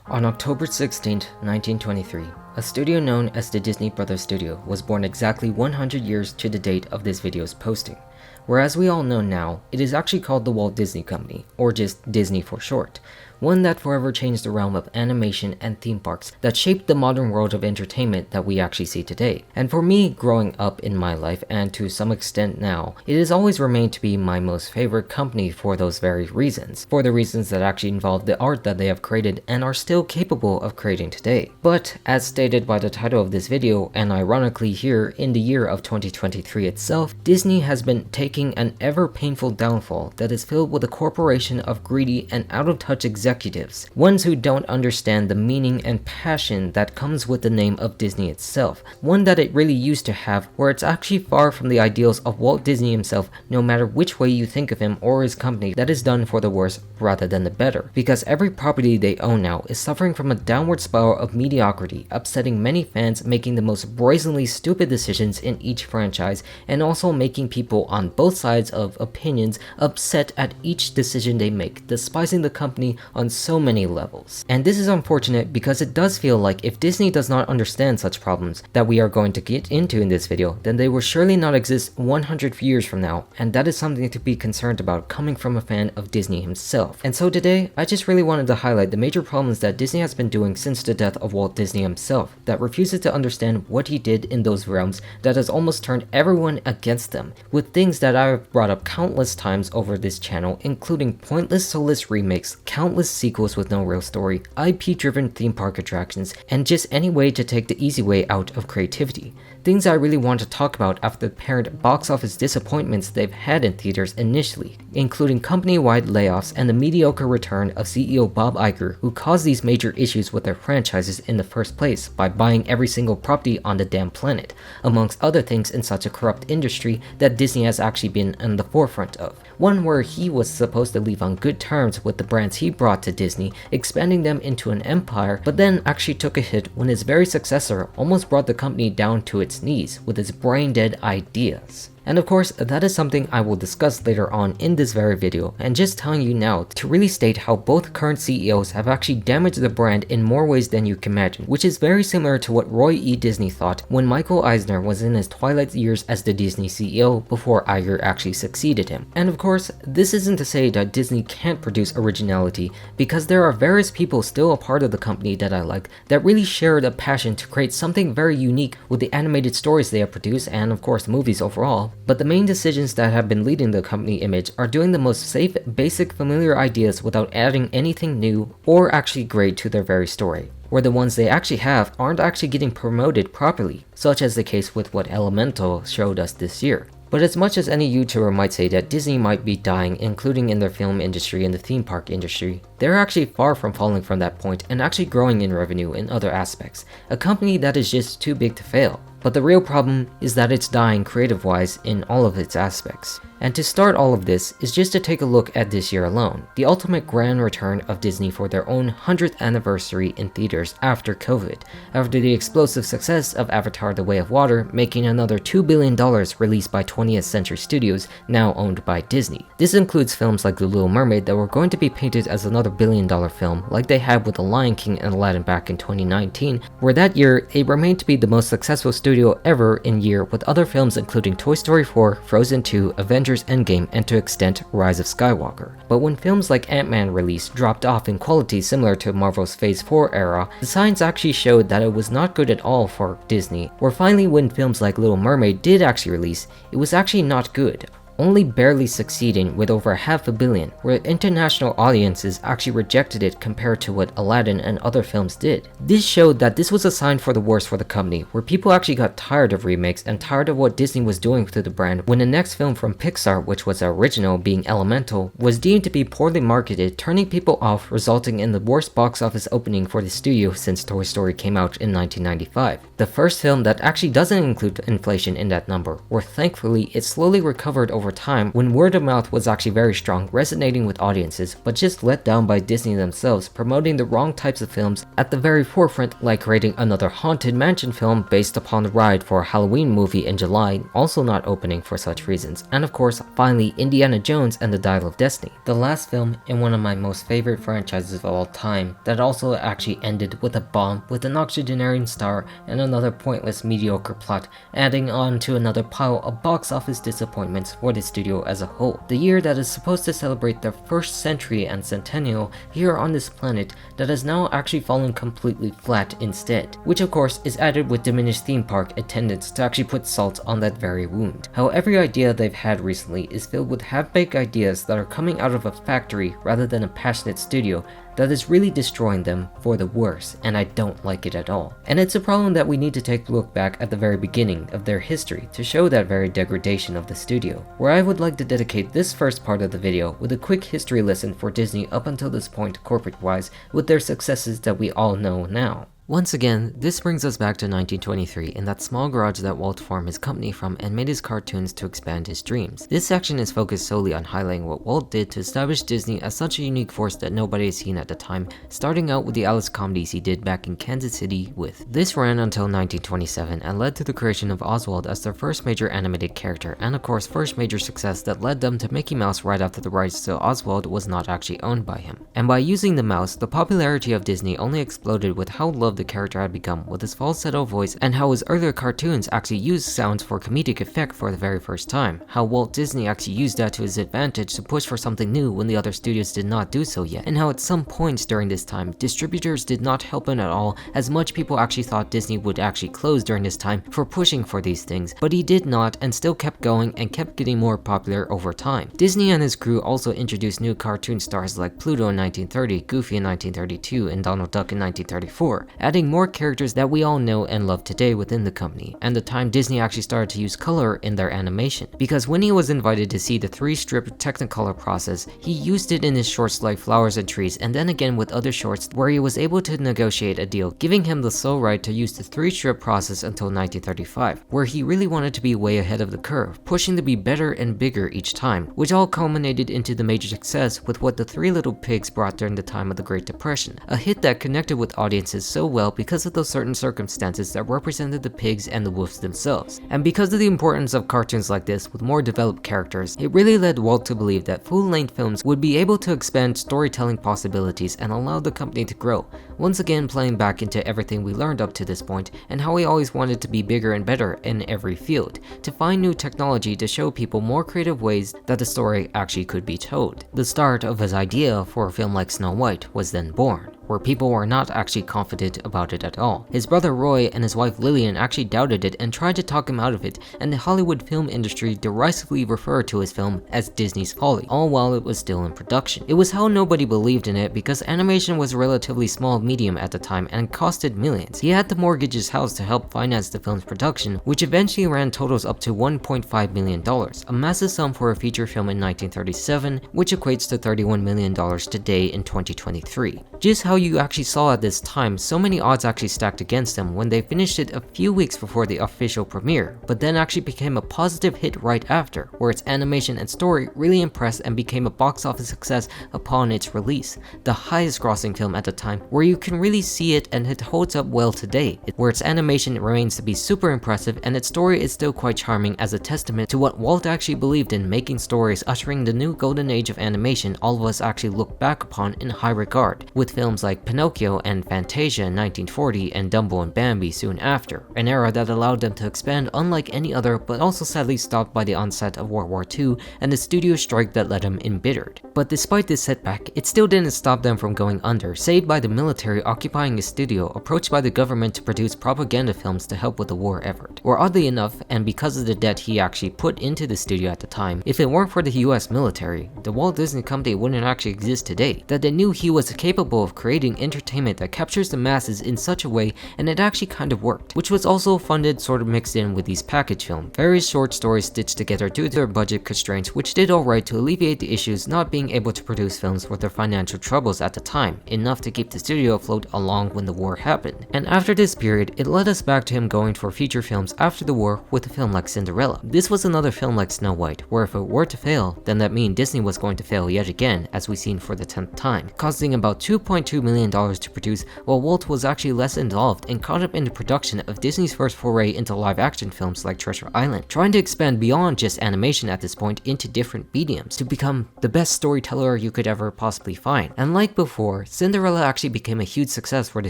On October 16, 1923, a studio known as the Disney Brothers Studio was born exactly 100 years to the date of this video's posting. Whereas we all know now, it is actually called the Walt Disney Company, or just Disney for short, one that forever changed the realm of animation and theme parks that shaped the modern world of entertainment that we actually see today. And for me, growing up in my life, and to some extent now, it has always remained to be my most favorite company for those very reasons, for the reasons that actually involve the art that they have created and are still capable of creating today. But, as stated by the title of this video, and ironically here in the year of 2023 itself, Disney has been taking an ever painful downfall that is filled with a corporation of greedy and out-of-touch executives, ones who don't understand the meaning and passion that comes with the name of Disney itself, one that it really used to have, where it's actually far from the ideals of Walt Disney himself, no matter which way you think of him or his company, that is done for the worse rather than the better, because every property they own now is suffering from a downward spiral of mediocrity, upsetting many fans, making the most brazenly stupid decisions in each franchise, and also making people on both sides of opinions upset at each decision they make, despising the company on so many levels. And this is unfortunate because it does feel like if Disney does not understand such problems that we are going to get into in this video, then they will surely not exist 100 years from now, and that is something to be concerned about coming from a fan of Disney himself. And so today, I just really wanted to highlight the major problems that Disney has been doing since the death of Walt Disney himself, that refuses to understand what he did in those realms that has almost turned everyone against them, with things that I have brought up countless times over this channel, including pointless soulless remakes, countless sequels with no real story, IP-driven theme park attractions, and just any way to take the easy way out of creativity. Things I really want to talk about after the apparent box office disappointments they've had in theaters initially, including company-wide layoffs and the mediocre return of CEO Bob Iger, who caused these major issues with their franchises in the first place by buying every single property on the damn planet, amongst other things in such a corrupt industry that Disney has actually been in the forefront of. One where he was supposed to leave on good terms with the brands he brought to Disney, expanding them into an empire, but then actually took a hit when his very successor almost brought the company down to its knees with its brain-dead ideas. And of course, that is something I will discuss later on in this very video, and just telling you now to really state how both current CEOs have actually damaged the brand in more ways than you can imagine, which is very similar to what Roy E. Disney thought when Michael Eisner was in his twilight years as the Disney CEO before Iger actually succeeded him. And of course, this isn't to say that Disney can't produce originality, because there are various people still a part of the company that I like that really shared a passion to create something very unique with the animated stories they have produced and of course movies overall. But the main decisions that have been leading the company image are doing the most safe, basic, familiar ideas without adding anything new or actually great to their very story, where the ones they actually have aren't actually getting promoted properly, such as the case with what Elemental showed us this year. But as much as any YouTuber might say that Disney might be dying, including in their film industry and the theme park industry, they're actually far from falling from that point and actually growing in revenue in other aspects, a company that is just too big to fail. But the real problem is that it's dying creative-wise in all of its aspects. And to start all of this is just to take a look at this year alone, the ultimate grand return of Disney for their own 100th anniversary in theaters after COVID, after the explosive success of Avatar: The Way of Water making another $2 billion released by 20th Century Studios, now owned by Disney. This includes films like The Little Mermaid that were going to be painted as another billion-dollar film, like they had with The Lion King and Aladdin back in 2019, where that year it remained to be the most successful studio ever in year, with other films including Toy Story 4, Frozen 2, Avengers Endgame, and to extent Rise of Skywalker. But when films like Ant-Man released dropped off in quality similar to Marvel's Phase 4 era, the signs actually showed that it was not good at all for Disney, where finally when films like Little Mermaid did actually release, it was actually not good, only barely succeeding with over $500 million, where international audiences actually rejected it compared to what Aladdin and other films did. This showed that this was a sign for the worse for the company, where people actually got tired of remakes and tired of what Disney was doing to the brand when the next film from Pixar, which was the original being Elemental, was deemed to be poorly marketed, turning people off, resulting in the worst box office opening for the studio since Toy Story came out in 1995. The first film that actually doesn't include inflation in that number, where thankfully it slowly recovered over over time when word of mouth was actually very strong, resonating with audiences, but just let down by Disney themselves, promoting the wrong types of films at the very forefront, like creating another Haunted Mansion film based upon the ride for a Halloween movie in July, also not opening for such reasons, and of course, finally Indiana Jones and the Dial of Destiny, the last film in one of my most favorite franchises of all time that also actually ended with a bomb with an octogenarian star and another pointless mediocre plot, adding on to another pile of box office disappointments for the studio as a whole. The year that is supposed to celebrate their first century and centennial here on this planet that has now actually fallen completely flat instead, which of course is added with diminished theme park attendance to actually put salt on that very wound. How every idea they've had recently is filled with half-baked ideas that are coming out of a factory rather than a passionate studio that is really destroying them for the worse, and I don't like it at all. And it's a problem that we need to take a look back at the very beginning of their history to show that very degradation of the studio, where I would like to dedicate this first part of the video with a quick history lesson for Disney up until this point corporate-wise with their successes that we all know now. Once again, this brings us back to 1923 in that small garage that Walt formed his company from and made his cartoons to expand his dreams. This section is focused solely on highlighting what Walt did to establish Disney as such a unique force that nobody had seen at the time, starting out with the Alice comedies he did back in Kansas City with. This ran until 1927 and led to the creation of Oswald as their first major animated character, and of course first major success that led them to Mickey Mouse right after the rights to Oswald was not actually owned by him. And by using the mouse, the popularity of Disney only exploded with how loved the character had become with his falsetto voice and how his earlier cartoons actually used sounds for comedic effect for the very first time, how Walt Disney actually used that to his advantage to push for something new when the other studios did not do so yet, and how at some points during this time, distributors did not help him at all, as much people actually thought Disney would actually close during this time for pushing for these things, but he did not and still kept going and kept getting more popular over time. Disney and his crew also introduced new cartoon stars like Pluto in 1930, Goofy in 1932, and Donald Duck in 1934, adding more characters that we all know and love today within the company, and the time Disney actually started to use color in their animation. Because when he was invited to see the 3-strip Technicolor process, he used it in his shorts like Flowers and Trees, and then again with other shorts where he was able to negotiate a deal, giving him the sole right to use the 3-strip process until 1935, where he really wanted to be way ahead of the curve, pushing to be better and bigger each time, which all culminated into the major success with what the Three Little Pigs brought during the time of the Great Depression, a hit that connected with audiences so well because of those certain circumstances that represented the pigs and the wolves themselves. And because of the importance of cartoons like this with more developed characters, it really led Walt to believe that full-length films would be able to expand storytelling possibilities and allow the company to grow, once again playing back into everything we learned up to this point and how we always wanted to be bigger and better in every field, to find new technology to show people more creative ways that the story actually could be told. The start of his idea for a film like Snow White was then born, where people were not actually confident about it at all. His brother Roy and his wife Lillian actually doubted it and tried to talk him out of it, and the Hollywood film industry derisively referred to his film as Disney's folly, all while it was still in production. It was how nobody believed in it because animation was a relatively small medium at the time and costed millions. He had to mortgage his house to help finance the film's production, which eventually ran totals up to $1.5 million, a massive sum for a feature film in 1937, which equates to $31 million today in 2023. Just how you actually saw at this time so many odds actually stacked against them when they finished it a few weeks before the official premiere, but then actually became a positive hit right after, where its animation and story really impressed and became a box office success upon its release, the highest grossing film at the time, where you can really see it and it holds up well today, where its animation remains to be super impressive and its story is still quite charming as a testament to what Walt actually believed in, making stories ushering the new golden age of animation all of us actually look back upon in high regard, with films like Pinocchio and Fantasia in 1940 and Dumbo and Bambi soon after, an era that allowed them to expand unlike any other, but also sadly stopped by the onset of World War II and the studio strike that led them embittered. But despite this setback, it still didn't stop them from going under, saved by the military occupying a studio, approached by the government to produce propaganda films to help with the war effort. Or oddly enough, and because of the debt he actually put into the studio at the time, if it weren't for the US military, the Walt Disney Company wouldn't actually exist today, that they knew he was capable of creating creating entertainment that captures the masses in such a way, and it actually kind of worked, which was also funded sort of mixed in with these package films. Various short stories stitched together due to their budget constraints, which did alright to alleviate the issues not being able to produce films with their financial troubles at the time, enough to keep the studio afloat along when the war happened. And after this period, it led us back to him going for feature films after the war with a film like Cinderella. This was another film like Snow White, where if it were to fail, then that means Disney was going to fail yet again, as we've seen for the 10th time, costing about $2.2 million to produce, while Walt was actually less involved and caught up in the production of Disney's first foray into live action films like Treasure Island, trying to expand beyond just animation at this point into different mediums to become the best storyteller you could ever possibly find. And like before, Cinderella actually became a huge success for the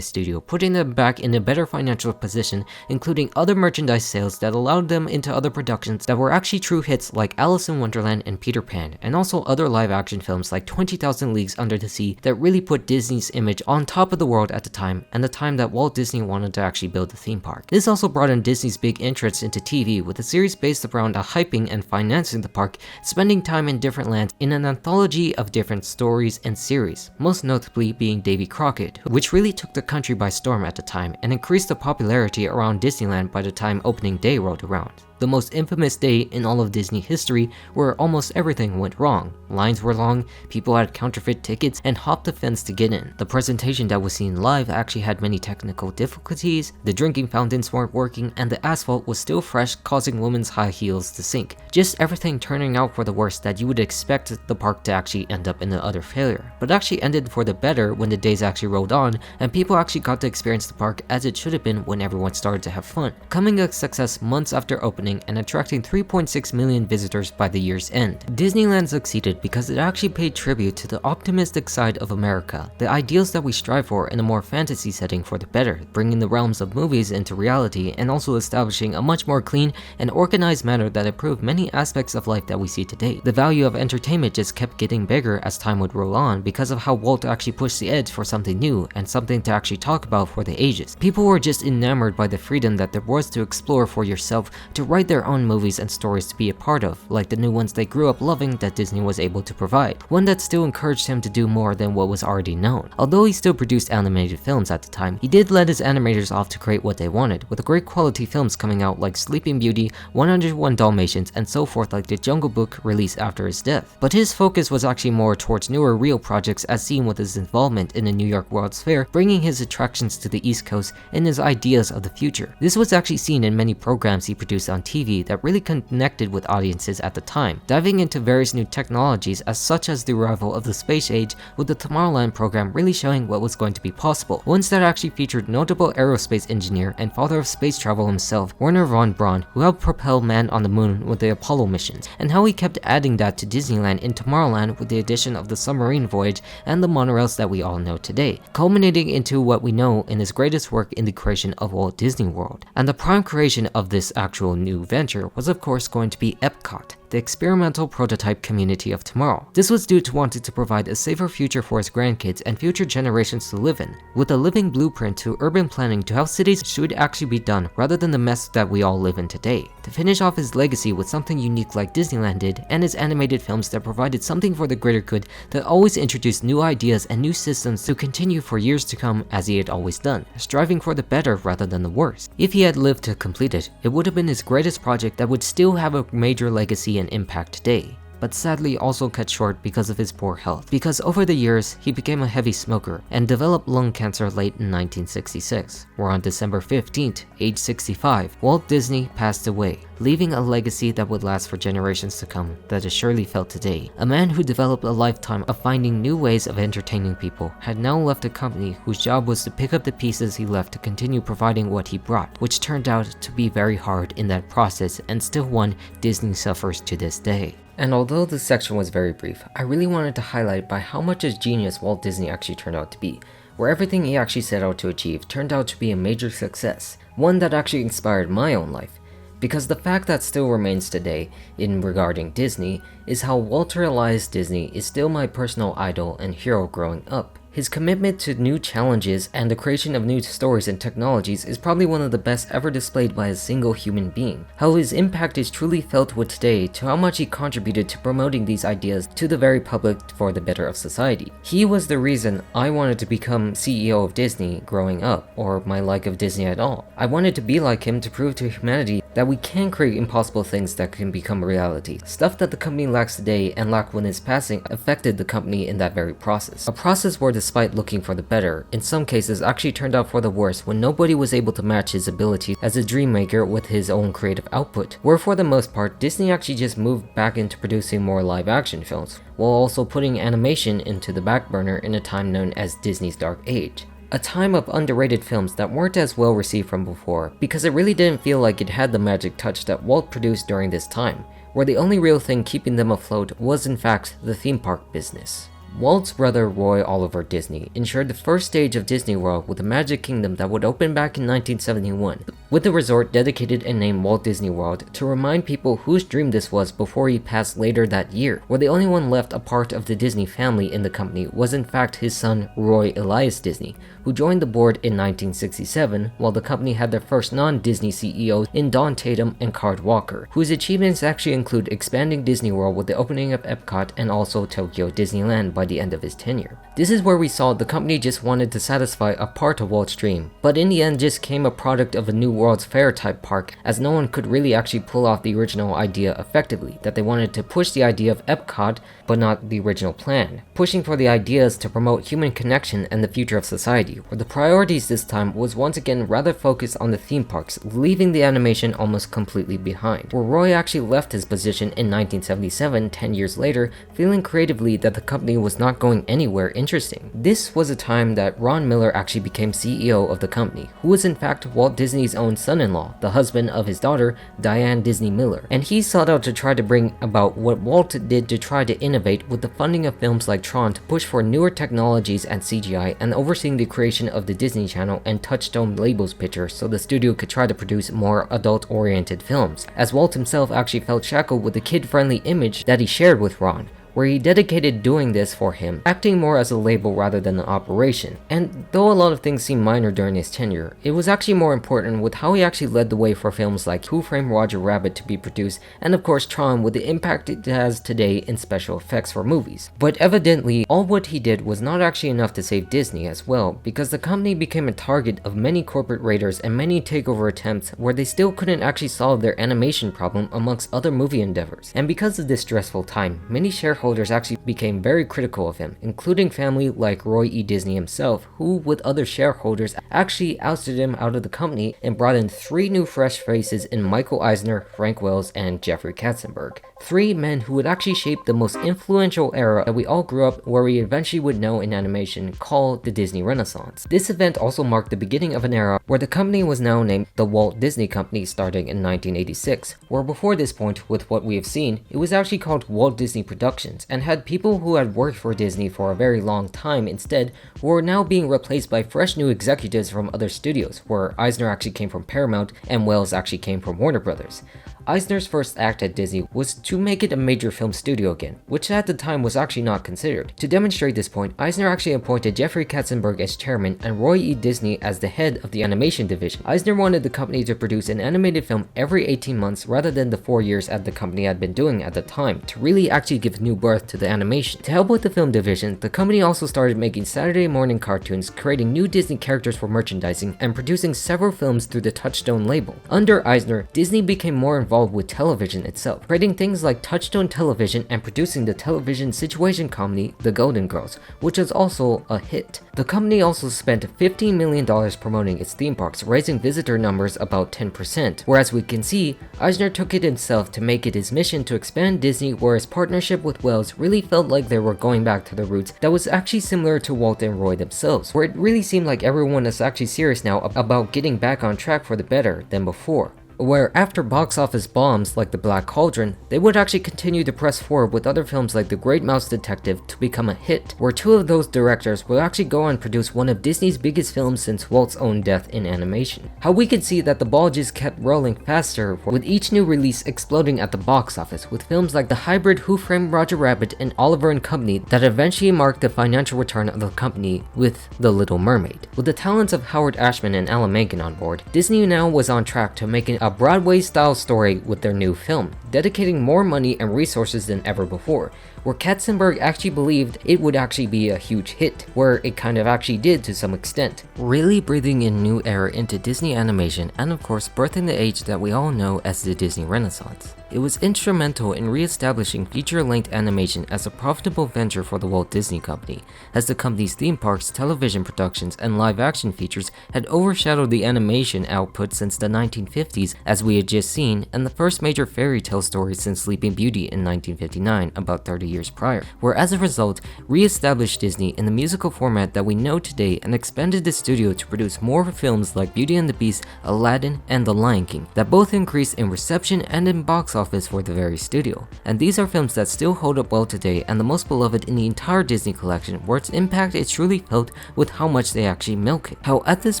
studio, putting them back in a better financial position, including other merchandise sales that allowed them into other productions that were actually true hits like Alice in Wonderland and Peter Pan, and also other live action films like 20,000 Leagues Under the Sea that really put Disney's image on top of the world at the time, and the time that Walt Disney wanted to actually build the theme park. This also brought in Disney's big interest into TV, with a series based around hyping and financing the park, spending time in different lands in an anthology of different stories and series, most notably being Davy Crockett, which really took the country by storm at the time and increased the popularity around Disneyland by the time opening day rolled around. The most infamous day in all of Disney history, where almost everything went wrong. Lines were long, people had counterfeit tickets, and hopped the fence to get in. The presentation that was seen live actually had many technical difficulties, the drinking fountains weren't working, and the asphalt was still fresh, causing women's high heels to sink. Just everything turning out for the worst that you would expect the park to actually end up in the utter failure. But actually ended for the better when the days actually rolled on, and people actually got to experience the park as it should have been when everyone started to have fun. Coming a success months after opening, and attracting 3.6 million visitors by the year's end. Disneyland succeeded because it actually paid tribute to the optimistic side of America, the ideals that we strive for in a more fantasy setting for the better, bringing the realms of movies into reality, and also establishing a much more clean and organized manner that improved many aspects of life that we see today. The value of entertainment just kept getting bigger as time would roll on because of how Walt actually pushed the edge for something new and something to actually talk about for the ages. People were just enamored by the freedom that there was to explore for yourself, to write their own movies and stories to be a part of, like the new ones they grew up loving that Disney was able to provide, one that still encouraged him to do more than what was already known. Although he still produced animated films at the time, he did let his animators off to create what they wanted, with great quality films coming out like Sleeping Beauty, 101 Dalmatians, and so forth, like The Jungle Book released after his death. But his focus was actually more towards newer real projects, as seen with his involvement in the New York World's Fair, bringing his attractions to the East Coast and his ideas of the future. This was actually seen in many programs he produced on TV that really connected with audiences at the time, diving into various new technologies such as the arrival of the space age, with the Tomorrowland program really showing what was going to be possible, ones that actually featured notable aerospace engineer and father of space travel himself, Wernher von Braun, who helped propel man on the moon with the Apollo missions, and how he kept adding that to Disneyland in Tomorrowland with the addition of the submarine voyage and the monorails that we all know today, culminating into what we know in his greatest work in the creation of Walt Disney World. And the prime creation of this actual new venture was of course going to be Epcot, the experimental prototype community of tomorrow. This was due to wanting to provide a safer future for his grandkids and future generations to live in, with a living blueprint to urban planning to how cities should actually be done rather than the mess that we all live in today. To finish off his legacy with something unique like Disneyland did, and his animated films that provided something for the greater good, that always introduced new ideas and new systems to continue for years to come as he had always done, striving for the better rather than the worse. If he had lived to complete it, it would have been his greatest project that would still have a major legacy and impact today, but sadly also cut short because of his poor health, because over the years he became a heavy smoker and developed lung cancer late in 1966, where on December 15th, age 65, Walt Disney passed away, leaving a legacy that would last for generations to come that is surely felt today. A man who developed a lifetime of finding new ways of entertaining people had now left a company whose job was to pick up the pieces he left to continue providing what he brought, which turned out to be very hard in that process and still one Disney suffers to this day. And although this section was very brief, I really wanted to highlight by how much a genius Walt Disney actually turned out to be, where everything he actually set out to achieve turned out to be a major success, one that actually inspired my own life. Because the fact that still remains today in regarding Disney is how Walter Elias Disney is still my personal idol and hero growing up. His commitment to new challenges and the creation of new stories and technologies is probably one of the best ever displayed by a single human being. How his impact is truly felt with today to how much he contributed to promoting these ideas to the very public for the better of society. He was the reason I wanted to become CEO of Disney growing up, or my like of Disney at all. I wanted to be like him to prove to humanity that we can create impossible things that can become reality. Stuff that the company lacks today and lacked when his passing affected the company in that very process. A process where, despite looking for the better, in some cases actually turned out for the worse when nobody was able to match his ability as a dream maker with his own creative output, where for the most part Disney actually just moved back into producing more live action films, while also putting animation into the back burner in a time known as Disney's Dark Age. A time of underrated films that weren't as well received from before, because it really didn't feel like it had the magic touch that Walt produced during this time, where the only real thing keeping them afloat was in fact the theme park business. Walt's brother Roy Oliver Disney ensured the first stage of Disney World with the Magic Kingdom that would open back in 1971, with the resort dedicated and named Walt Disney World to remind people whose dream this was before he passed later that year, where the only one left a part of the Disney family in the company was in fact his son Roy Elias Disney, who joined the board in 1967, while the company had their first non-Disney CEOs in Don Tatum and Card Walker, whose achievements actually include expanding Disney World with the opening of Epcot and also Tokyo Disneyland by the end of his tenure. This is where we saw the company just wanted to satisfy a part of Walt's dream, but in the end just came a product of a new World's Fair type park, as no one could really actually pull off the original idea effectively, that they wanted to push the idea of Epcot but not the original plan, pushing for the ideas to promote human connection and the future of society, where the priorities this time was once again rather focused on the theme parks, leaving the animation almost completely behind, where Roy actually left his position in 1977, 10 years later, feeling creatively that the company was not going anywhere interesting. This was a time that Ron Miller actually became CEO of the company, who was in fact Walt Disney's own son-in-law, the husband of his daughter, Diane Disney Miller, and he sought out to try to bring about what Walt did to try to innovate with the funding of films like Tron to push for newer technologies and CGI, and overseeing the creation of the Disney Channel and Touchstone labels picture so the studio could try to produce more adult-oriented films, as Walt himself actually felt shackled with the kid-friendly image that he shared with Ron, where he dedicated doing this for him, acting more as a label rather than an operation. And though a lot of things seem minor during his tenure, it was actually more important with how he actually led the way for films like Who Framed Roger Rabbit to be produced, and of course Tron with the impact it has today in special effects for movies. But evidently, all what he did was not actually enough to save Disney as well, because the company became a target of many corporate raiders and many takeover attempts where they still couldn't actually solve their animation problem amongst other movie endeavors. And because of this stressful time, many shareholders actually became very critical of him, including family like Roy E. Disney himself, who with other shareholders actually ousted him out of the company and brought in 3 new fresh faces in Michael Eisner, Frank Wells, and Jeffrey Katzenberg. 3 men who would actually shape the most influential era that we all grew up where we eventually would know in animation, called the Disney Renaissance. This event also marked the beginning of an era where the company was now named the Walt Disney Company starting in 1986, where before this point, with what we have seen, it was actually called Walt Disney Productions, and had people who had worked for Disney for a very long time instead, who were now being replaced by fresh new executives from other studios, where Eisner actually came from Paramount and Wells actually came from Warner Brothers. Eisner's first act at Disney was to make it a major film studio again, which at the time was actually not considered. To demonstrate this point, Eisner actually appointed Jeffrey Katzenberg as chairman and Roy E. Disney as the head of the animation division. Eisner wanted the company to produce an animated film every 18 months rather than the 4 years as the company had been doing at the time, to really actually give new birth to the animation. To help with the film division, the company also started making Saturday morning cartoons, creating new Disney characters for merchandising, and producing several films through the Touchstone label. Under Eisner, Disney became more involved with television itself, creating things like Touchstone Television and producing the television situation comedy The Golden Girls, which was also a hit. The company also spent $15 million promoting its theme parks, raising visitor numbers about 10%, whereas we can see, Eisner took it himself to make it his mission to expand Disney, where his partnership with Wells really felt like they were going back to the roots that was actually similar to Walt and Roy themselves, where it really seemed like everyone is actually serious now about getting back on track for the better than before. where after box office bombs like The Black Cauldron, they would actually continue to press forward with other films like The Great Mouse Detective to become a hit, where two of those directors would actually go on and produce one of Disney's biggest films since Walt's own death in animation. How we could see that the ball just kept rolling faster, with each new release exploding at the box office, with films like the hybrid Who Framed Roger Rabbit and Oliver and Company that eventually marked the financial return of the company with The Little Mermaid. With the talents of Howard Ashman and Alan Menken on board, Disney now was on track to making a Broadway-style story with their new film, dedicating more money and resources than ever before, where Katzenberg actually believed it would actually be a huge hit, where it kind of actually did to some extent, really breathing a new era into Disney animation and of course birthing the age that we all know as the Disney Renaissance. It was instrumental in re-establishing feature-length animation as a profitable venture for the Walt Disney Company, as the company's theme parks, television productions, and live-action features had overshadowed the animation output since the 1950s, as we had just seen, and the first major fairy tale story since Sleeping Beauty in 1959, about 30 years prior, where as a result, re-established Disney in the musical format that we know today and expanded the studio to produce more films like Beauty and the Beast, Aladdin, and The Lion King, that both increased in reception and in box office for the very studio. And these are films that still hold up well today and the most beloved in the entire Disney collection, where its impact is truly felt with how much they actually milk it. How at this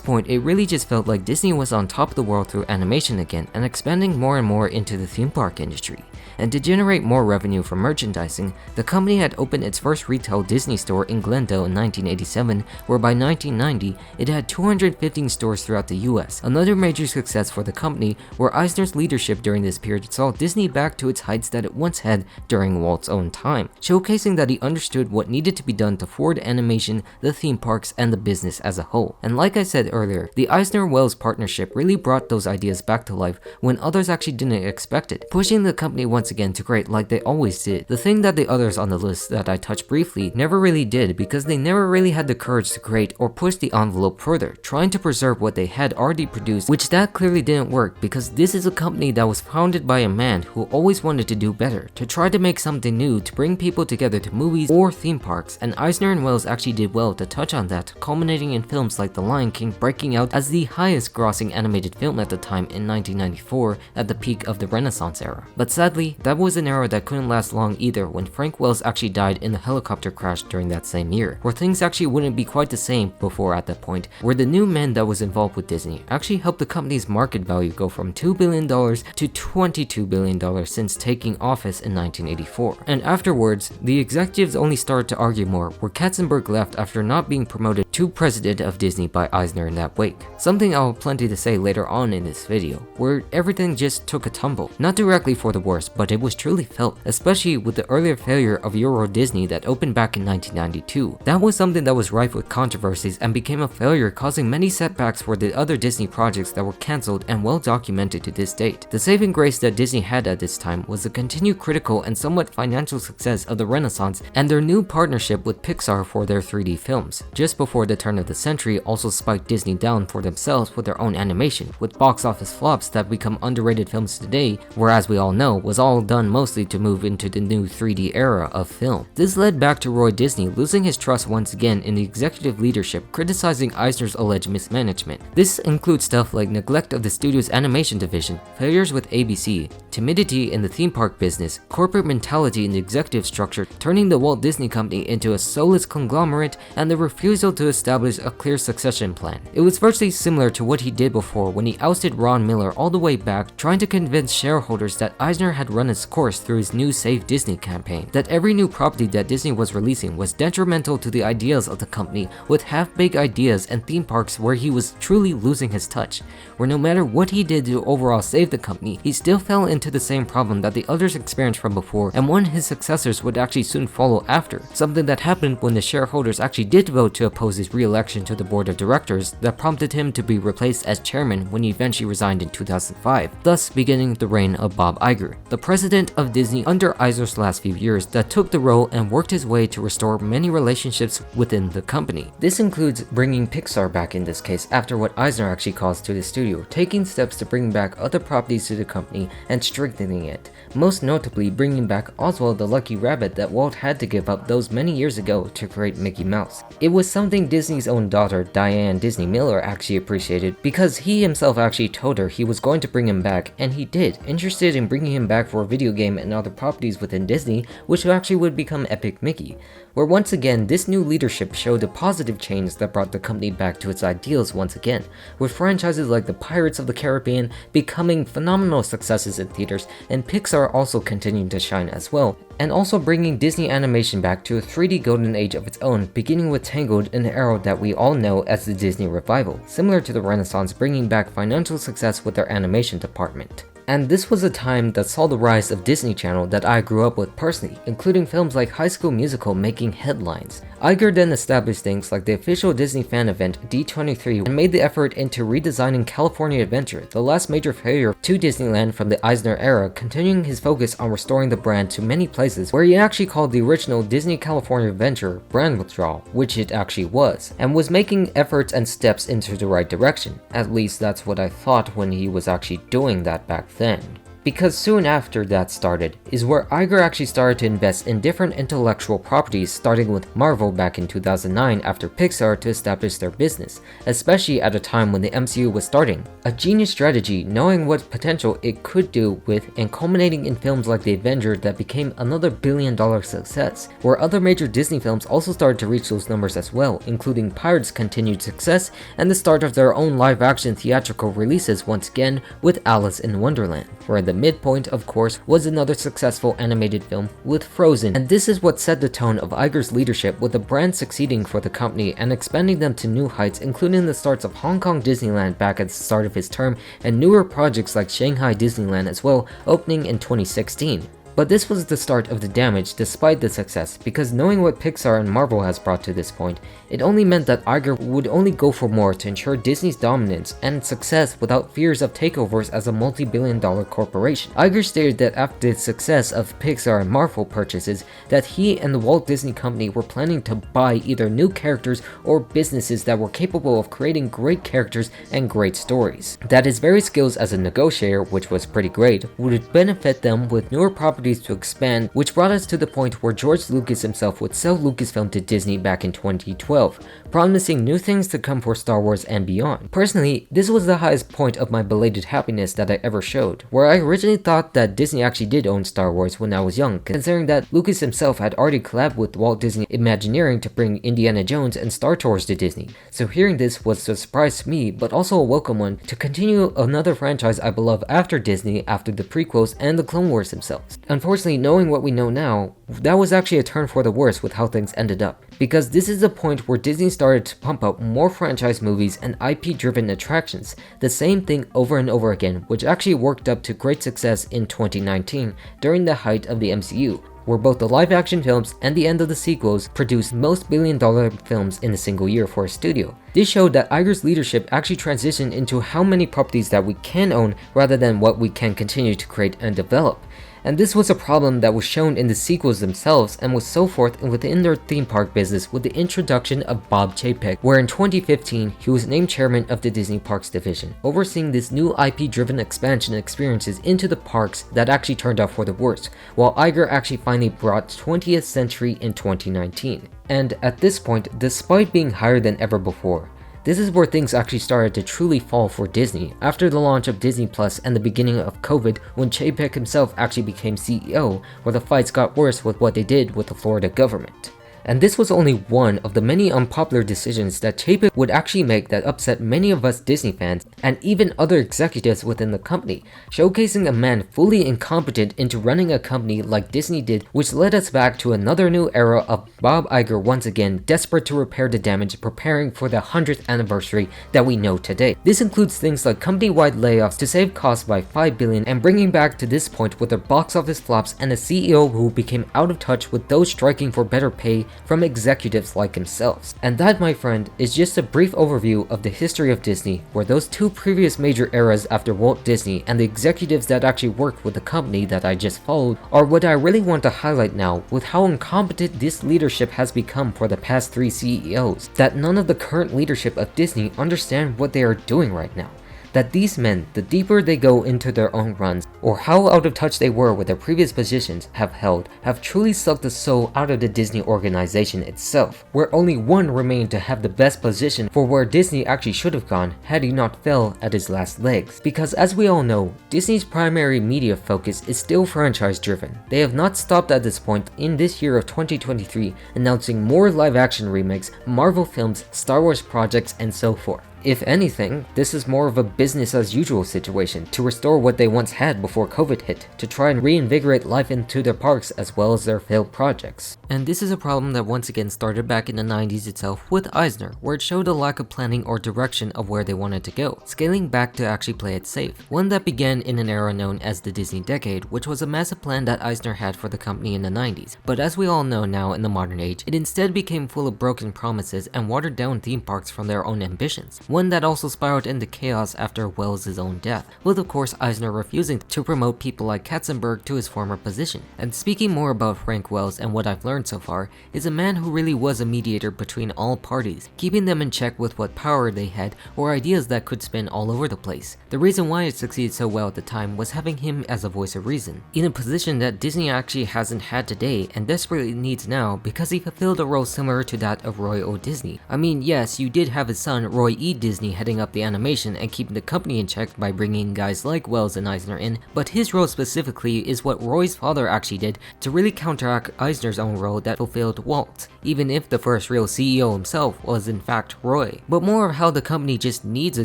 point it really just felt like Disney was on top of the world through animation again and expanding more and more into the theme park industry. And to generate more revenue from merchandising, the company had opened its first retail Disney store in Glendale in 1987, where by 1990 it had 215 stores throughout the US. Another major success for the company, where Eisner's leadership during this period saw Disney back to its heights that it once had during Walt's own time, showcasing that he understood what needed to be done to forward animation, the theme parks, and the business as a whole. And like I said earlier, the Eisner-Wells partnership really brought those ideas back to life when others actually didn't expect it, pushing the company once again to create like they always did. The thing that the others on the list that I touched briefly never really did, because they never really had the courage to create or push the envelope further, trying to preserve what they had already produced, which that clearly didn't work, because this is a company that was founded by a man who always wanted to do better, to try to make something new, to bring people together to movies or theme parks, and Eisner and Wells actually did well to touch on that, culminating in films like The Lion King breaking out as the highest grossing animated film at the time in 1994 at the peak of the Renaissance era. But sadly, that was an era that couldn't last long either, when Frank Wells actually died in a helicopter crash during that same year, where things actually wouldn't be quite the same before at that point, where the new man that was involved with Disney actually helped the company's market value go from $2 billion to $22 billion since taking office in 1984. And afterwards, the executives only started to argue more, where Katzenberg left after not being promoted to president of Disney by Eisner in that wake. Something I'll have plenty to say later on in this video, where everything just took a tumble. Not directly for the worse, but it was truly felt, especially with the earlier failure of Euro Disney that opened back in 1992. That was something that was rife with controversies and became a failure, causing many setbacks for the other Disney projects that were cancelled and well documented to this date. The saving grace that Disney had at this time was the continued critical and somewhat financial success of the Renaissance and their new partnership with Pixar for their 3D films. Just before the turn of the century also spiked Disney down for themselves with their own animation, with box office flops that become underrated films today, whereas we all know was all done mostly to move into the new 3D era of film. This led back to Roy Disney losing his trust once again in the executive leadership, criticizing Eisner's alleged mismanagement. This includes stuff like neglect of the studio's animation division, failures with ABC, timidity in the theme park business, corporate mentality in the executive structure, turning the Walt Disney Company into a soulless conglomerate, and the refusal to establish a clear succession plan. It was virtually similar to what he did before when he ousted Ron Miller all the way back, trying to convince shareholders that Eisner had run its course through his new Save Disney campaign, that every new property that Disney was releasing was detrimental to the ideas of the company, with half-baked ideas and theme parks where he was truly losing his touch, where no matter what he did to overall save the company, he still fell into the same problem that the others experienced from before, and one his successors would actually soon follow after, something that happened when the shareholders actually did vote to oppose his re-election to the board of directors that prompted him to be replaced as chairman when he eventually resigned in 2005, thus beginning the reign of Bob Iger, the president of Disney under Eisner's last few years years that took the role and worked his way to restore many relationships within the company. This includes bringing Pixar back in this case after what Eisner actually caused to the studio, taking steps to bring back other properties to the company and strengthening it, most notably bringing back Oswald the Lucky Rabbit that Walt had to give up those many years ago to create Mickey Mouse. It was something Disney's own daughter, Diane Disney Miller, actually appreciated because he himself actually told her he was going to bring him back, and he did, interested in bringing him back for a video game and other properties within Disney, which actually would become Epic Mickey, where once again this new leadership showed a positive change that brought the company back to its ideals once again, with franchises like the Pirates of the Caribbean becoming phenomenal successes in theaters, and Pixar also continuing to shine as well, and also bringing Disney animation back to a 3D golden age of its own, beginning with Tangled, an era that we all know as the Disney Revival, similar to the Renaissance bringing back financial success with their animation department. And this was a time that saw the rise of Disney Channel that I grew up with personally, including films like High School Musical making headlines. Iger then established things like the official Disney fan event D23 and made the effort into redesigning California Adventure, the last major failure to Disneyland from the Eisner Era, continuing his focus on restoring the brand to many places where he actually called the original Disney California Adventure brand withdrawal, which it actually was, and was making efforts and steps into the right direction. At least that's what I thought when he was actually doing that back then. Because soon after that started is where Iger actually started to invest in different intellectual properties, starting with Marvel back in 2009 after Pixar to establish their business, especially at a time when the MCU was starting. A genius strategy, knowing what potential it could do with and culminating in films like The Avenger that became another billion-dollar success, where other major Disney films also started to reach those numbers as well, including Pirates' continued success and the start of their own live-action theatrical releases once again with Alice in Wonderland, where the midpoint, of course, was another successful animated film with Frozen, and this is what set the tone of Iger's leadership, with the brand succeeding for the company and expanding them to new heights, including the starts of Hong Kong Disneyland back at the start of his term, and newer projects like Shanghai Disneyland as well, opening in 2016. But this was the start of the damage despite the success, because knowing what Pixar and Marvel has brought to this point, it only meant that Iger would only go for more to ensure Disney's dominance and success without fears of takeovers as a multi-billion-dollar corporation. Iger stated that after the success of Pixar and Marvel purchases, that he and the Walt Disney Company were planning to buy either new characters or businesses that were capable of creating great characters and great stories. That his very skills as a negotiator, which was pretty great, would benefit them with newer properties to expand, which brought us to the point where George Lucas himself would sell Lucasfilm to Disney back in 2012, promising new things to come for Star Wars and beyond. Personally, this was the highest point of my belated happiness that I ever showed, where I originally thought that Disney actually did own Star Wars when I was young, considering that Lucas himself had already collabed with Walt Disney Imagineering to bring Indiana Jones and Star Tours to Disney. So hearing this was a surprise to me, but also a welcome one to continue another franchise I beloved after Disney, after the prequels and the Clone Wars themselves. Unfortunately, knowing what we know now, that was actually a turn for the worse with how things ended up, because this is the point where Disney started to pump out more franchise movies and IP-driven attractions, the same thing over and over again, which actually worked up to great success in 2019 during the height of the MCU, where both the live-action films and the end of the sequels produced most billion-dollar films in a single year for a studio. This showed that Iger's leadership actually transitioned into how many properties that we can own rather than what we can continue to create and develop. And this was a problem that was shown in the sequels themselves and was so forth within their theme park business with the introduction of Bob Chapek, where in 2015 he was named chairman of the Disney Parks division, overseeing this new IP-driven expansion experiences into the parks that actually turned out for the worst, while Iger actually finally brought 20th Century in 2019. And at this point, despite being higher than ever before, this is where things actually started to truly fall for Disney, after the launch of Disney Plus and the beginning of COVID, when Chapek himself actually became CEO, where the fights got worse with what they did with the Florida government. And this was only one of the many unpopular decisions that Chapek would actually make that upset many of us Disney fans and even other executives within the company, showcasing a man fully incompetent into running a company like Disney did, which led us back to another new era of Bob Iger once again desperate to repair the damage, preparing for the 100th anniversary that we know today. This includes things like company-wide layoffs to save costs by $5 billion and bringing back to this point with their box office flops and a CEO who became out of touch with those striking for better pay from executives like himself. And that, my friend, is just a brief overview of the history of Disney, where those two previous major eras after Walt Disney and the executives that actually worked with the company that I just followed are what I really want to highlight now, with how incompetent this leadership has become for the past 3 CEOs, that none of the current leadership of Disney understand what they are doing right now. That these men, the deeper they go into their own runs, or how out of touch they were with their previous positions have truly sucked the soul out of the Disney organization itself, where only one remained to have the best position for where Disney actually should have gone had he not fell at his last legs. Because as we all know, Disney's primary media focus is still franchise driven. They have not stopped at this point in this year of 2023, announcing more live action remakes, Marvel films, Star Wars projects, and so forth. If anything, this is more of a business as usual situation to restore what they once had before COVID hit, to try and reinvigorate life into their parks as well as their failed projects. And this is a problem that once again started back in the 90s itself with Eisner, where it showed a lack of planning or direction of where they wanted to go, scaling back to actually play it safe. One that began in an era known as the Disney Decade, which was a massive plan that Eisner had for the company in the 90s. But as we all know now in the modern age, it instead became full of broken promises and watered down theme parks from their own ambitions. One that also spiraled into chaos after Wells' own death, with of course Eisner refusing to promote people like Katzenberg to his former position. And speaking more about Frank Wells and what I've learned so far, is a man who really was a mediator between all parties, keeping them in check with what power they had or ideas that could spin all over the place. The reason why it succeeded so well at the time was having him as a voice of reason, in a position that Disney actually hasn't had today and desperately needs now, because he fulfilled a role similar to that of Roy O. Disney. I mean, yes, you did have his son Roy E. Disney heading up the animation and keeping the company in check by bringing guys like Wells and Eisner in, but his role specifically is what Roy's father actually did to really counteract Eisner's own role that fulfilled Walt, even if the first real CEO himself was in fact Roy. But more of how the company just needs a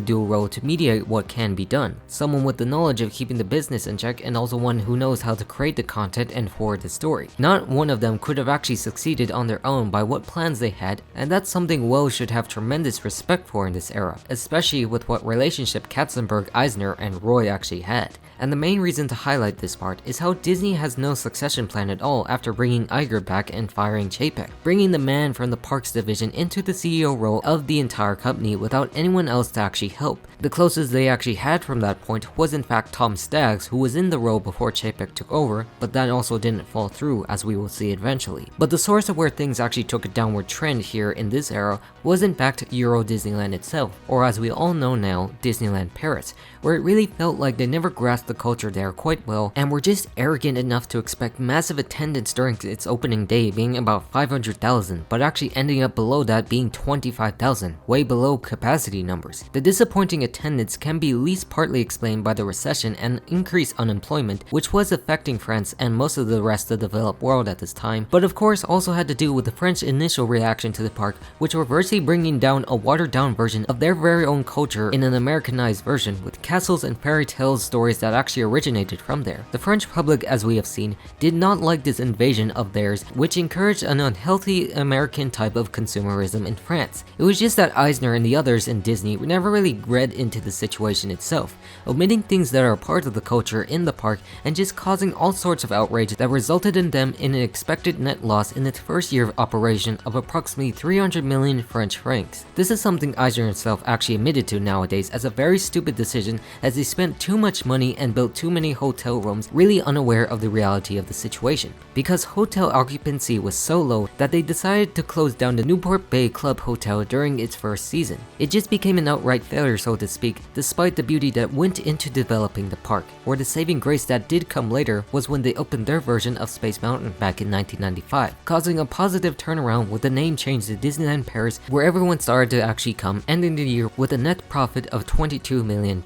dual role to mediate what can be done. Someone with the knowledge of keeping the business in check and also one who knows how to create the content and forward the story. Not one of them could have actually succeeded on their own by what plans they had, and that's something Wells should have tremendous respect for in this era, especially with what relationship Katzenberg, Eisner, and Roy actually had. And the main reason to highlight this part is how Disney has no succession plan at all after bringing Iger back and firing Chapek, bringing the man from the parks division into the CEO role of the entire company without anyone else to actually help. The closest they actually had from that point was in fact Tom Staggs, who was in the role before Chapek took over, but that also didn't fall through, as we will see eventually. But the source of where things actually took a downward trend here in this era was in fact Euro Disneyland itself, or as we all know now, Disneyland Paris, where it really felt like they never grasped the culture there quite well and were just arrogant enough to expect massive attendance during its opening day being about 500,000, but actually ending up below that being 25,000, way below capacity numbers. The disappointing attendance can be at least partly explained by the recession and increased unemployment, which was affecting France and most of the rest of the developed world at this time, but of course also had to do with the French initial reaction to the park, which were virtually bringing down a watered down version of their very own culture in an Americanized version, with castles and fairy tales stories that actually originated from there. The French public, as we have seen, did not like this invasion of theirs, which encouraged an unhealthy American type of consumerism in France. It was just that Eisner and the others in Disney never really read into the situation itself, omitting things that are part of the culture in the park and just causing all sorts of outrage that resulted in them in an expected net loss in its first year of operation of approximately 300 million French francs. This is something Eisner himself actually admitted to nowadays as a very stupid decision, as they spent too much money and built too many hotel rooms, really unaware of the reality of the situation. Because hotel occupancy was so low that they decided to close down the Newport Bay Club Hotel during its first season. It just became an outright failure, so to speak, despite the beauty that went into developing the park, where the saving grace that did come later was when they opened their version of Space Mountain back in 1995, causing a positive turnaround with the name change to Disneyland Paris, where everyone started to actually come, ending the year with a net profit of $22 million.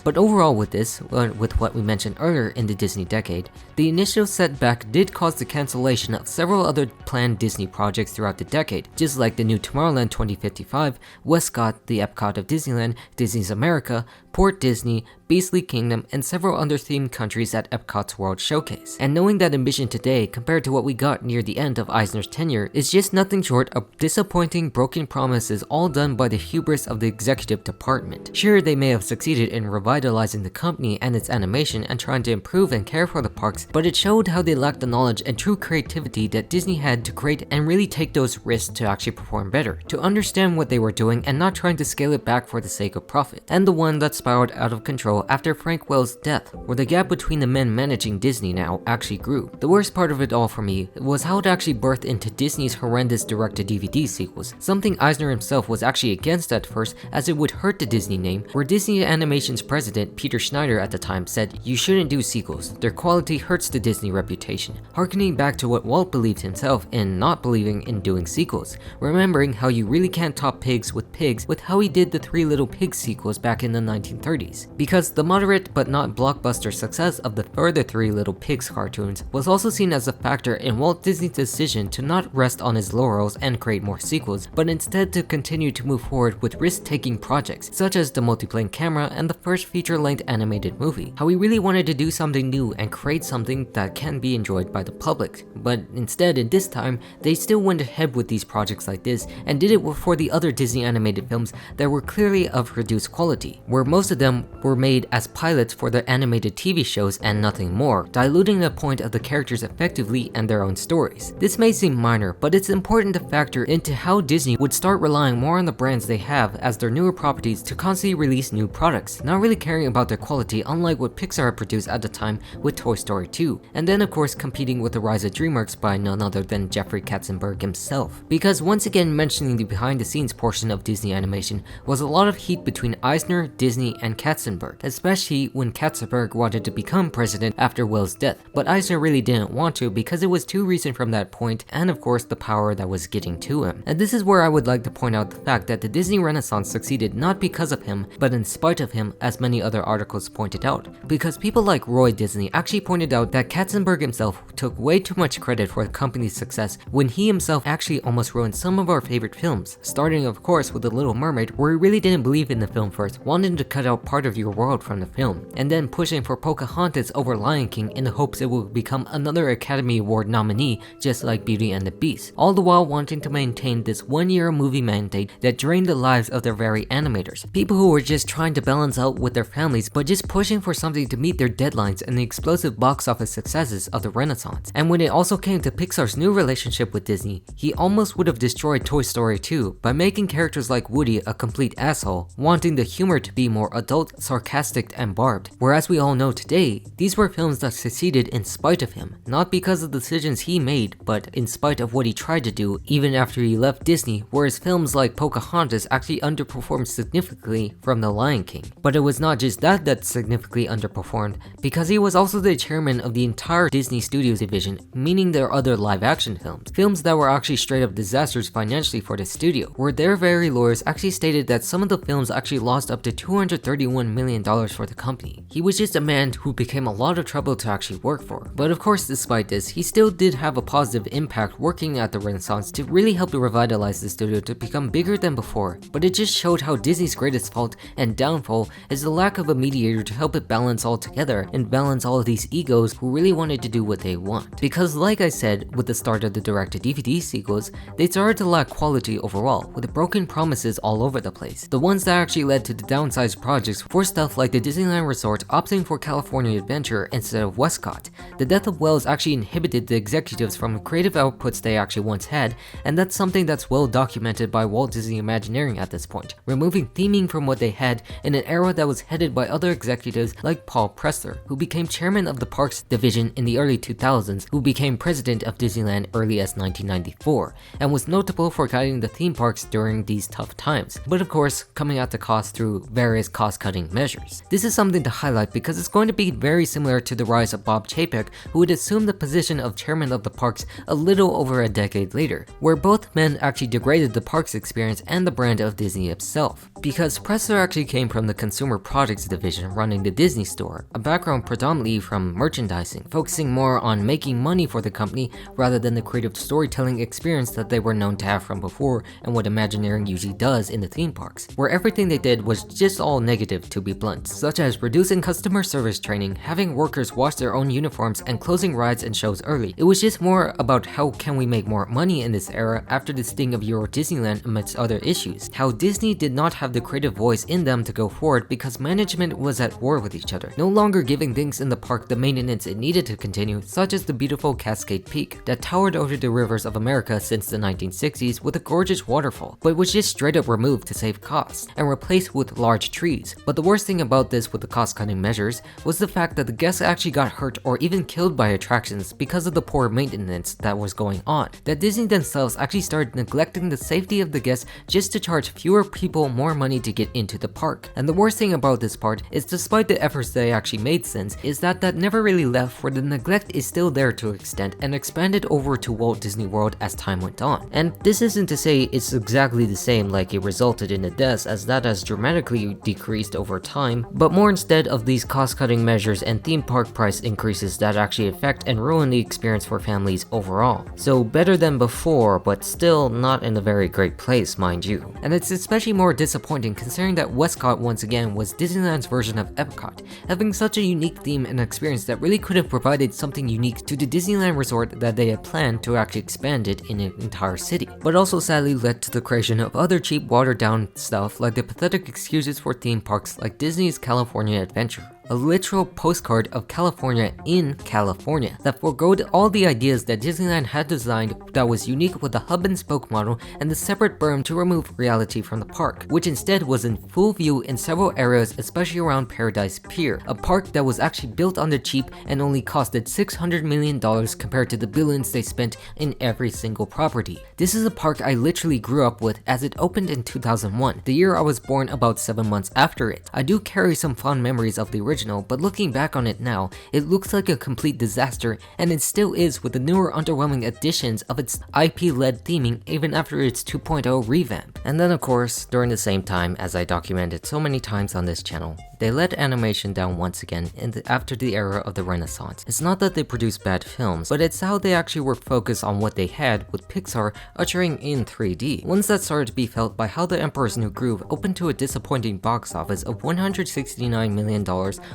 But overall with this, with what we mentioned earlier in the Disney decade, the initial setback did cause the cancellation of several other planned Disney projects throughout the decade, just like the new Tomorrowland 2055, Westcott, the Epcot of Disneyland, Disney's America, Port Disney, Beastly Kingdom, and several other themed countries at Epcot's World Showcase. And knowing that ambition today, compared to what we got near the end of Eisner's tenure, is just nothing short of disappointing, broken promises all done by the hubris of the executive department. Sure, they may have succeeded in revitalizing the company and its animation and trying to improve and care for the parks, but it showed how they lacked the knowledge and true creativity that Disney had to create and really take those risks to actually perform better, to understand what they were doing and not trying to scale it back for the sake of profit. And the one that spiraled out of control after Frank Wells' death, where the gap between the men managing Disney now actually grew. The worst part of it all for me was how it actually birthed into Disney's horrendous direct-to-DVD sequels, something Eisner himself was actually against at first, as it would hurt the Disney name, where Disney Animation's president Peter Schneider at the time said, "You shouldn't do sequels, their quality hurts the Disney reputation," harkening back to what Walt believed himself in not believing in doing sequels, remembering how you really can't top pigs with how he did the Three Little Pigs sequels back in the 1930s. Because the moderate but not blockbuster success of the further Three Little Pigs cartoons was also seen as a factor in Walt Disney's decision to not rest on his laurels and create more sequels, but instead to continue to move forward with risk-taking projects, such as the multiplane camera and the first feature-length animated movie. How he really wanted to do something new and create something that can be enjoyed by the public, but instead in this time, they still went ahead with these projects like this and did it for the other Disney animated films that were clearly of reduced quality, where most of them were made as pilots for their animated TV shows and nothing more, diluting the point of the characters effectively and their own stories. This may seem minor, but it's important to factor into how Disney would start relying more on the brands they have as their newer properties to constantly release new products, not really caring about their quality, unlike what Pixar had produced at the time with Toy Story 2, and then of course competing with the rise of DreamWorks by none other than Jeffrey Katzenberg himself. Because once again, mentioning the behind the scenes portion of Disney animation was a lot of heat between Eisner, Disney, and Katzenberg, especially when Katzenberg wanted to become president after Wells' death, but Eisner really didn't want to because it was too recent from that point, and of course the power that was getting to him. And this is where I would like to point out the fact that the Disney Renaissance succeeded not because of him, but in spite of him, as many other articles pointed out, because people like Roy Disney actually pointed out that Katzenberg himself took way too much credit for the company's success when he himself actually almost ruined some of our favorite films, starting of course with The Little Mermaid, where he really didn't believe in the film first, wanting to cut out part of your world from the film, and then pushing for Pocahontas over Lion King in the hopes it will become another Academy Award nominee just like Beauty and the Beast, all the while wanting to maintain this one-year movie mandate that drained the lives of their very animators, people who were just trying to balance out with their families but just pushing for something to meet their deadlines and the explosive box office successes of the Renaissance. And when it also came to Pixar's new relationship with Disney, he almost would have destroyed Toy Story 2 by making characters like Woody a complete asshole, wanting the humor to be more adult, sarcastic, and barbed, whereas we all know today, these were films that succeeded in spite of him, not because of the decisions he made, but in spite of what he tried to do even after he left Disney, whereas films like Pocahontas actually underperformed significantly from The Lion King. But it was not just that significantly underperformed, because he was also the chairman of the entire Disney Studios division, meaning their other live action films that were actually straight up disasters financially for the studio, where their very lawyers actually stated that some of the films actually lost up to $231 million for the company. He was just a man who became a lot of trouble to actually work for. But of course, despite this, he still did have a positive impact working at the Renaissance to really help to revitalize the studio to become bigger than before. But it just showed how Disney's greatest fault and downfall is the lack of a mediator to help it balance all together and balance all of these egos who really wanted to do what they want. Because like I said, with the start of the direct-to-DVD sequels, they started to lack quality overall, with broken promises all over the place. The ones that actually led to the downsized projects for stuff like the Disneyland Resort opting for California Adventure instead of Westcott. The death of Wells actually inhibited the executives from creative outputs they actually once had, and that's something that's well documented by Walt Disney Imagineering at this point, removing theming from what they had in an era that was headed by other executives like Paul Pressler, who became chairman of the Parks Division in the early 2000s, who became president of Disneyland early as 1994, and was notable for guiding the theme parks during these tough times, but of course coming at the cost through various cost-cutting measures. This is something to highlight because it's going to be very similar to the rise of Bob Chapek, who would assume the position of chairman of the parks a little over a decade later, where both men actually degraded the parks experience and the brand of Disney itself. Because Pressler actually came from the consumer products division running the Disney Store, a background predominantly from merchandising, focusing more on making money for the company rather than the creative storytelling experience that they were known to have from before and what Imagineering usually does in the theme parks, where everything they did was just all negative, to be blunt. fronts, such as reducing customer service training, having workers wash their own uniforms, and closing rides and shows early. It was just more about how can we make more money in this era after the sting of Euro Disneyland amidst other issues. How Disney did not have the creative voice in them to go forward because management was at war with each other, no longer giving things in the park the maintenance it needed to continue, such as the beautiful Cascade Peak that towered over the rivers of America since the 1960s with a gorgeous waterfall, but was just straight up removed to save costs and replaced with large trees. But the worst thing about this with the cost-cutting measures was the fact that the guests actually got hurt or even killed by attractions because of the poor maintenance that was going on, that Disney themselves actually started neglecting the safety of the guests just to charge fewer people more money to get into the park. And the worst thing about this part is, despite the efforts they actually made since, is that never really left, where the neglect is still there to an extent and expanded over to Walt Disney World as time went on. And this isn't to say it's exactly the same, like it resulted in the deaths, as that has dramatically decreased over time, but more instead of these cost-cutting measures and theme park price increases that actually affect and ruin the experience for families overall. So better than before, but still not in a very great place, mind you. And it's especially more disappointing considering that Westcott once again was Disneyland's version of Epcot, having such a unique theme and experience that really could have provided something unique to the Disneyland resort that they had planned to actually expand it in an entire city, but also sadly led to the creation of other cheap watered down stuff like the pathetic excuses for theme parks like Disney's California Adventure, a literal postcard of California in California that forgoed all the ideas that Disneyland had designed that was unique with the hub and spoke model and the separate berm to remove reality from the park, which instead was in full view in several areas, especially around Paradise Pier, a park that was actually built on the cheap and only costed $600 million compared to the billions they spent in every single property. This is a park I literally grew up with as it opened in 2001, the year I was born about 7 months after it. I do carry some fond memories of the original, but looking back on it now, it looks like a complete disaster, and it still is with the newer underwhelming additions of its IP-led theming even after its 2.0 revamp. And then of course, during the same time, as I documented so many times on this channel, they let animation down once again after the era of the Renaissance. It's not that they produced bad films, but it's how they actually were focused on what they had, with Pixar ushering in 3D. Ones that started to be felt by how The Emperor's New Groove opened to a disappointing box office of $169 million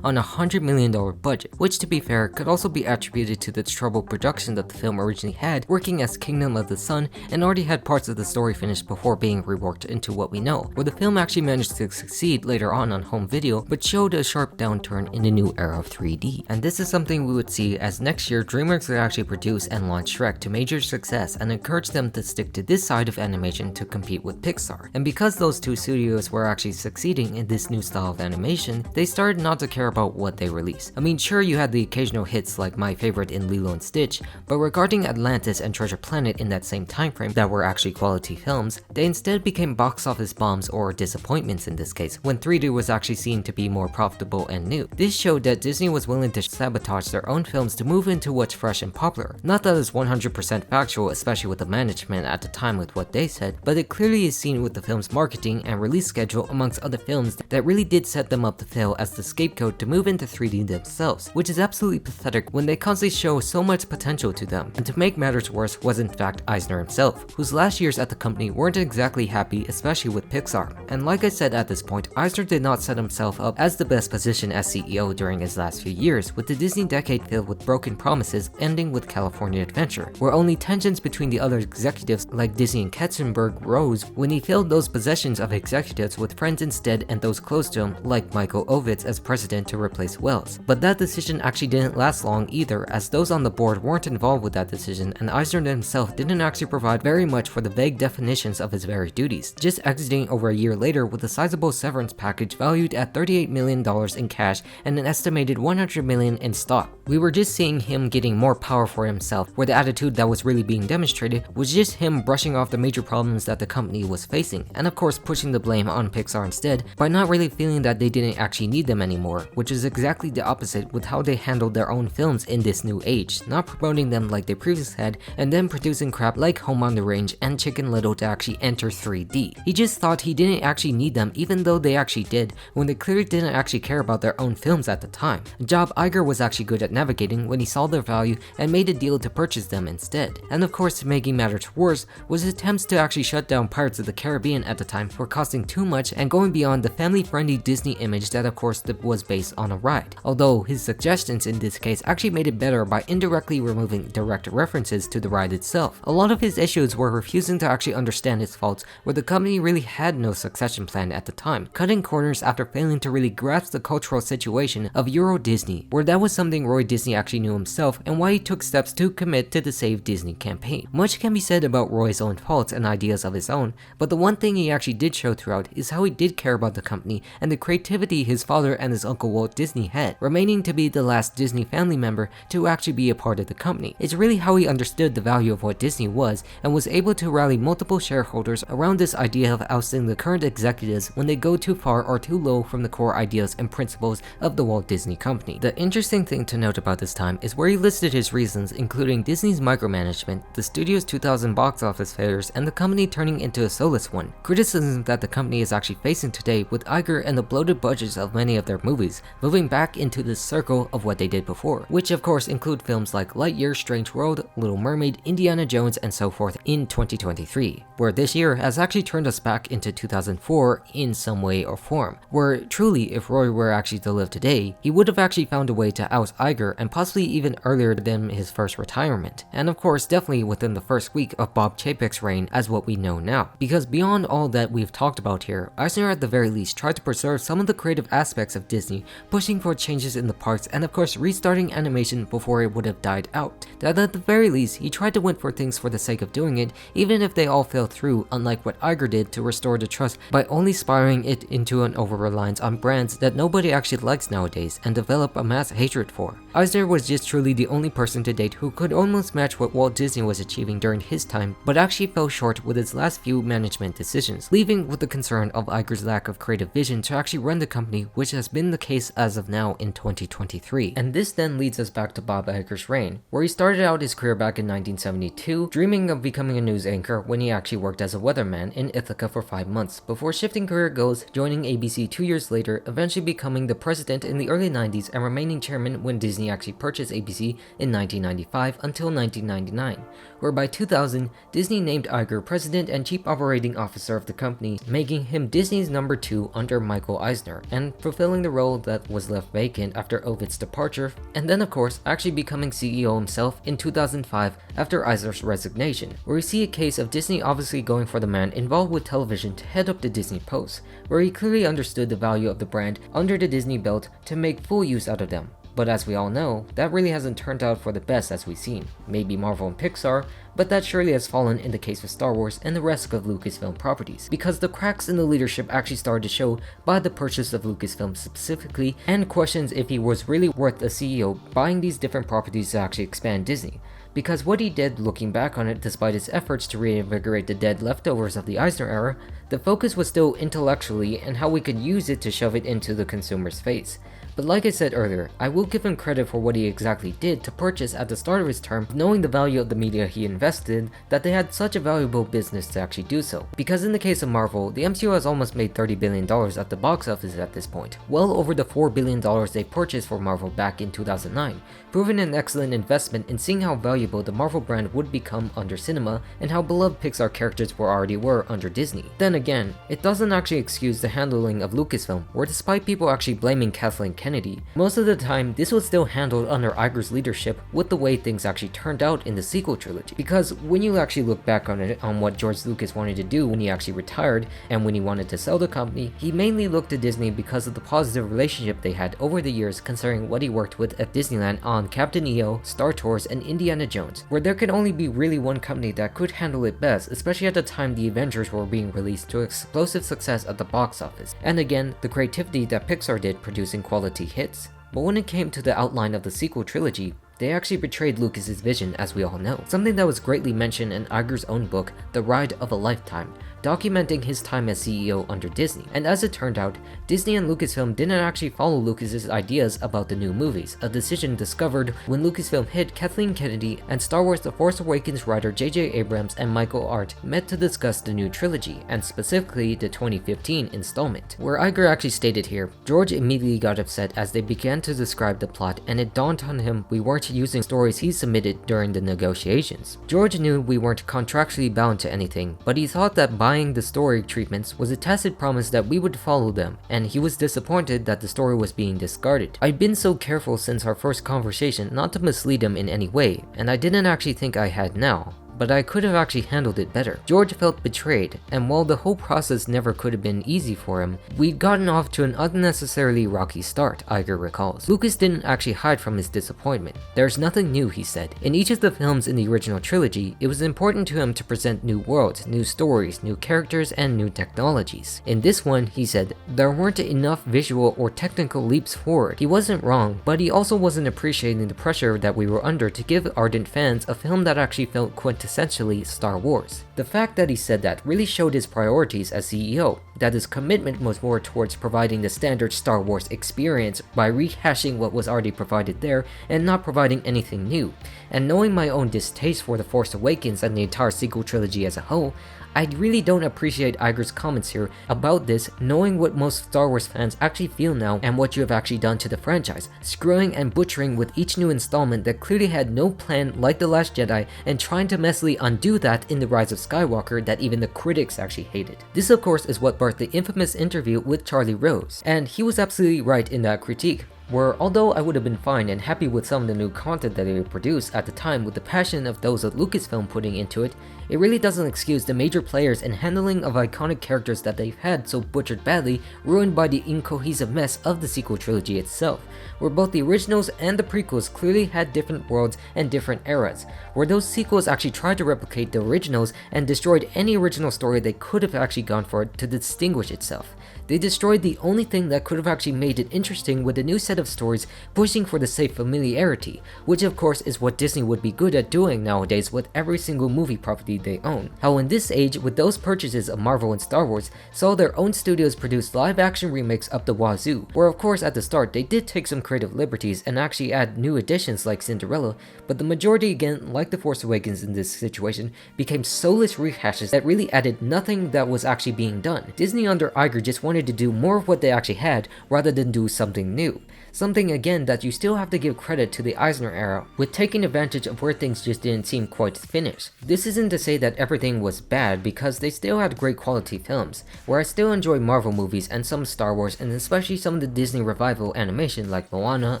on a $100 million budget, which to be fair could also be attributed to the troubled production that the film originally had, working as Kingdom of the Sun, and already had parts of the story finished before being reworked into what we know, where the film actually managed to succeed later on home video, but showed a sharp downturn in the new era of 3D. And this is something we would see as next year DreamWorks would actually produce and launch Shrek to major success and encourage them to stick to this side of animation to compete with Pixar. And because those two studios were actually succeeding in this new style of animation, they started not to care about what they release. I mean, sure, you had the occasional hits like my favorite in Lilo and Stitch, but regarding Atlantis and Treasure Planet in that same time frame that were actually quality films, they instead became box office bombs or disappointments in this case, when 3D was actually seen to be more profitable and new. This showed that Disney was willing to sabotage their own films to move into what's fresh and popular. Not that it's 100% factual, especially with the management at the time with what they said, but it clearly is seen with the film's marketing and release schedule amongst other films that really did set them up to fail as the scapegoat to move into 3D themselves, which is absolutely pathetic when they constantly show so much potential to them. And to make matters worse was in fact Eisner himself, whose last years at the company weren't exactly happy, especially with Pixar. And like I said at this point, Eisner did not set himself up as the best position as CEO during his last few years, with the Disney decade filled with broken promises ending with California Adventure, where only tensions between the other executives like Disney and Katzenberg rose when he filled those possessions of executives with friends instead and those close to him like Michael Ovitz as president to replace Wells. But that decision actually didn't last long either, as those on the board weren't involved with that decision, and Eisner himself didn't actually provide very much for the vague definitions of his very duties, just exiting over a year later with a sizable severance package valued at $38 million in cash and an estimated $100 million in stock. We were just seeing him getting more power for himself, where the attitude that was really being demonstrated was just him brushing off the major problems that the company was facing, and of course pushing the blame on Pixar instead by not really feeling that they didn't actually need them anymore, which is exactly the opposite with how they handled their own films in this new age, not promoting them like they previously had and then producing crap like Home on the Range and Chicken Little to actually enter 3D. He just thought he didn't actually need them, even though they actually did, when they clearly didn't actually care about their own films at the time. A job Iger was actually good at navigating when he saw their value and made a deal to purchase them instead. And of course, making matters worse was his attempts to actually shut down Pirates of the Caribbean at the time for costing too much and going beyond the family-friendly Disney image that of course was based on a ride. Although his suggestions in this case actually made it better by indirectly removing direct references to the ride itself. A lot of his issues were refusing to actually understand his faults, where the company really had no succession plan at the time, cutting corners after failing to really grasp the cultural situation of Euro Disney, where that was something Roy Disney actually knew himself and why he took steps to commit to the Save Disney campaign. Much can be said about Roy's own faults and ideas of his own, but the one thing he actually did show throughout is how he did care about the company and the creativity his father and his uncle Walt Disney had, remaining to be the last Disney family member to actually be a part of the company. It's really how he understood the value of what Disney was and was able to rally multiple shareholders around this idea of ousting the current executives when they go too far or too low from the core ideas and principles of the Walt Disney Company. The interesting thing to note about this time is where he listed his reasons, including Disney's micromanagement, the studio's 2000 box office failures, and the company turning into a soulless one. Criticism that the company is actually facing today with Iger and the bloated budgets of many of their movies, moving back into this circle of what they did before, which of course include films like Lightyear, Strange World, Little Mermaid, Indiana Jones, and so forth in 2023, where this year has actually turned us back into 2004 in some way or form, where truly if Roy were actually to live today, he would have actually found a way to oust Iger and possibly even earlier than his first retirement, and of course definitely within the first week of Bob Chapek's reign as what we know now. Because beyond all that we've talked about here, Eisner at the very least tried to preserve some of the creative aspects of Disney, pushing for changes in the parks and of course restarting animation before it would have died out. That at the very least, he tried to win for things for the sake of doing it, even if they all fell through, unlike what Iger did to restore the trust by only spiraling it into an over-reliance on brands that nobody actually likes nowadays and develop a mass hatred for. Eisner was just truly the only person to date who could almost match what Walt Disney was achieving during his time, but actually fell short with his last few management decisions, leaving with the concern of Iger's lack of creative vision to actually run the company, which has been the case as of now in 2023. And this then leads us back to Bob Iger's reign, where he started out his career back in 1972, dreaming of becoming a news anchor when he actually worked as a weatherman in Ithaca for 5 months, before shifting career goals, joining ABC 2 years later, eventually becoming the president in the early 90s and remaining chairman when Disney actually purchased ABC in 1995 until 1999, where by 2000, Disney named Iger president and chief operating officer of the company, making him Disney's number 2 under Michael Eisner, and fulfilling the role that was left vacant after Ovid's departure, and then of course actually becoming CEO himself in 2005 after Eisner's resignation, where we see a case of Disney obviously going for the man involved with television to head up the Disney Post, where he clearly understood the value of the brand under the Disney belt to make full use out of them. But as we all know, that really hasn't turned out for the best as we've seen. Maybe Marvel and Pixar, but that surely has fallen in the case with Star Wars and the rest of Lucasfilm properties, because the cracks in the leadership actually started to show by the purchase of Lucasfilm specifically, and questions if he was really worth a CEO buying these different properties to actually expand Disney. Because what he did looking back on it, despite his efforts to reinvigorate the dead leftovers of the Eisner era, the focus was still intellectually and how we could use it to shove it into the consumer's face. But like I said earlier, I will give him credit for what he exactly did to purchase at the start of his term, knowing the value of the media he invested, that they had such a valuable business to actually do so. Because in the case of Marvel, the MCU has almost made $30 billion at the box office at this point, well over the $4 billion they purchased for Marvel back in 2009, proving an excellent investment in seeing how valuable the Marvel brand would become under cinema and how beloved Pixar characters already were under Disney. Then again, it doesn't actually excuse the handling of Lucasfilm, where despite people actually blaming Kathleen Kennedy, most of the time this was still handled under Iger's leadership with the way things actually turned out in the sequel trilogy. Because when you actually look back on it, on what George Lucas wanted to do when he actually retired and when he wanted to sell the company, he mainly looked to Disney because of the positive relationship they had over the years, considering what he worked with at Disneyland on Captain EO, Star Tours, and Indiana Jones, where there could only be really one company that could handle it best, especially at the time the Avengers were being released to explosive success at the box office, and again, the creativity that Pixar did producing quality hits. But when it came to the outline of the sequel trilogy, they actually betrayed Lucas's vision, as we all know, something that was greatly mentioned in Iger's own book, The Ride of a Lifetime, documenting his time as CEO under Disney. And as it turned out, Disney and Lucasfilm didn't actually follow Lucas's ideas about the new movies, a decision discovered when Lucasfilm hit Kathleen Kennedy and Star Wars The Force Awakens writer J.J. Abrams and Michael Art met to discuss the new trilogy, and specifically the 2015 installment. Where Iger actually stated here, George immediately got upset as they began to describe the plot, and it dawned on him we weren't using stories he submitted during the negotiations. George knew we weren't contractually bound to anything, but he thought that buying the story treatments was a tacit promise that we would follow them, and he was disappointed that the story was being discarded. I'd been so careful since our first conversation not to mislead him in any way, and I didn't actually think I had now, but I could have actually handled it better. George felt betrayed, and while the whole process never could have been easy for him, we'd gotten off to an unnecessarily rocky start, Iger recalls. Lucas didn't actually hide from his disappointment. There's nothing new, he said. In each of the films in the original trilogy, it was important to him to present new worlds, new stories, new characters, and new technologies. In this one, he said, there weren't enough visual or technical leaps forward. He wasn't wrong, but he also wasn't appreciating the pressure that we were under to give ardent fans a film that actually felt essentially Star Wars. The fact that he said that really showed his priorities as CEO, that his commitment was more towards providing the standard Star Wars experience by rehashing what was already provided there and not providing anything new. And knowing my own distaste for The Force Awakens and the entire sequel trilogy as a whole, I really don't appreciate Iger's comments here about this, knowing what most Star Wars fans actually feel now and what you have actually done to the franchise, screwing and butchering with each new installment that clearly had no plan like The Last Jedi, and trying to messily undo that in The Rise of Skywalker that even the critics actually hated. This of course is what birthed the infamous interview with Charlie Rose, and he was absolutely right in that critique, where although I would have been fine and happy with some of the new content that they would produce at the time with the passion of those at Lucasfilm putting into it, it really doesn't excuse the major players and handling of iconic characters that they've had so butchered badly, ruined by the incohesive mess of the sequel trilogy itself, where both the originals and the prequels clearly had different worlds and different eras, where those sequels actually tried to replicate the originals and destroyed any original story they could have actually gone for to distinguish itself. They destroyed the only thing that could have actually made it interesting with a new set of stories pushing for the safe familiarity, which of course is what Disney would be good at doing nowadays with every single movie property they own. How in this age, with those purchases of Marvel and Star Wars, saw their own studios produce live action remakes up the wazoo, where of course at the start they did take some creative liberties and actually add new additions like Cinderella, but the majority again, like The Force Awakens in this situation, became soulless rehashes that really added nothing that was actually being done. Disney under Iger just wanted to do more of what they actually had rather than do something new. Something again that you still have to give credit to the Eisner Era, with taking advantage of where things just didn't seem quite finished. This isn't to say that everything was bad, because they still had great quality films, where I still enjoy Marvel movies and some Star Wars, and especially some of the Disney revival animation like Moana,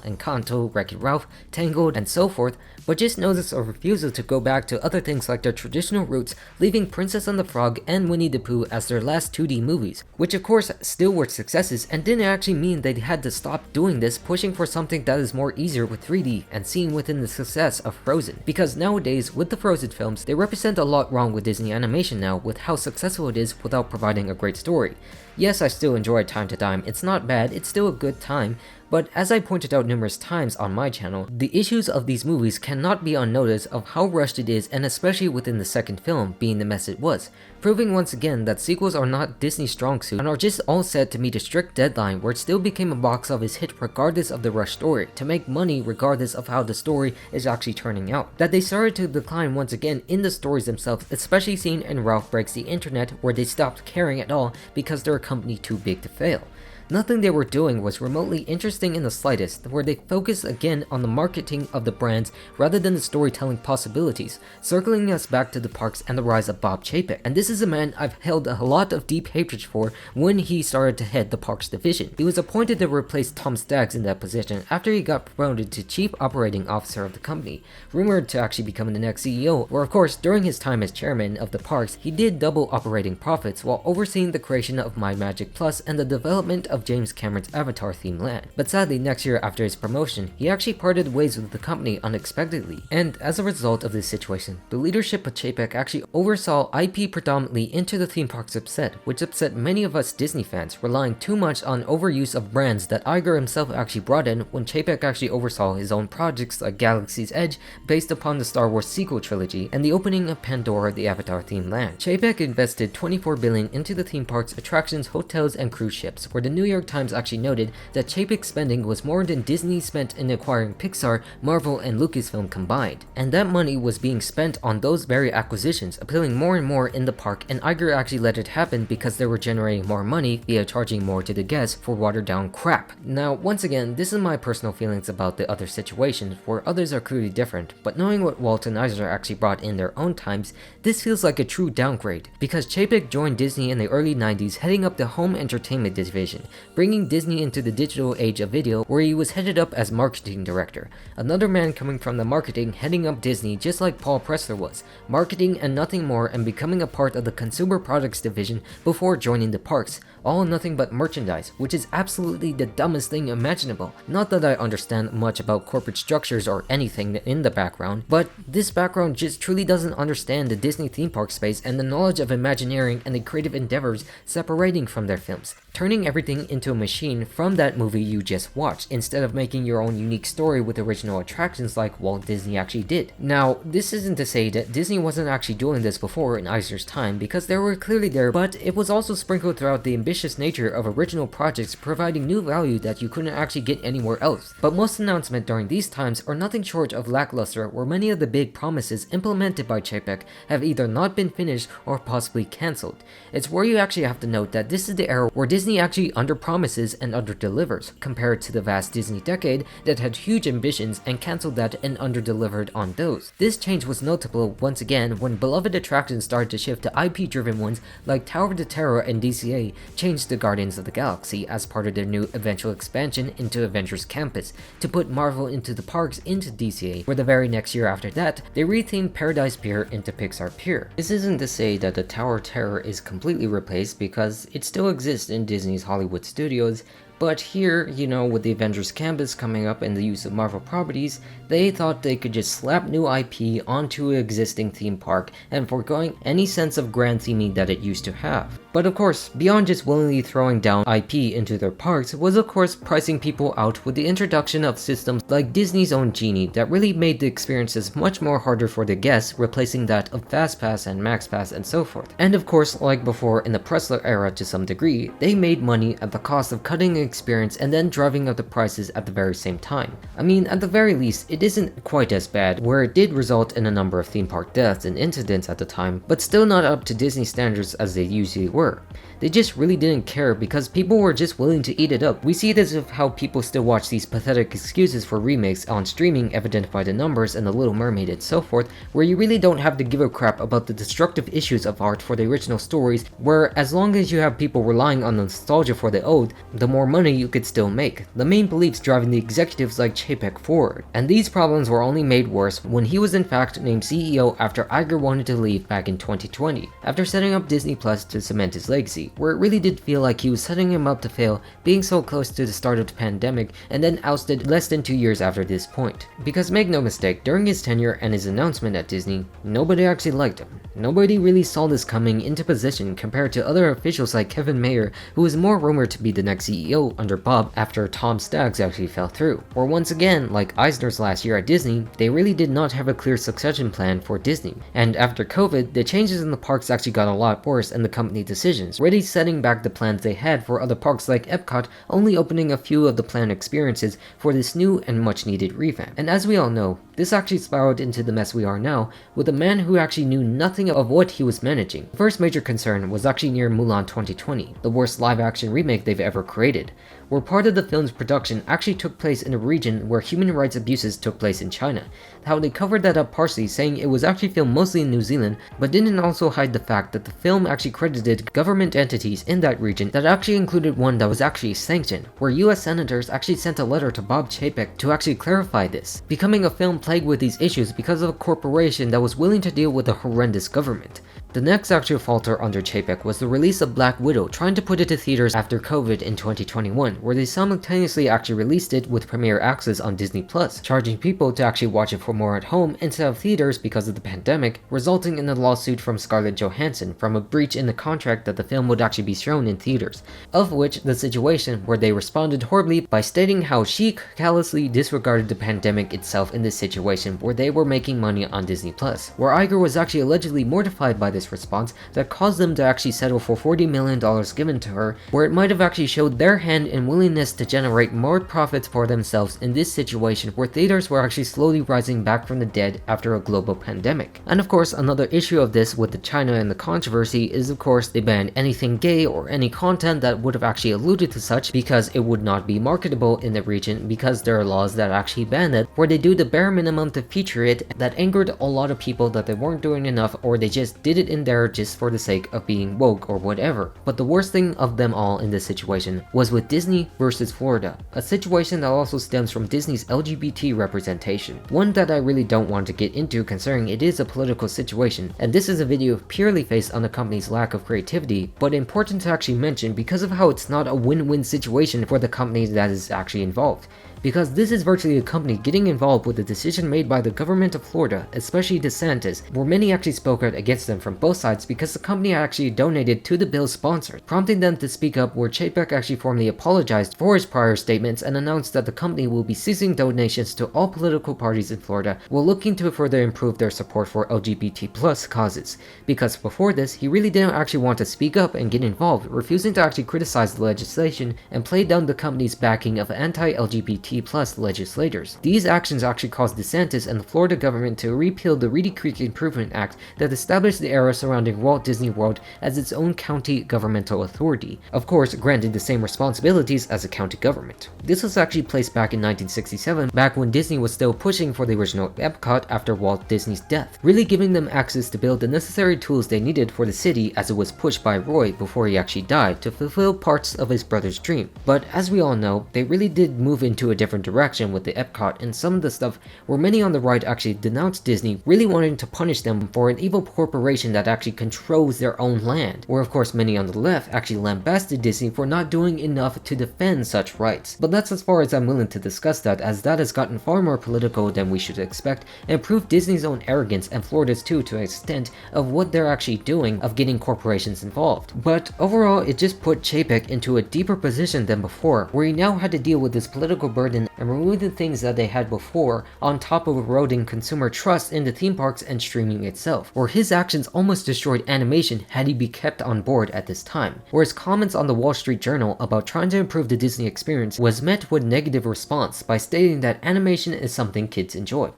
Encanto, Wreck-It Ralph, Tangled, and so forth, but just notice a refusal to go back to other things like their traditional roots, leaving Princess and the Frog and Winnie the Pooh as their last 2D movies, which of course still were successes and didn't actually mean they had to stop doing this, pushing for something that is more easier with 3D and seen within the success of Frozen. Because nowadays, with the Frozen films, they represent a lot wrong with Disney animation now with how successful it is without providing a great story. Yes, I still enjoy it time to time, it's not bad, it's still a good time, but as I pointed out numerous times on my channel, the issues of these movies cannot be unnoticed of how rushed it is, and especially within the second film being the mess it was, proving once again that sequels are not Disney's strong suit and are just all set to meet a strict deadline where it still became a box office hit regardless of the rushed story, to make money regardless of how the story is actually turning out. That they started to decline once again in the stories themselves, especially seen in Ralph Breaks the Internet, where they stopped caring at all because they're a company too big to fail. Nothing they were doing was remotely interesting in the slightest, where they focused again on the marketing of the brands rather than the storytelling possibilities, circling us back to the parks and the rise of Bob Chapek. And this is a man I've held a lot of deep hatred for when he started to head the parks division. He was appointed to replace Tom Staggs in that position after he got promoted to Chief Operating Officer of the company, rumored to actually become the next CEO, where of course during his time as chairman of the parks, he did double operating profits while overseeing the creation of My Magic Plus and the development of James Cameron's Avatar themed land. But sadly, next year after his promotion, he actually parted ways with the company unexpectedly. And as a result of this situation, the leadership of Chapek actually oversaw IP predominantly into the theme park's upset, which upset many of us Disney fans, relying too much on overuse of brands that Iger himself actually brought in when Chapek actually oversaw his own projects like Galaxy's Edge based upon the Star Wars sequel trilogy and the opening of Pandora, the Avatar themed land. Chapek invested $24 billion into the theme parks, attractions, hotels, and cruise ships, where the New York Times actually noted that Chapek's spending was more than Disney spent in acquiring Pixar, Marvel, and Lucasfilm combined. And that money was being spent on those very acquisitions, appealing more and more in the park, and Iger actually let it happen because they were generating more money via charging more to the guests for watered down crap. Now, once again, this is my personal feelings about the other situations, where others are clearly different, but knowing what Walt and Eisner actually brought in their own times, this feels like a true downgrade, because Chapek joined Disney in the early 90s heading up the home entertainment division, bringing Disney into the digital age of video, where he was headed up as marketing director. Another man coming from the marketing heading up Disney just like Paul Pressler was, marketing and nothing more, and becoming a part of the consumer products division before joining the parks. All nothing but merchandise, which is absolutely the dumbest thing imaginable. Not that I understand much about corporate structures or anything in the background, but this background just truly doesn't understand the Disney theme park space and the knowledge of Imagineering and the creative endeavors separating from their films, turning everything into a machine from that movie you just watched, instead of making your own unique story with original attractions like Walt Disney actually did. Now, this isn't to say that Disney wasn't actually doing this before in Eisner's time, because they were clearly there, but it was also sprinkled throughout the ambitious nature of original projects, providing new value that you couldn't actually get anywhere else. But most announcements during these times are nothing short of lackluster, where many of the big promises implemented by Chapek have either not been finished or possibly cancelled. It's where you actually have to note that this is the era where Disney actually underpromises and underdelivers, compared to the vast Disney decade that had huge ambitions and cancelled that and underdelivered on those. This change was notable once again when beloved attractions started to shift to IP-driven ones like Tower of Terror and DCA changed to Guardians of the Galaxy as part of their new eventual expansion into Avengers Campus, to put Marvel into the parks into DCA, where the very next year after that, they rethemed Paradise Pier into Pixar Pier. This isn't to say that the Tower of Terror is completely replaced, because it still exists in Disney's Hollywood studios, but here, you know, with the Avengers Campus coming up and the use of Marvel properties, they thought they could just slap new IP onto an existing theme park and foregoing any sense of grand theming that it used to have. But of course, beyond just willingly throwing down IP into their parks was of course pricing people out with the introduction of systems like Disney's own Genie that really made the experiences much more harder for the guests, replacing that of FastPass and MaxPass and so forth. And of course, like before in the Pressler era to some degree, they made money at the cost of cutting the experience and then driving up the prices at the very same time. I mean, at the very least, it isn't quite as bad, where it did result in a number of theme park deaths and incidents at the time, but still not up to Disney standards as they usually were. They just really didn't care because people were just willing to eat it up. We see this of how people still watch these pathetic excuses for remakes on streaming evident by the numbers and The Little Mermaid and so forth, where you really don't have to give a crap about the destructive issues of art for the original stories, where as long as you have people relying on nostalgia for the old, the more money you could still make. The main beliefs driving the executives like Chapek forward. And these problems were only made worse when he was in fact named CEO after Iger wanted to leave back in 2020, after setting up Disney Plus to cement his legacy, where it really did feel like he was setting him up to fail, being so close to the start of the pandemic and then ousted less than 2 years after this point. Because make no mistake, during his tenure and his announcement at Disney, nobody actually liked him. Nobody really saw this coming into position compared to other officials like Kevin Mayer, who was more rumored to be the next CEO under Bob after Tom Staggs actually fell through. Or once again, like Eisner's last year at Disney, they really did not have a clear succession plan for Disney. And after COVID, the changes in the parks actually got a lot worse and the company decisions, already setting back the plans they had for other parks like Epcot, only opening a few of the planned experiences for this new and much needed revamp. And as we all know, this actually spiraled into the mess we are now, with a man who actually knew nothing of what he was managing. The first major concern was actually near Mulan 2020, the worst live-action remake they've ever created, where part of the film's production actually took place in a region where human rights abuses took place in China. How they covered that up partially, saying it was actually filmed mostly in New Zealand, but didn't also hide the fact that the film actually credited government entities in that region that actually included one that was actually sanctioned, where US senators actually sent a letter to Bob Chapek to actually clarify this, becoming a film plagued with these issues because of a corporation that was willing to deal with a horrendous government. The next actual falter under Chapek was the release of Black Widow, trying to put it to theaters after COVID in 2021, where they simultaneously actually released it with premiere access on Disney Plus, charging people to actually watch it for more at home instead of theaters because of the pandemic, resulting in a lawsuit from Scarlett Johansson from a breach in the contract that the film would actually be shown in theaters, of which the situation where they responded horribly by stating how she callously disregarded the pandemic itself in this situation where they were making money on Disney Plus, where Iger was actually allegedly mortified by this response that caused them to actually settle for $40 million given to her, where it might have actually showed their hand and willingness to generate more profits for themselves in this situation where theaters were actually slowly rising back from the dead after a global pandemic. And of course, another issue of this with the China and the controversy is of course they banned anything gay or any content that would have actually alluded to such because it would not be marketable in the region because there are laws that actually ban it, where they do the bare minimum to feature it that angered a lot of people that they weren't doing enough or they just did it in there just for the sake of being woke or whatever. But the worst thing of them all in this situation was with Disney versus Florida, a situation that also stems from Disney's LGBT representation, one that I really don't want to get into considering it is a political situation, and this is a video purely based on the company's lack of creativity, but important to actually mention because of how it's not a win-win situation for the company that is actually involved. Because this is virtually a company getting involved with the decision made by the government of Florida, especially DeSantis, where many actually spoke out against them from both sides because the company actually donated to the bill's sponsors, prompting them to speak up, where Chapek actually formally apologized for his prior statements and announced that the company will be ceasing donations to all political parties in Florida while looking to further improve their support for LGBT+ causes. Because before this, he really didn't actually want to speak up and get involved, refusing to actually criticize the legislation and play down the company's backing of anti-LGBT+ legislators. These actions actually caused DeSantis and the Florida government to repeal the Reedy Creek Improvement Act that established the era surrounding Walt Disney World as its own county governmental authority, of course granted the same responsibilities as a county government. This was actually placed back in 1967, back when Disney was still pushing for the original Epcot after Walt Disney's death, really giving them access to build the necessary tools they needed for the city as it was pushed by Roy before he actually died to fulfill parts of his brother's dream. But as we all know, they really did move into a different direction with the Epcot and some of the stuff where many on the right actually denounced Disney, really wanting to punish them for an evil corporation that actually controls their own land, where of course many on the left actually lambasted Disney for not doing enough to defend such rights. But that's as far as I'm willing to discuss that, as that has gotten far more political than we should expect and proved Disney's own arrogance and Florida's too to an extent of what they're actually doing of getting corporations involved. But overall, it just put Chapek into a deeper position than before, where he now had to deal with this political burden and remove the things that they had before, on top of eroding consumer trust in the theme parks and streaming itself, where his actions almost destroyed animation had he been kept on board at this time, where his comments on the Wall Street Journal about trying to improve the Disney experience was met with negative response by stating that animation is something kids enjoy.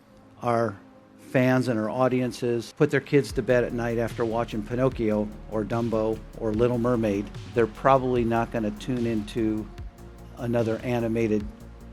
Our fans and our audiences put their kids to bed at night after watching Pinocchio or Dumbo or Little Mermaid. They're probably not going to tune into another animated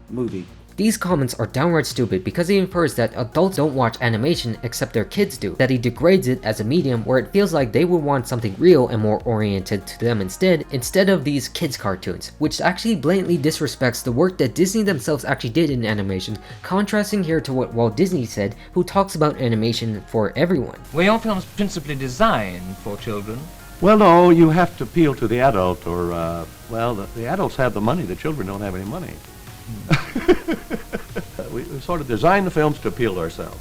movie. These comments are downright stupid because he infers that adults don't watch animation except their kids do, that he degrades it as a medium where it feels like they would want something real and more oriented to them instead of these kids cartoons, which actually blatantly disrespects the work that Disney themselves actually did in animation, contrasting here to what Walt Disney said, who talks about animation for everyone. Were your films principally designed for children? Well, no, you have to appeal to the adult, or, the adults have the money, the children don't have any money. We sort of design the films to appeal to ourselves.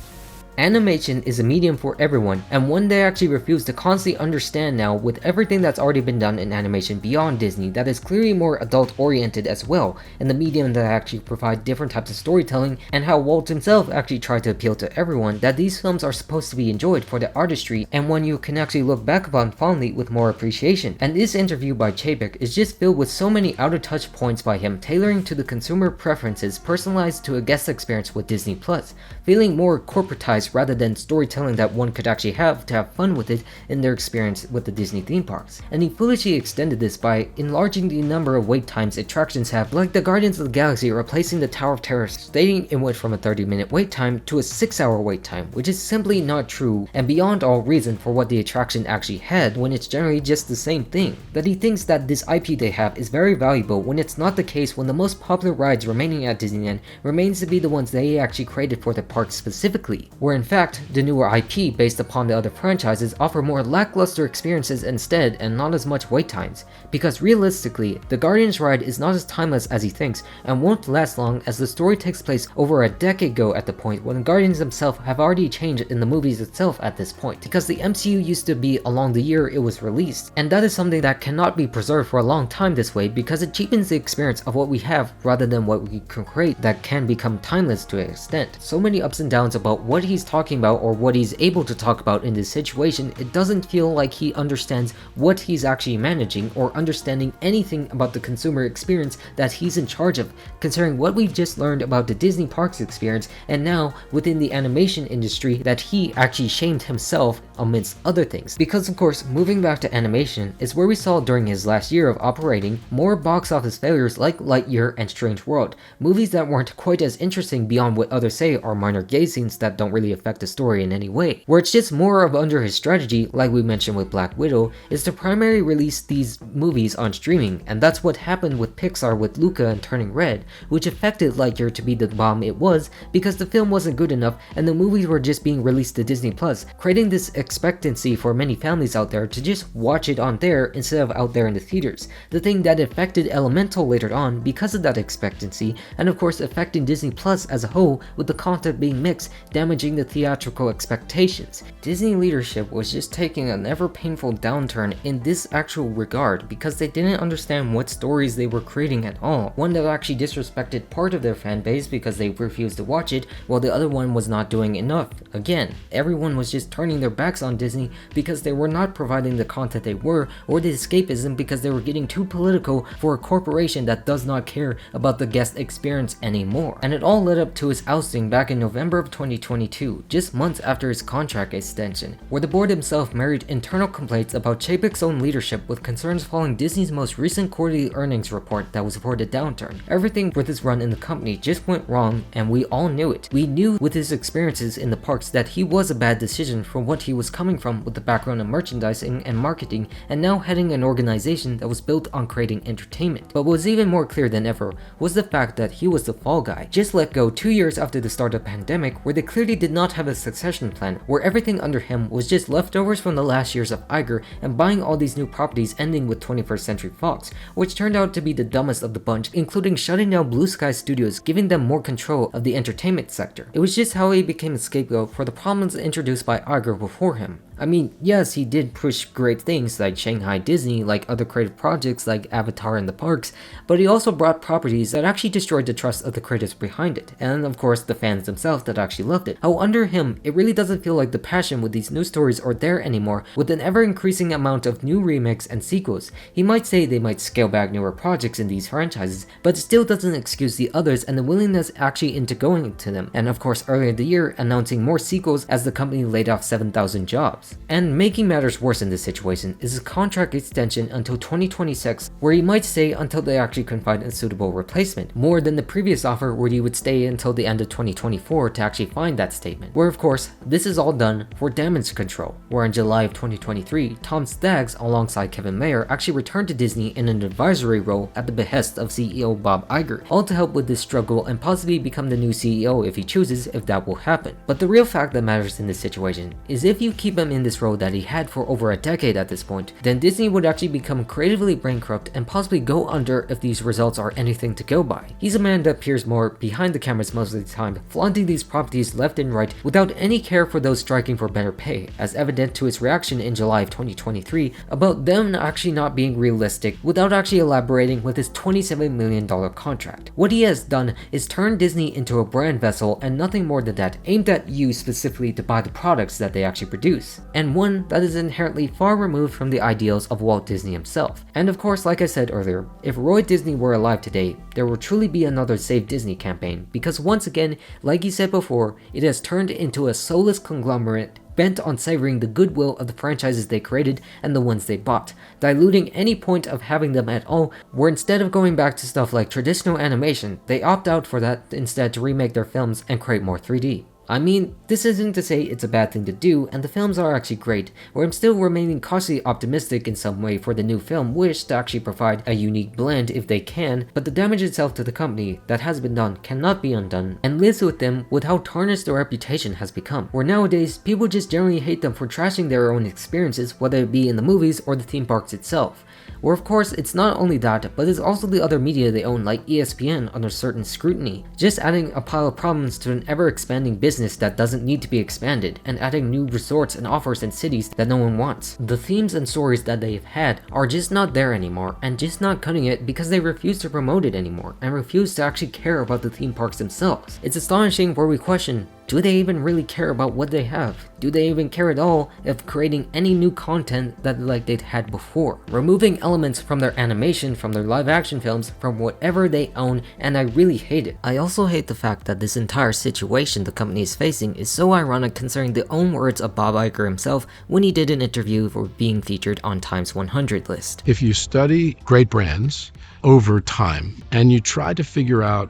Animation is a medium for everyone, and one they actually refuse to constantly understand now with everything that's already been done in animation beyond Disney that is clearly more adult oriented as well, and the medium that actually provide different types of storytelling, and how Walt himself actually tried to appeal to everyone that these films are supposed to be enjoyed for the artistry and one you can actually look back upon fondly with more appreciation. And this interview by Chapek is just filled with so many out of touch points by him tailoring to the consumer preferences personalized to a guest experience with Disney Plus, feeling more corporatized rather than storytelling that one could actually have to have fun with it in their experience with the Disney theme parks. And he foolishly extended this by enlarging the number of wait times attractions have, like the Guardians of the Galaxy replacing the Tower of Terror, stating it went from a 30-minute wait time to a 6-hour wait time, which is simply not true and beyond all reason for what the attraction actually had when it's generally just the same thing. That he thinks that this IP they have is very valuable when it's not the case, when the most popular rides remaining at Disneyland remains to be the ones they actually created for the park specifically, where where in fact, the newer IP based upon the other franchises offer more lackluster experiences instead and not as much wait times, because realistically, the Guardians ride is not as timeless as he thinks and won't last long, as the story takes place over a decade ago at the point when the Guardians themselves have already changed in the movies itself at this point, because the MCU used to be along the year it was released, and that is something that cannot be preserved for a long time this way because it cheapens the experience of what we have rather than what we can create that can become timeless to an extent. So many ups and downs about what he's talking about or what he's able to talk about in this situation, it doesn't feel like he understands what he's actually managing or understanding anything about the consumer experience that he's in charge of, considering what we've just learned about the Disney Parks experience and now within the animation industry that he actually shamed himself amidst other things. Because of course, moving back to animation is where we saw during his last year of operating more box office failures like Lightyear and Strange World, movies that weren't quite as interesting beyond what others say are minor gay scenes that don't really affect the story in any way, where it's just more of under his strategy, like we mentioned with Black Widow, is to primarily release these movies on streaming, and that's what happened with Pixar with Luca and Turning Red, which affected Lightyear to be the bomb it was because the film wasn't good enough and the movies were just being released to Disney Plus, creating this expectancy for many families out there to just watch it on there instead of out there in the theaters. The thing that affected Elemental later on because of that expectancy, and of course affecting Disney Plus as a whole with the content being mixed, damaging the theatrical expectations. Disney leadership was just taking an ever painful downturn in this actual regard because they didn't understand what stories they were creating at all. One that actually disrespected part of their fan base because they refused to watch it, while the other one was not doing enough. Again, everyone was just turning their backs on Disney because they were not providing the content they were, or the escapism because they were getting too political for a corporation that does not care about the guest experience anymore. And it all led up to his ousting back in November of 2022, just months after his contract extension, where the board himself mirrored internal complaints about Chapek's own leadership with concerns following Disney's most recent quarterly earnings report that was reported downturn. Everything with his run in the company just went wrong, and we all knew it. We knew with his experiences in the parks that he was a bad decision from what he was coming from with the background of merchandising and marketing, and now heading an organization that was built on creating entertainment. But what was even more clear than ever was the fact that he was the fall guy, just let go 2 years after the start of the pandemic, where they clearly did not have a succession plan, where everything under him was just leftovers from the last years of Iger and buying all these new properties ending with 21st Century Fox, which turned out to be the dumbest of the bunch, including shutting down Blue Sky Studios, giving them more control of the entertainment sector. It was just how he became a scapegoat for the problems introduced by Iger before him. I mean, yes, he did push great things like Shanghai Disney, like other creative projects like Avatar in the parks, but he also brought properties that actually destroyed the trust of the creators behind it, and of course the fans themselves that actually loved it. How under him, it really doesn't feel like the passion with these new stories are there anymore, with an ever-increasing amount of new remakes and sequels. He might say they might scale back newer projects in these franchises, but it still doesn't excuse the others and the willingness actually into going into them, and of course earlier in the year announcing more sequels as the company laid off 7,000 jobs. And making matters worse in this situation is his contract extension until 2026, where he might stay until they actually can find a suitable replacement, more than the previous offer where he would stay until the end of 2024 to actually find that statement, where of course this is all done for damage control, where in July of 2023, Tom Staggs alongside Kevin Mayer actually returned to Disney in an advisory role at the behest of CEO Bob Iger, all to help with this struggle and possibly become the new CEO if he chooses, if that will happen. But the real fact that matters in this situation is if you keep him in this role that he had for over a decade at this point, then Disney would actually become creatively bankrupt and possibly go under if these results are anything to go by. He's a man that appears more behind the cameras most of the time, flaunting these properties left and right without any care for those striking for better pay, as evident to his reaction in July of 2023 about them actually not being realistic, without actually elaborating with his $27 million contract. What he has done is turn Disney into a brand vessel and nothing more than that, aimed at you specifically to buy the products that they actually produce, and one that is inherently far removed from the ideals of Walt Disney himself. And of course, like I said earlier, if Roy Disney were alive today, there will truly be another Save Disney campaign, because once again, like he said before, it has turned into a soulless conglomerate bent on savoring the goodwill of the franchises they created and the ones they bought, diluting any point of having them at all, where instead of going back to stuff like traditional animation, they opt out for that instead to remake their films and create more 3D. I mean, this isn't to say it's a bad thing to do, and the films are actually great, where I'm still remaining cautiously optimistic in some way for the new film, wish to actually provide a unique blend if they can, but the damage itself to the company that has been done cannot be undone, and lives with them with how tarnished their reputation has become, where nowadays people just generally hate them for trashing their own experiences, whether it be in the movies or the theme parks itself. Where of course it's not only that, but it's also the other media they own like ESPN under certain scrutiny, just adding a pile of problems to an ever-expanding business that doesn't need to be expanded, and adding new resorts and offers in cities that no one wants. The themes and stories that they've had are just not there anymore, and just not cutting it because they refuse to promote it anymore, and refuse to actually care about the theme parks themselves. It's astonishing where we question, do they even really care about what they have? Do they even care at all of creating any new content that like they'd had before? Removing elements from their animation, from their live action films, from whatever they own, and I really hate it. I also hate the fact that this entire situation the company is facing is so ironic considering the own words of Bob Iger himself when he did an interview for being featured on Time's 100 list. If you study great brands over time and you try to figure out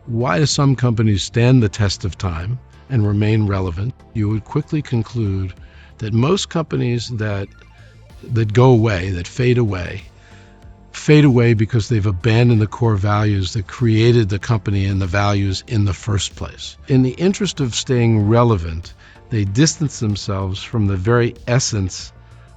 why do some companies stand the test of time and remain relevant, you would quickly conclude that most companies that go away, that fade away because they've abandoned the core values that created the company and the values in the first place. In the interest of staying relevant, they distance themselves from the very essence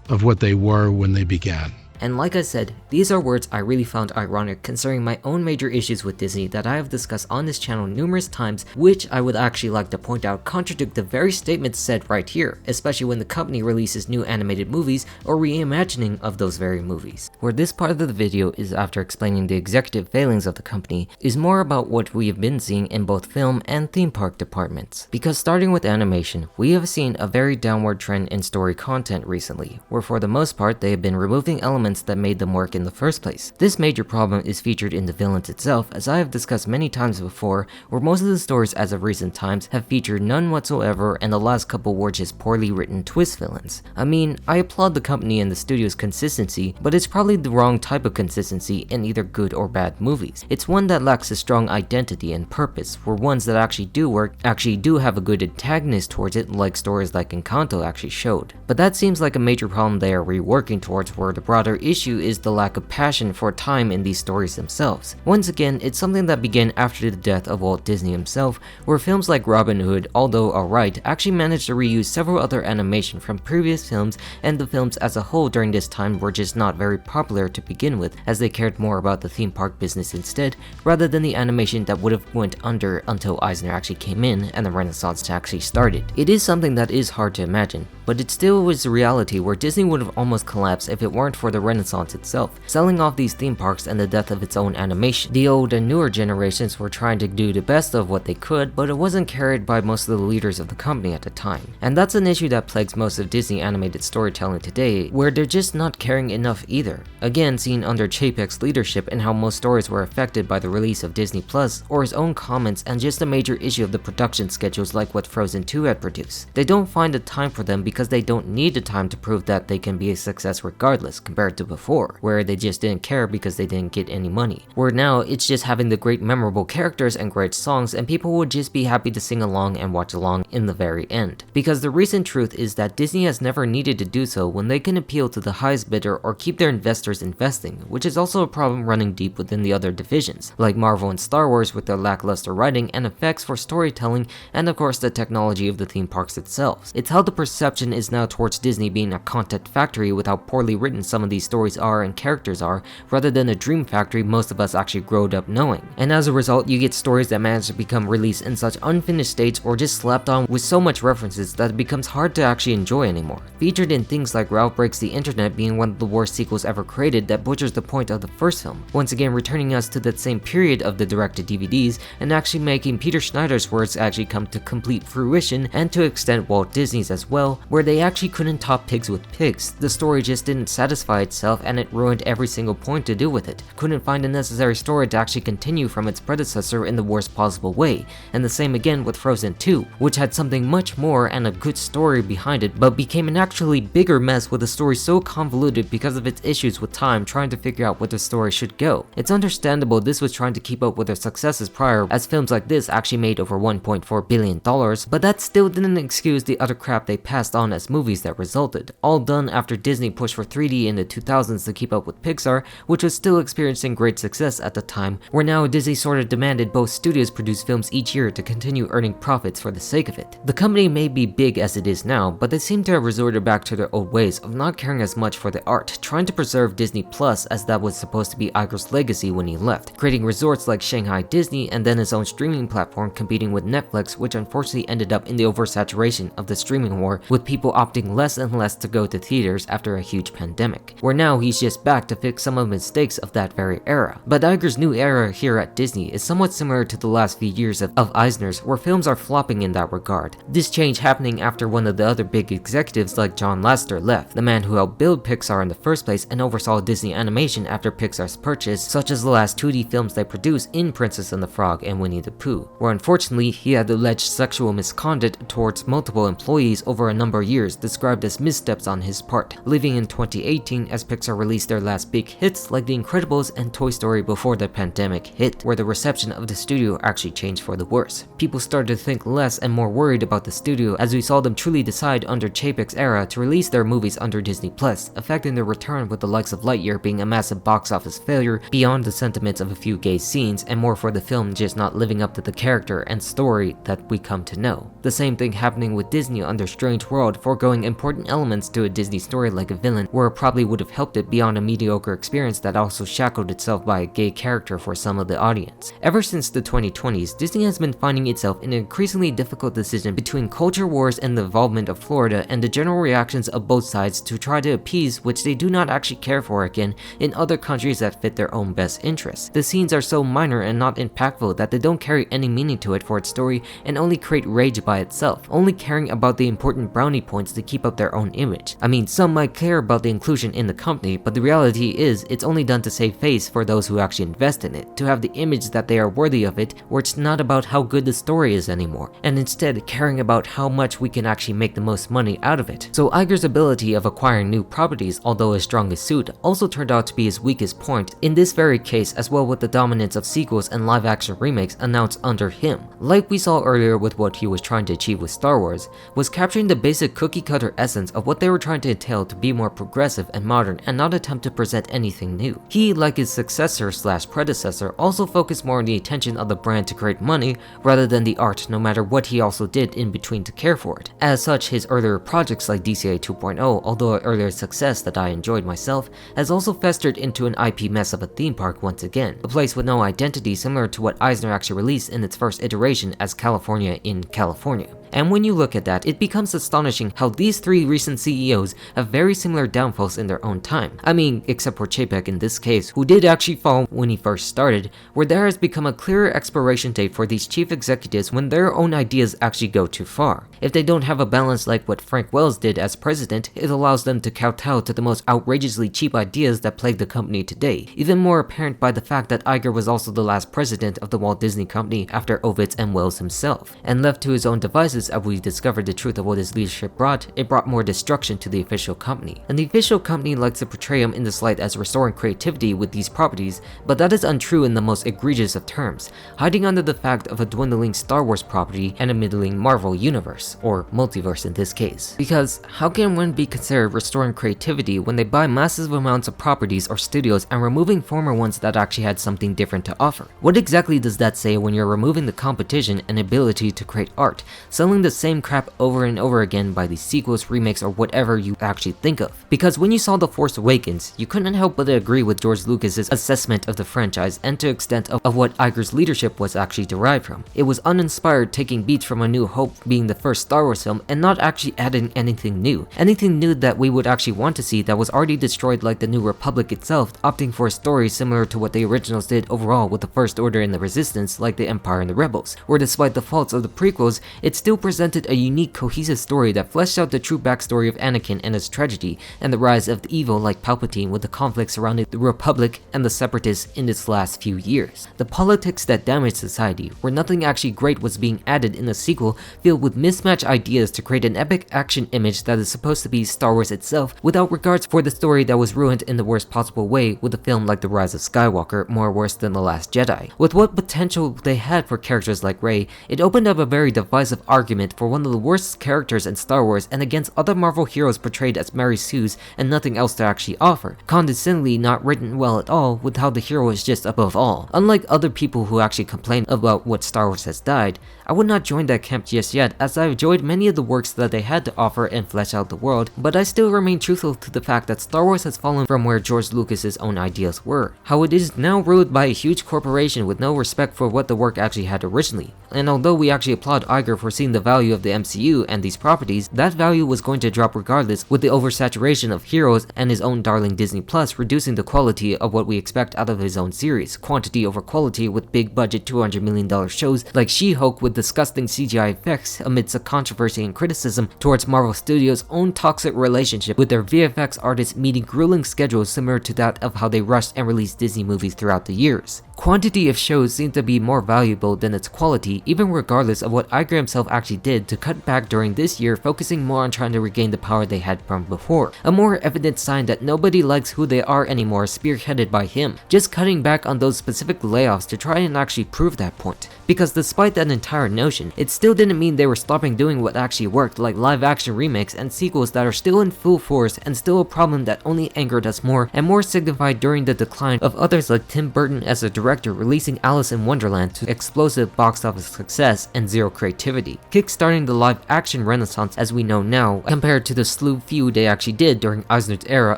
of what they were when they began. And like I said, these are words I really found ironic considering my own major issues with Disney that I have discussed on this channel numerous times, which I would actually like to point out contradict the very statements said right here, especially when the company releases new animated movies or reimagining of those very movies. Where this part of the video is after explaining the executive failings of the company, is more about what we have been seeing in both film and theme park departments. Because starting with animation, we have seen a very downward trend in story content recently, where for the most part they have been removing elements that made them work in the first place. This major problem is featured in the villains itself, as I have discussed many times before, where most of the stories as of recent times have featured none whatsoever, and the last couple were just poorly written twist villains. I mean, I applaud the company and the studio's consistency, but it's probably the wrong type of consistency in either good or bad movies. It's one that lacks a strong identity and purpose, where ones that actually do work actually do have a good antagonist towards it, like stories like Encanto actually showed. But that seems like a major problem they are reworking towards, where the broader issue is the lack of passion for time in these stories themselves. Once again, it's something that began after the death of Walt Disney himself, where films like Robin Hood, although alright, actually managed to reuse several other animation from previous films, and the films as a whole during this time were just not very popular to begin with, as they cared more about the theme park business instead, rather than the animation that would have went under until Eisner actually came in and the Renaissance actually started. It is something that is hard to imagine, but it still was a reality where Disney would have almost collapsed if it weren't for the Renaissance itself, selling off these theme parks and the death of its own animation. The old and newer generations were trying to do the best of what they could, but it wasn't carried by most of the leaders of the company at the time. And that's an issue that plagues most of Disney animated storytelling today, where they're just not caring enough either. Again, seen under Chapek's leadership and how most stories were affected by the release of Disney Plus, or his own comments and just a major issue of the production schedules like what Frozen 2 had produced. They don't find the time for them because they don't need the time to prove that they can be a success regardless, compared to before, where they just didn't care because they didn't get any money. Where now, it's just having the great memorable characters and great songs, and people would just be happy to sing along and watch along in the very end. Because the recent truth is that Disney has never needed to do so when they can appeal to the highest bidder or keep their investors investing, which is also a problem running deep within the other divisions, like Marvel and Star Wars with their lackluster writing and effects for storytelling, and of course the technology of the theme parks itself. It's how the perception is now towards Disney being a content factory with how poorly written some of these stories are and characters are, rather than a dream factory most of us actually growed up knowing. And as a result, you get stories that manage to become released in such unfinished states or just slapped on with so much references that it becomes hard to actually enjoy anymore. Featured in things like Ralph Breaks the Internet being one of the worst sequels ever created that butchers the point of the first film, once again returning us to that same period of the direct-to-DVDs and actually making Peter Schneider's words actually come to complete fruition, and to extent Walt Disney's as well, where they actually couldn't top Pigs with Pigs. The story just didn't satisfy itself itself and it ruined every single point to do with it. Couldn't find a necessary story to actually continue from its predecessor in the worst possible way. And the same again with Frozen 2, which had something much more and a good story behind it, but became an actually bigger mess with a story so convoluted because of its issues with time trying to figure out where the story should go. It's understandable this was trying to keep up with their successes prior, as films like this actually made over $1.4 billion, but that still didn't excuse the other crap they passed on as movies that resulted, all done after Disney pushed for 3D in the 2000s to keep up with Pixar, which was still experiencing great success at the time, where now Disney sort of demanded both studios produce films each year to continue earning profits for the sake of it. The company may be big as it is now, but they seem to have resorted back to their old ways of not caring as much for the art, trying to preserve Disney Plus as that was supposed to be Iger's legacy when he left, creating resorts like Shanghai Disney and then his own streaming platform competing with Netflix, which unfortunately ended up in the oversaturation of the streaming war, with people opting less and less to go to theaters after a huge pandemic, where now he's just back to fix some of the mistakes of that very era. But Iger's new era here at Disney is somewhat similar to the last few years of Eisner's, where films are flopping in that regard. This change happening after one of the other big executives like John Lasseter left, the man who helped build Pixar in the first place and oversaw Disney animation after Pixar's purchase, such as the last 2D films they produced in Princess and the Frog and Winnie the Pooh, where unfortunately he had alleged sexual misconduct towards multiple employees over a number of years described as missteps on his part, leaving in 2018 as Pixar released their last big hits like The Incredibles and Toy Story before the pandemic hit, where the reception of the studio actually changed for the worse. People started to think less and more worried about the studio as we saw them truly decide under Chapek's Era to release their movies under Disney Plus, affecting their return with the likes of Lightyear being a massive box office failure beyond the sentiments of a few gay scenes and more for the film just not living up to the character and story that we come to know. The same thing happening with Disney under Strange World, foregoing important elements to a Disney story like a villain, where it probably would have helped it beyond a mediocre experience that also shackled itself by a gay character for some of the audience. Ever since the 2020s, Disney has been finding itself in an increasingly difficult decision between culture wars and the involvement of Florida and the general reactions of both sides to try to appease which they do not actually care for again in other countries that fit their own best interests. The scenes are so minor and not impactful that they don't carry any meaning to it for its story and only create rage by itself, only caring about the important brownie points to keep up their own image. I mean, some might care about the inclusion in the company, but the reality is it's only done to save face for those who actually invest in it, to have the image that they are worthy of it, where it's not about how good the story is anymore, and instead caring about how much we can actually make the most money out of it. So Iger's ability of acquiring new properties, although his strongest suit, also turned out to be his weakest point in this very case, as well with the dominance of sequels and live action remakes announced under him. Like we saw earlier with what he was trying to achieve with Star Wars, was capturing the basic cookie cutter essence of what they were trying to entail to be more progressive and modern and not attempt to present anything new. He, like his successor slash predecessor, also focused more on the attention of the brand to create money rather than the art, no matter what he also did in between to care for it. As such, his earlier projects like DCA 2.0, although an earlier success that I enjoyed myself, has also festered into an IP mess of a theme park once again, a place with no identity similar to what Eisner actually released in its first iteration as California in California. And when you look at that, it becomes astonishing how these three recent CEOs have very similar downfalls in their own time. I mean, except for Chapek in this case, who did actually fall when he first started, where there has become a clearer expiration date for these chief executives when their own ideas actually go too far. If they don't have a balance like what Frank Wells did as president, it allows them to kowtow to the most outrageously cheap ideas that plague the company today, even more apparent by the fact that Iger was also the last president of the Walt Disney Company after Ovitz and Wells himself, and left to his own devices as we discovered the truth of what his leadership brought, it brought more destruction to the official company. And the official company likes to portray him in this light as restoring creativity with these properties, but that is untrue in the most egregious of terms, hiding under the fact of a dwindling Star Wars property and a middling Marvel universe, or multiverse in this case. Because how can one be considered restoring creativity when they buy massive amounts of properties or studios and removing former ones that actually had something different to offer? What exactly does that say when you're removing the competition and ability to create art, selling the same crap over and over again by these sequels, remakes, or whatever you actually think of? Because when you saw The Force Awakens, you couldn't help but agree with George Lucas's assessment of the franchise and to extent of what Iger's leadership was actually derived from. It was uninspired, taking beats from A New Hope being the first Star Wars film and not actually adding anything new that we would actually want to see that was already destroyed, like the New Republic itself, opting for a story similar to what the originals did overall with the First Order and the Resistance, like the Empire and the Rebels, where despite the faults of the prequels, it still presented a unique cohesive story that fleshed out the true backstory of Anakin and his tragedy and the rise of the evil like Palpatine with the conflict surrounding the Republic and the Separatists in its last few years. The politics that damaged society, where nothing actually great was being added in a sequel filled with mismatched ideas to create an epic action image that is supposed to be Star Wars itself, without regards for the story that was ruined in the worst possible way with a film like The Rise of Skywalker, more worse than The Last Jedi. With what potential they had for characters like Rey, it opened up a very divisive argument for one of the worst characters in Star Wars and against other Marvel heroes portrayed as Mary Sue's and nothing else to actually offer, condescendingly not written well at all with how the hero is just above all. Unlike other people who actually complain about what Star Wars has died, I would not join that camp just yet, as I enjoyed many of the works that they had to offer and flesh out the world, but I still remain truthful to the fact that Star Wars has fallen from where George Lucas's own ideas were, how it is now ruled by a huge corporation with no respect for what the work actually had originally. And although we actually applaud Iger for seeing the value of the MCU and these properties, that value was going to drop regardless with the oversaturation of heroes and his own darling Disney Plus reducing the quality of what we expect out of his own series, quantity over quality with big budget $200 million shows like She-Hulk with disgusting CGI effects amidst a controversy and criticism towards Marvel Studios' own toxic relationship with their VFX artists meeting grueling schedules similar to that of how they rushed and released Disney movies throughout the years. Quantity of shows seemed to be more valuable than its quality, even regardless of what Iger himself actually did to cut back during this year, focusing more on trying to regain the power they had from before. A more evident sign that nobody likes who they are anymore, spearheaded by him, just cutting back on those specific layoffs to try and actually prove that point. Because despite that entire notion, it still didn't mean they were stopping doing what actually worked, like live action remakes and sequels that are still in full force and still a problem that only angered us more and more signified during the decline of others like Tim Burton as a director releasing Alice in Wonderland to explosive box office success and zero creativity, kickstarting the live action renaissance as we know now compared to the slew few they actually did during Eisner's era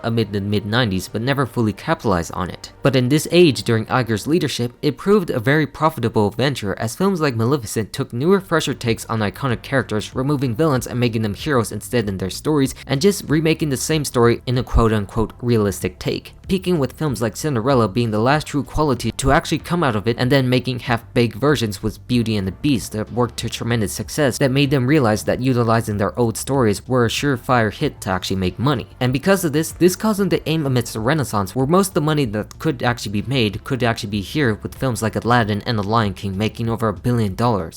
amid the mid-90s but never fully capitalized on it. But in this age during Iger's leadership, it proved a very profitable venture as films like Maleficent took newer fresher takes on iconic characters, removing villains and making them heroes instead in their stories, and just remaking the same story in a quote-unquote realistic take, peaking with films like Cinderella being the last true quality to actually come out of it, and then making half-baked versions with Beauty and the Beast that worked to tremendous success that made them realize that utilizing their old stories were a surefire hit to actually make money. And because of this caused them to aim amidst a renaissance where most of the money that could actually be made could actually be here, with films like Aladdin and The Lion King making over $1 billion,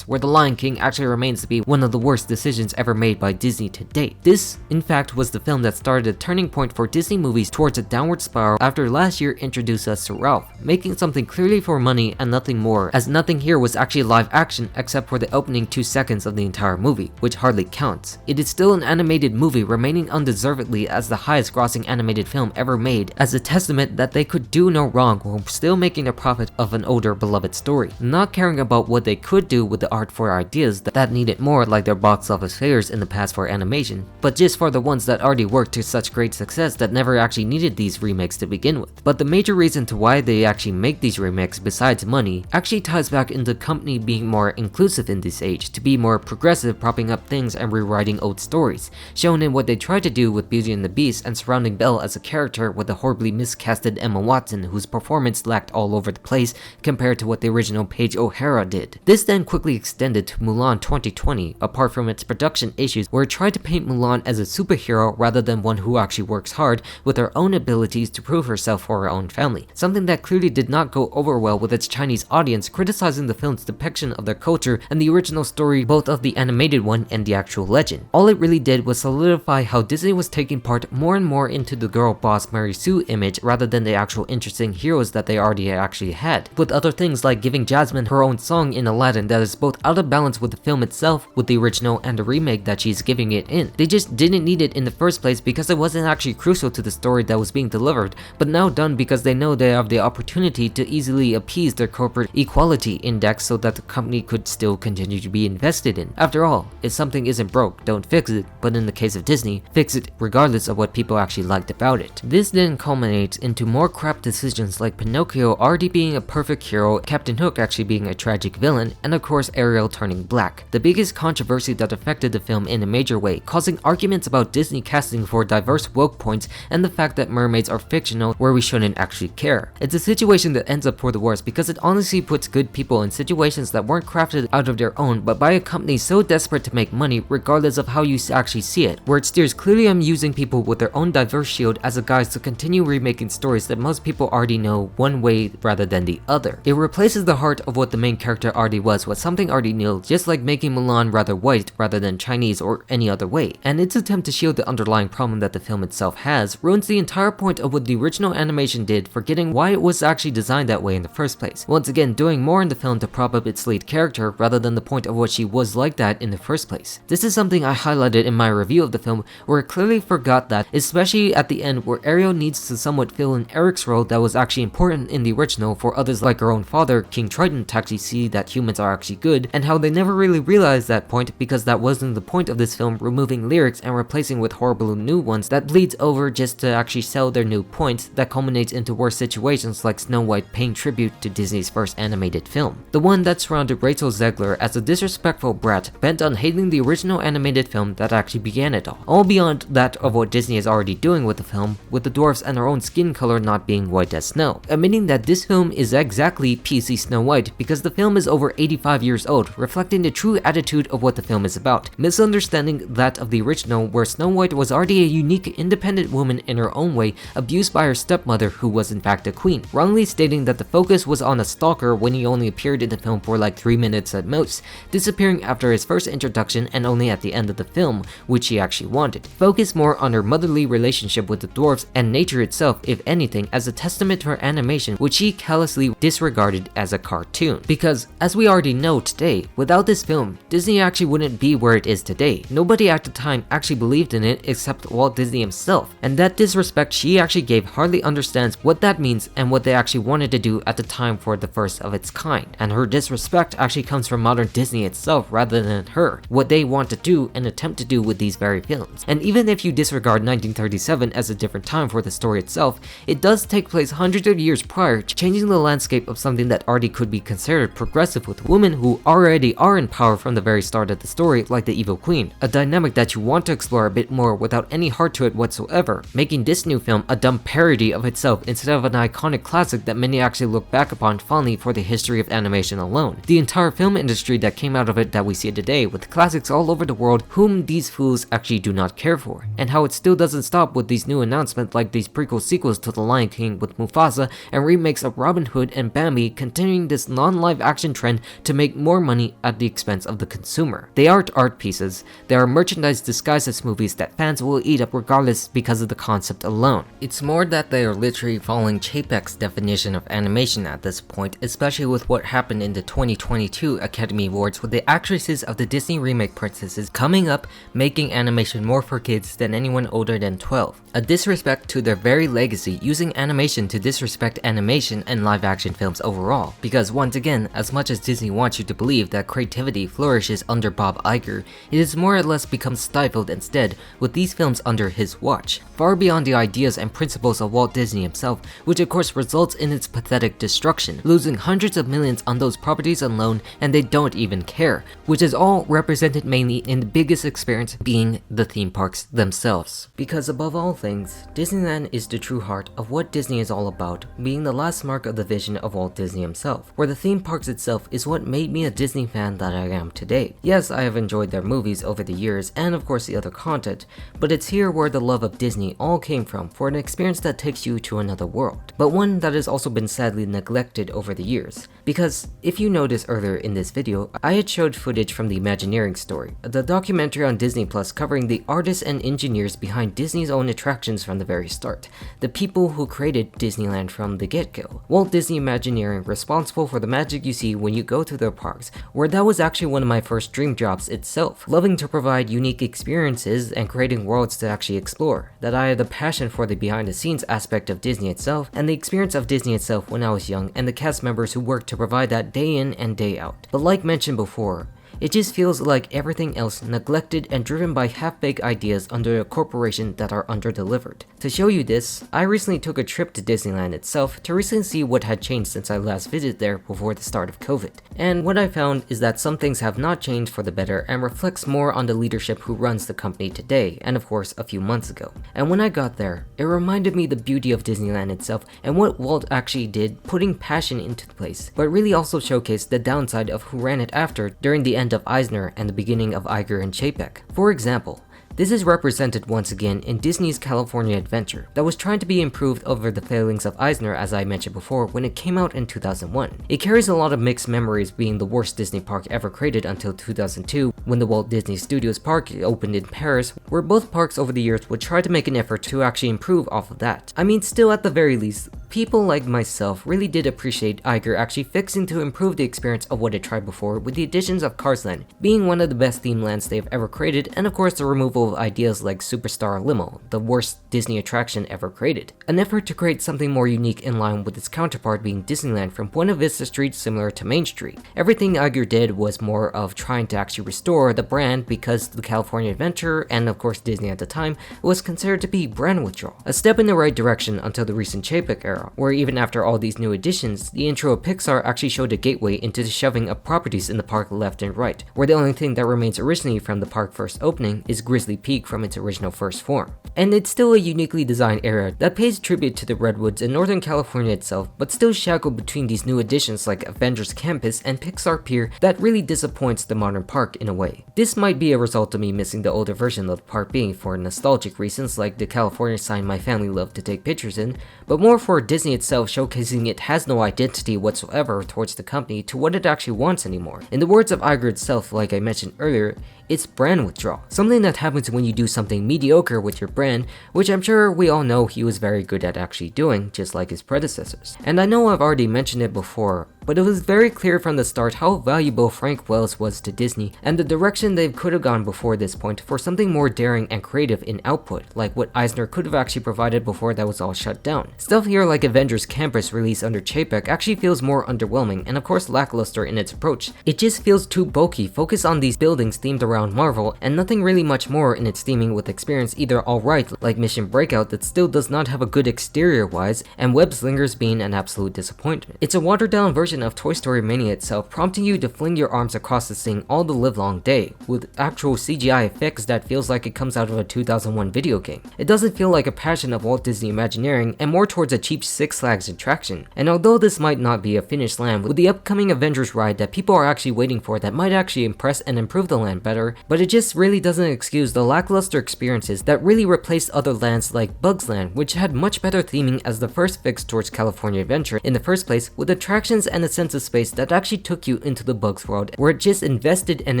where The Lion King actually remains to be one of the worst decisions ever made by Disney to date. This, in fact, was the film that started a turning point for Disney movies towards a downward spiral after last year introduced us to Ralph, making something clearly for money and nothing more, as nothing here was actually live action except for the opening 2 seconds of the entire movie, which hardly counts. It is still an animated movie, remaining undeservedly as the highest grossing animated film ever made, as a testament that they could do no wrong while still making a profit of an older beloved story, not caring about what they could do with the art for ideas that needed more, like their box office failures in the past for animation, but just for the ones that already worked to such great success that never actually needed these remakes to begin with. But the major reason to why they actually make these remakes besides money actually ties back into the company being more inclusive in this age, to be more progressive, propping up things and rewriting old stories, shown in what they tried to do with Beauty and the Beast and surrounding Belle as a character with a horribly miscasted Emma Watson whose performance lacked all over the place compared to what the original Paige O'Hara did. This then quickly extended to Mulan 2020, apart from its production issues where it tried to paint Mulan as a superhero rather than one who actually works hard with her own abilities to prove herself for her own family, something that clearly did not go over well with its Chinese audience, criticizing the film's depiction of their culture and the original story, both of the animated one and the actual legend. All it really did was solidify how Disney was taking part more and more into the girl boss Mary Sue image rather than the actual interesting heroes that they already actually had, with other things like giving Jasmine her own song in Aladdin that is both out of balance with the film itself, with the original and the remake that she's giving it in. They just didn't need it in the first place because it wasn't actually crucial to the story that was being delivered, but now done because they know they have the opportunity to easily appease their corporate equality index so that the company could still continue to be invested in. After all, if something isn't broke, don't fix it, but in the case of Disney, fix it regardless of what people actually liked about it. This then culminates into more crap decisions like Pinocchio already being a perfect hero, Captain Hook actually being a tragic villain, and of course Ariel turning black. The biggest controversy that affected the film in a major way, causing arguments about Disney casting for diverse woke points and the fact that mermaids are fictional where we shouldn't actually care. It's a situation that ends up for the worse because it honestly puts good people in situations that weren't crafted out of their own but by a company so desperate to make money regardless of how you actually see it, where it steers clearly on using people with their own diverse shield as a guise to continue remaking stories that most people already know one way rather than the other. It replaces the heart of what the main character already was with something already nil, just like making Mulan rather white rather than Chinese or any other way. And its attempt to shield the underlying problem that the film itself has ruins the entire point of what the original animation did, forgetting why it was actually designed that way in the first place. Once again, doing more in the film to prop up its lead character rather than the point of what she was like that in the first place. This is something I highlighted in my review of the film, where it clearly forgot that, especially at the end where Ariel needs to somewhat fill in Eric's role that was actually important in the original for others like her own father, King Triton, to actually see that humans are actually good, and how they never really realized that point because that wasn't the point of this film, removing lyrics and replacing with horrible new ones that bleeds over just to actually sell their new points that culminates into worse situations like Snow White paying tribute to Disney's first animated film. The one that surrounded Rachel Zegler as a disrespectful brat bent on hating the original animated film that actually began it all beyond that of what Disney is already doing with the film, with the dwarfs and their own skin color not being white as snow, admitting that this film is exactly PC Snow White because the film is over 85 years old, reflecting the true attitude of what the film is about, misunderstanding that of the original where Snow White was already a unique, independent woman in her own way, abused by her stepmother who was in fact a queen, wrongly stating that the focus was on a stalker when he only appeared in the film for like 3 minutes at most, disappearing after his first introduction and only at the end of the film, which she actually wanted. Focus more on her motherly relationship with the dwarves and nature itself, if anything, as a testament to her animation, which she callously disregarded as a cartoon. Because, as we already know today, without this film, Disney actually wouldn't be where it is today. Nobody at the time actually believed in it except Walt Disney himself, and that disrespect she actually gave hardly understands what that means and what they actually wanted to do at the time for the first of its kind. And her disrespect actually comes from modern Disney itself rather than her, what they want to do and attempt to do with these very films. And even if you disregard 1937 as a different time for the story itself, it does take place hundreds of years prior, changing the landscape of something that already could be considered progressive with women who already are in power from the very start of the story, like the evil queen, a dynamic that you want to explore a bit more without any heart to it whatsoever, making this new film a dumb parody of itself instead of an iconic classic that many actually look back upon fondly for the history of animation alone. The entire film industry that came out of it that we see today, with classics all over the world whom these fools actually do not care for, and how it still doesn't stop with these new announcements like these prequel sequels to The Lion King with Mufasa and remakes of Robin Hood and Bambi, continuing this non-live action trend to make more money at the expense of the consumer. They aren't art pieces, they are merchandise disguised as movies that fans will eat up regardless because of the concept alone. It's more that they are literally following Chapek's definition of animation at this point, especially with what happened in the 2022 Academy Awards with the actresses of the Disney remake princesses coming up making animation more for kids than anyone older than 12. A disrespect to their very legacy, using animation to disrespect animation and live action films overall. Because once again, as much as Disney wants you to believe that creativity flourishes under Bob Iger, it has more or less become stifled instead with these films under his watch, far beyond the ideas and principles of Walt Disney himself, which of course results in its pathetic destruction, losing hundreds of millions on those properties alone and they don't even care, which is all represented mainly in the biggest experience being the theme parks themselves. Because above all things, Disneyland is the true heart of what Disney is all about, being the last mark of the vision of Walt Disney himself, where the theme parks itself is what made me a Disney fan that I am today. Yes, I have enjoyed their movies over the years and of course the other content, but it's here where the love of Disney all came from, for an experience that takes you to another world, but one that has also been sadly neglected over the years. Because if you noticed earlier in this video, I had showed footage from the Imagineering story, the documentary on Disney Plus covering the artists and engineers behind Disney's own attractions from the very start, the people who created Disneyland from the get-go. Walt Disney Imagineering, responsible for the magic you see when you go to their parks, where that was actually one of my first dream jobs itself, loving to provide unique experiences and creating worlds to actually explore, that I had the passion for the behind the scenes aspect of Disney itself and the experience of Disney itself when I was young, and the cast members who worked to provide that day in and day out. But like mentioned before, it just feels like everything else neglected and driven by half-baked ideas under a corporation that are under-delivered. To show you this, I recently took a trip to Disneyland itself to recently see what had changed since I last visited there before the start of COVID. And what I found is that some things have not changed for the better and reflects more on the leadership who runs the company today, and of course a few months ago. And when I got there, it reminded me the beauty of Disneyland itself and what Walt actually did, putting passion into the place, but really also showcased the downside of who ran it after during the end of Eisner and the beginning of Iger and Chapek. For example, This is represented once again in Disney's California Adventure, that was trying to be improved over the failings of Eisner, as I mentioned before, when it came out in 2001. It carries a lot of mixed memories, being the worst Disney park ever created until 2002, when the Walt Disney Studios park opened in Paris, where both parks over the years would try to make an effort to actually improve off of that. I mean, still at the very least, people like myself really did appreciate Iger actually fixing to improve the experience of what it tried before, with the additions of Cars Land being one of the best theme lands they've ever created, and of course the removal of ideas like Superstar Limo, the worst Disney attraction ever created. An effort to create something more unique in line with its counterpart being Disneyland from Buena Vista Street similar to Main Street. Everything Iger did was more of trying to actually restore the brand, because the California Adventure, and of course Disney at the time, was considered to be brand withdrawal. A step in the right direction until the recent Chapek Era, where even after all these new additions, the intro of Pixar actually showed a gateway into the shoving of properties in the park left and right, where the only thing that remains originally from the park first opening is Grizzly Peak from its original first form. And it's still a uniquely designed area that pays tribute to the Redwoods and Northern California itself, but still shackled between these new additions like Avengers Campus and Pixar Pier that really disappoints the modern park in a way. This might be a result of me missing the older version of the park being for nostalgic reasons like the California sign my family loved to take pictures in, but more for Disney itself showcasing it has no identity whatsoever towards the company to what it actually wants anymore. In the words of Iger itself, like I mentioned earlier, it's brand withdrawal. Something that happens when you do something mediocre with your brand, which I'm sure we all know he was very good at actually doing, just like his predecessors. And I know I've already mentioned it before, but it was very clear from the start how valuable Frank Wells was to Disney, and the direction they could have gone before this point for something more daring and creative in output, like what Eisner could have actually provided before that was all shut down. Stuff here like Avengers Campus released under Chapek actually feels more underwhelming and of course lackluster in its approach. It just feels too bulky, focused on these buildings themed around Marvel, and nothing really much more in its theming with experience either alright, like Mission Breakout that still does not have a good exterior wise, and Web Slingers being an absolute disappointment. It's a watered down version of Toy Story Mania itself, prompting you to fling your arms across the thing all the livelong day, with actual CGI effects that feels like it comes out of a 2001 video game. It doesn't feel like a passion of Walt Disney Imagineering, and more towards a cheap Six Flags attraction. And although this might not be a finished land, with the upcoming Avengers ride that people are actually waiting for that might actually impress and improve the land better, but it just really doesn't excuse the lackluster experiences that really replaced other lands like Bugs Land, which had much better theming as the first fix towards California Adventure in the first place, with attractions and a sense of space that actually took you into the Bugs world, where it just invested and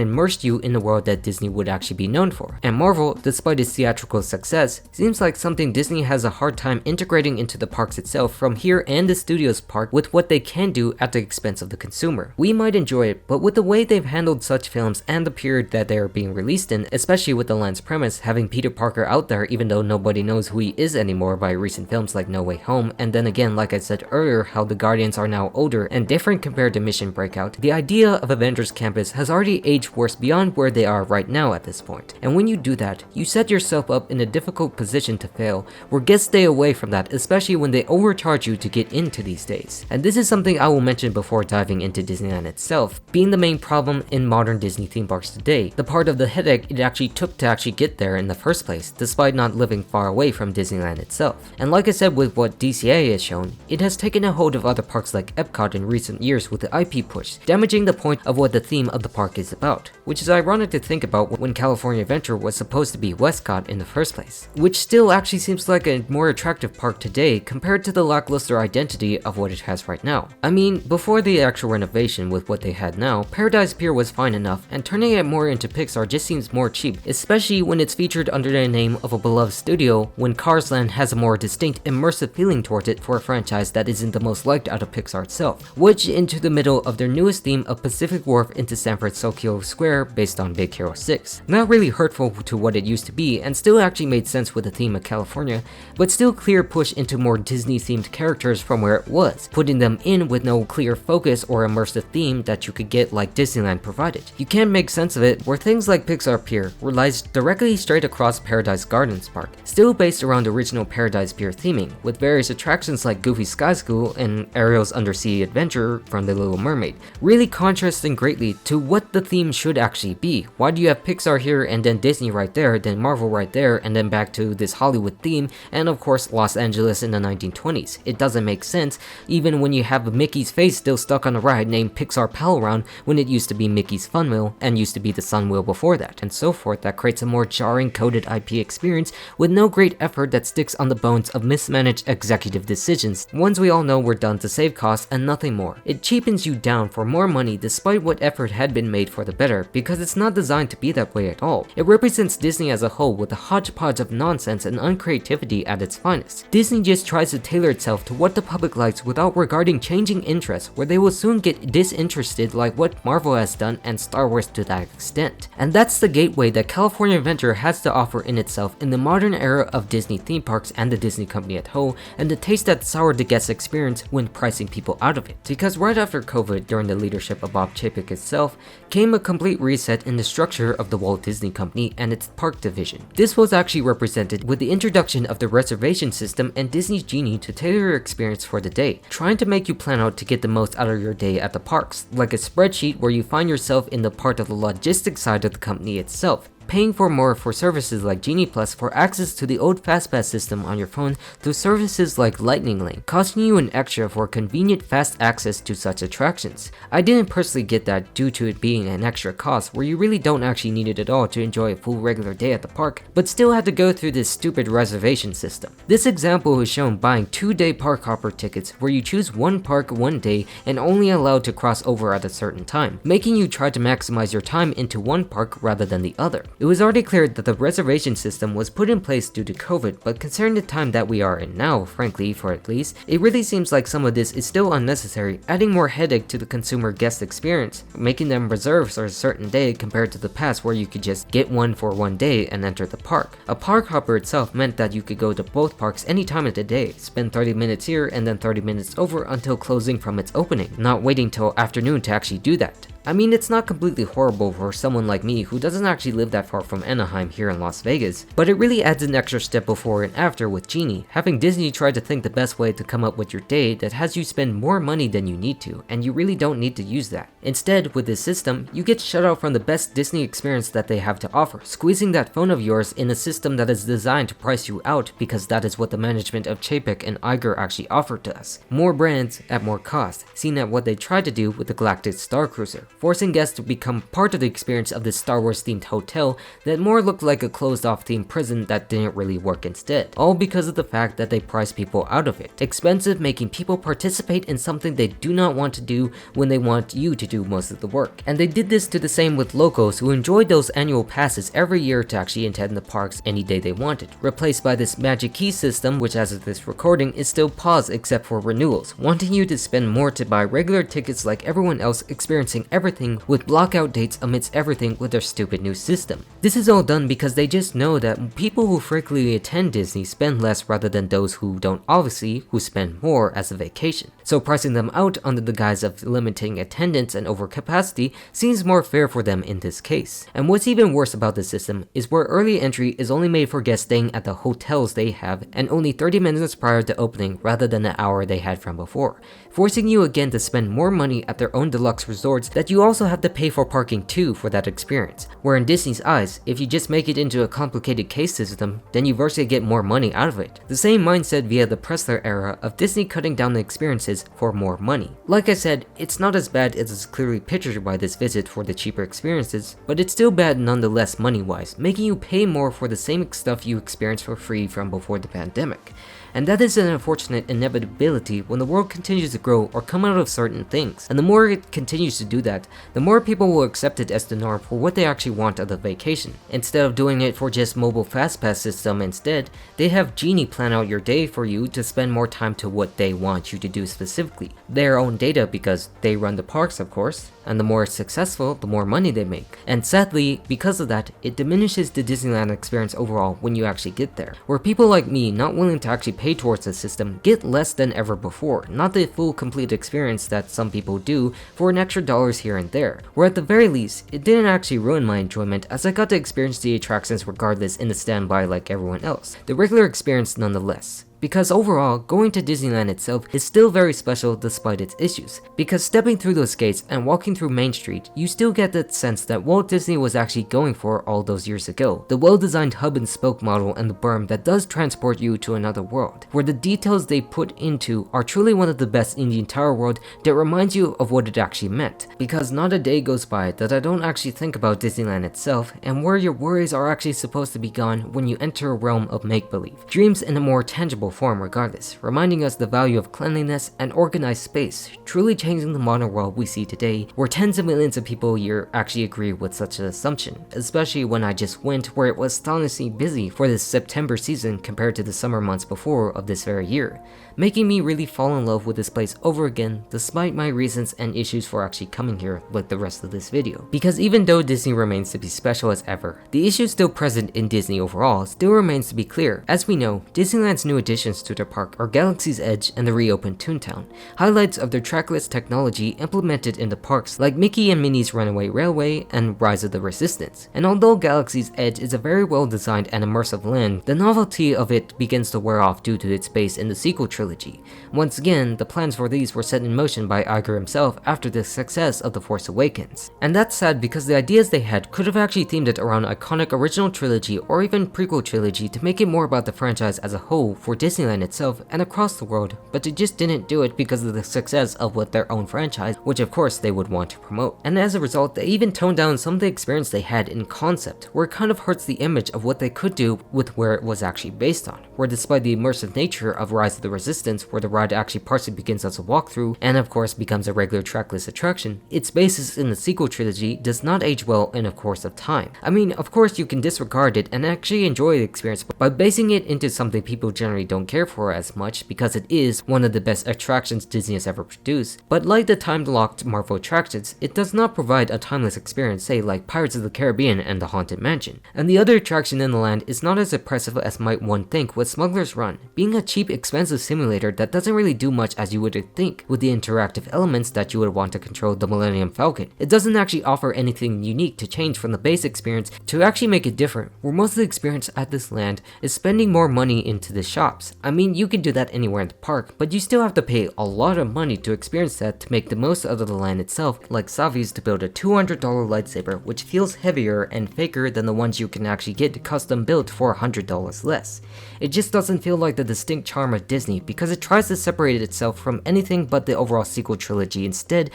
immersed you in the world that Disney would actually be known for. And Marvel, despite its theatrical success, seems like something Disney has a hard time integrating into the parks itself from here and the studios park with what they can do at the expense of the consumer. We might enjoy it, but with the way they've handled such films and the period that they are being released in, especially with the land's premise having Peter Parker out there even though nobody knows who he is anymore by recent films like No Way Home, and then again like I said earlier how the Guardians are now older and different compared to Mission Breakout, the idea of Avengers Campus has already aged worse beyond where they are right now at this point. And when you do that, you set yourself up in a difficult position to fail, where guests stay away from that, especially when they overcharge you to get into these days. And this is something I will mention before diving into Disneyland itself, being the main problem in modern Disney theme parks today, the part of the headache it actually took to actually get there in the first place, despite not living far away from Disneyland itself. And like I said with what DCA has shown, it has taken a hold of other parks like Epcot in recent years with the IP push, damaging the point of what the theme of the park is about, which is ironic to think about when California Adventure was supposed to be Westcott in the first place, which still actually seems like a more attractive park today compared to the lackluster identity of what it has right now. I mean, before the actual renovation with what they had now, Paradise Pier was fine enough, and turning it more into Pixar just seems more cheap, especially when it's featured under the name of a beloved studio, when Cars Land has a more distinct immersive feeling towards it for a franchise that isn't the most liked out of Pixar itself, which into the middle of their newest theme of Pacific Wharf into San Francisco Square based on Big Hero 6. Not really hurtful to what it used to be, and still actually made sense with the theme of California, but still clear push into more Disney themed characters from where it was, putting them in with no clear focus or immersive theme that you could get like Disneyland provided. You can't make sense of it where things like Pixar Pier relies directly straight across Paradise Gardens Park, still based around original Paradise Pier theming, with various attractions like Goofy Sky School and Ariel's Undersea Adventure from The Little Mermaid, really contrasting greatly to what the theme should actually be. Why do you have Pixar here and then Disney right there, then Marvel right there, and then back to this Hollywood theme, and of course Los Angeles in the 1920s? It doesn't make sense, even when you have Mickey's face still stuck on a ride named Pixar Pal Around when it used to be Mickey's Fun Wheel and used to be the Sun Wheel wheel before that, and so forth, that creates a more jarring coded IP experience with no great effort that sticks on the bones of mismanaged executive decisions, ones we all know were done to save costs and nothing more. It cheapens you down for more money despite what effort had been made for the better, because it's not designed to be that way at all. It represents Disney as a whole with a hodgepodge of nonsense and uncreativity at its finest. Disney just tries to tailor itself to what the public likes without regarding changing interests, where they will soon get disinterested like what Marvel has done and Star Wars to that extent. And that's the gateway that California Adventure has to offer in itself in the modern era of Disney theme parks and the Disney Company at whole, and the taste that soured the guest experience when pricing people out of it. Because right after COVID, during the leadership of Bob Chapek itself, came a complete reset in the structure of the Walt Disney Company and its park division. This was actually represented with the introduction of the reservation system and Disney's Genie to tailor your experience for the day, trying to make you plan out to get the most out of your day at the parks, like a spreadsheet where you find yourself in the part of the logistics side of the company itself, paying for more for services like Genie Plus for access to the old FastPass system on your phone through services like Lightning Lane, costing you an extra for convenient fast access to such attractions. I didn't personally get that due to it being an extra cost where you really don't actually need it at all to enjoy a full regular day at the park, but still had to go through this stupid reservation system. This example is shown buying 2-day park hopper tickets where you choose one park one day and only allowed to cross over at a certain time, making you try to maximize your time into one park rather than the other. It was already clear that the reservation system was put in place due to COVID, but considering the time that we are in now, frankly, for at least, it really seems like some of this is still unnecessary, adding more headache to the consumer guest experience, making them reserved for a certain day compared to the past where you could just get one for one day and enter the park. A park hopper itself meant that you could go to both parks any time of the day, spend 30 minutes here and then 30 minutes over until closing from its opening, not waiting till afternoon to actually do that. I mean, it's not completely horrible for someone like me who doesn't actually live that far from Anaheim here in Las Vegas, but it really adds an extra step before and after with Genie, having Disney try to think the best way to come up with your day that has you spend more money than you need to, and you really don't need to use that. Instead, with this system, you get shut out from the best Disney experience that they have to offer, squeezing that phone of yours in a system that is designed to price you out because that is what the management of Chapek and Iger actually offered to us. More brands at more cost, seen at what they tried to do with the Galactic Star Cruiser, forcing guests to become part of the experience of this Star Wars themed hotel that more looked like a closed off themed prison that didn't really work instead, all because of the fact that they priced people out of it. Expensive, making people participate in something they do not want to do when they want you to do most of the work. And they did this to the same with locals who enjoyed those annual passes every year to actually attend the parks any day they wanted, replaced by this magic key system which as of this recording is still paused except for renewals, wanting you to spend more to buy regular tickets like everyone else, experiencing everything with blockout dates amidst everything with their stupid new system. This is all done because they just know that people who frequently attend Disney spend less rather than those who don't, obviously, who spend more as a vacation. So pricing them out under the guise of limiting attendance and overcapacity seems more fair for them in this case. And what's even worse about this system is where early entry is only made for guests staying at the hotels they have and only 30 minutes prior to opening rather than the hour they had from before, forcing you again to spend more money at their own deluxe resorts that you also have to pay for parking too for that experience, where in Disney's eyes, if you just make it into a complicated case system, then you virtually get more money out of it. The same mindset via the Eisner Era of Disney cutting down the experiences for more money. Like I said, it's not as bad as is clearly pictured by this visit for the cheaper experiences, but it's still bad nonetheless money-wise, making you pay more for the same stuff you experienced for free from before the pandemic. And that is an unfortunate inevitability when the world continues to grow or come out of certain things. And the more it continues to do that, the more people will accept it as the norm for what they actually want of the vacation. Instead of doing it for just mobile FastPass system instead, they have Genie plan out your day for you to spend more time to what they want you to do specifically. Their own data because they run the parks of course, and the more successful, the more money they make. And sadly, because of that, it diminishes the Disneyland experience overall when you actually get there, where people like me not willing to actually pay towards the system get less than ever before, not the full complete experience that some people do for an extra dollars here and there, where at the very least, it didn't actually ruin my enjoyment as I got to experience the attractions regardless in the standby like everyone else, the regular experience nonetheless. because overall, going to Disneyland itself is still very special despite its issues, because stepping through those gates and walking through Main Street, you still get that sense that Walt Disney was actually going for all those years ago. The well-designed hub and spoke model and the berm that does transport you to another world, where the details they put into are truly one of the best in the entire world that reminds you of what it actually meant, because not a day goes by that I don't actually think about Disneyland itself and where your worries are actually supposed to be gone when you enter a realm of make-believe. Dreams in a more tangible form regardless, reminding us the value of cleanliness and organized space, truly changing the modern world we see today, where tens of millions of people a year actually agree with such an assumption, especially when I just went where it was astonishingly busy for this September season compared to the summer months before of this very year, making me really fall in love with this place over again despite my reasons and issues for actually coming here like the rest of this video. Because even though Disney remains to be special as ever, the issues still present in Disney overall still remains to be clear. As we know, Disneyland's new additions to their park are Galaxy's Edge and the reopened Toontown, highlights of their trackless technology implemented in the parks like Mickey and Minnie's Runaway Railway and Rise of the Resistance. And although Galaxy's Edge is a very well designed and immersive land, the novelty of it begins to wear off due to its base in the sequel trilogy. Once again, the plans for these were set in motion by Iger himself after the success of The Force Awakens. And that's sad because the ideas they had could have actually themed it around iconic original trilogy or even prequel trilogy to make it more about the franchise as a whole for Disneyland itself and across the world, but they just didn't do it because of the success of what their own franchise, which of course they would want to promote. And as a result, they even toned down some of the experience they had in concept, where it kind of hurts the image of what they could do with where it was actually based on, where despite the immersive nature of Rise of the Resistance, where the ride actually partially begins as a walkthrough and of course becomes a regular trackless attraction, its basis in the sequel trilogy does not age well in a course of time. I mean, of course you can disregard it and actually enjoy the experience by basing it into something people generally don't care for as much because it is one of the best attractions Disney has ever produced, but like the time-locked Marvel attractions, it does not provide a timeless experience, say like Pirates of the Caribbean and the Haunted Mansion. And the other attraction in the land is not as impressive as might one think with Smuggler's Run, being a cheap, expensive simulator that doesn't really do much as you would think with the interactive elements that you would want to control the Millennium Falcon. It doesn't actually offer anything unique to change from the base experience to actually make it different, where most of the experience at this land is spending more money into the shops. I mean, you can do that anywhere in the park, but you still have to pay a lot of money to experience that to make the most out of the land itself, like Savi's to build a $200 lightsaber, which feels heavier and faker than the ones you can actually get custom built for $100 less. It just doesn't feel like the distinct charm of Disney because it tries to separate itself from anything but the overall sequel trilogy instead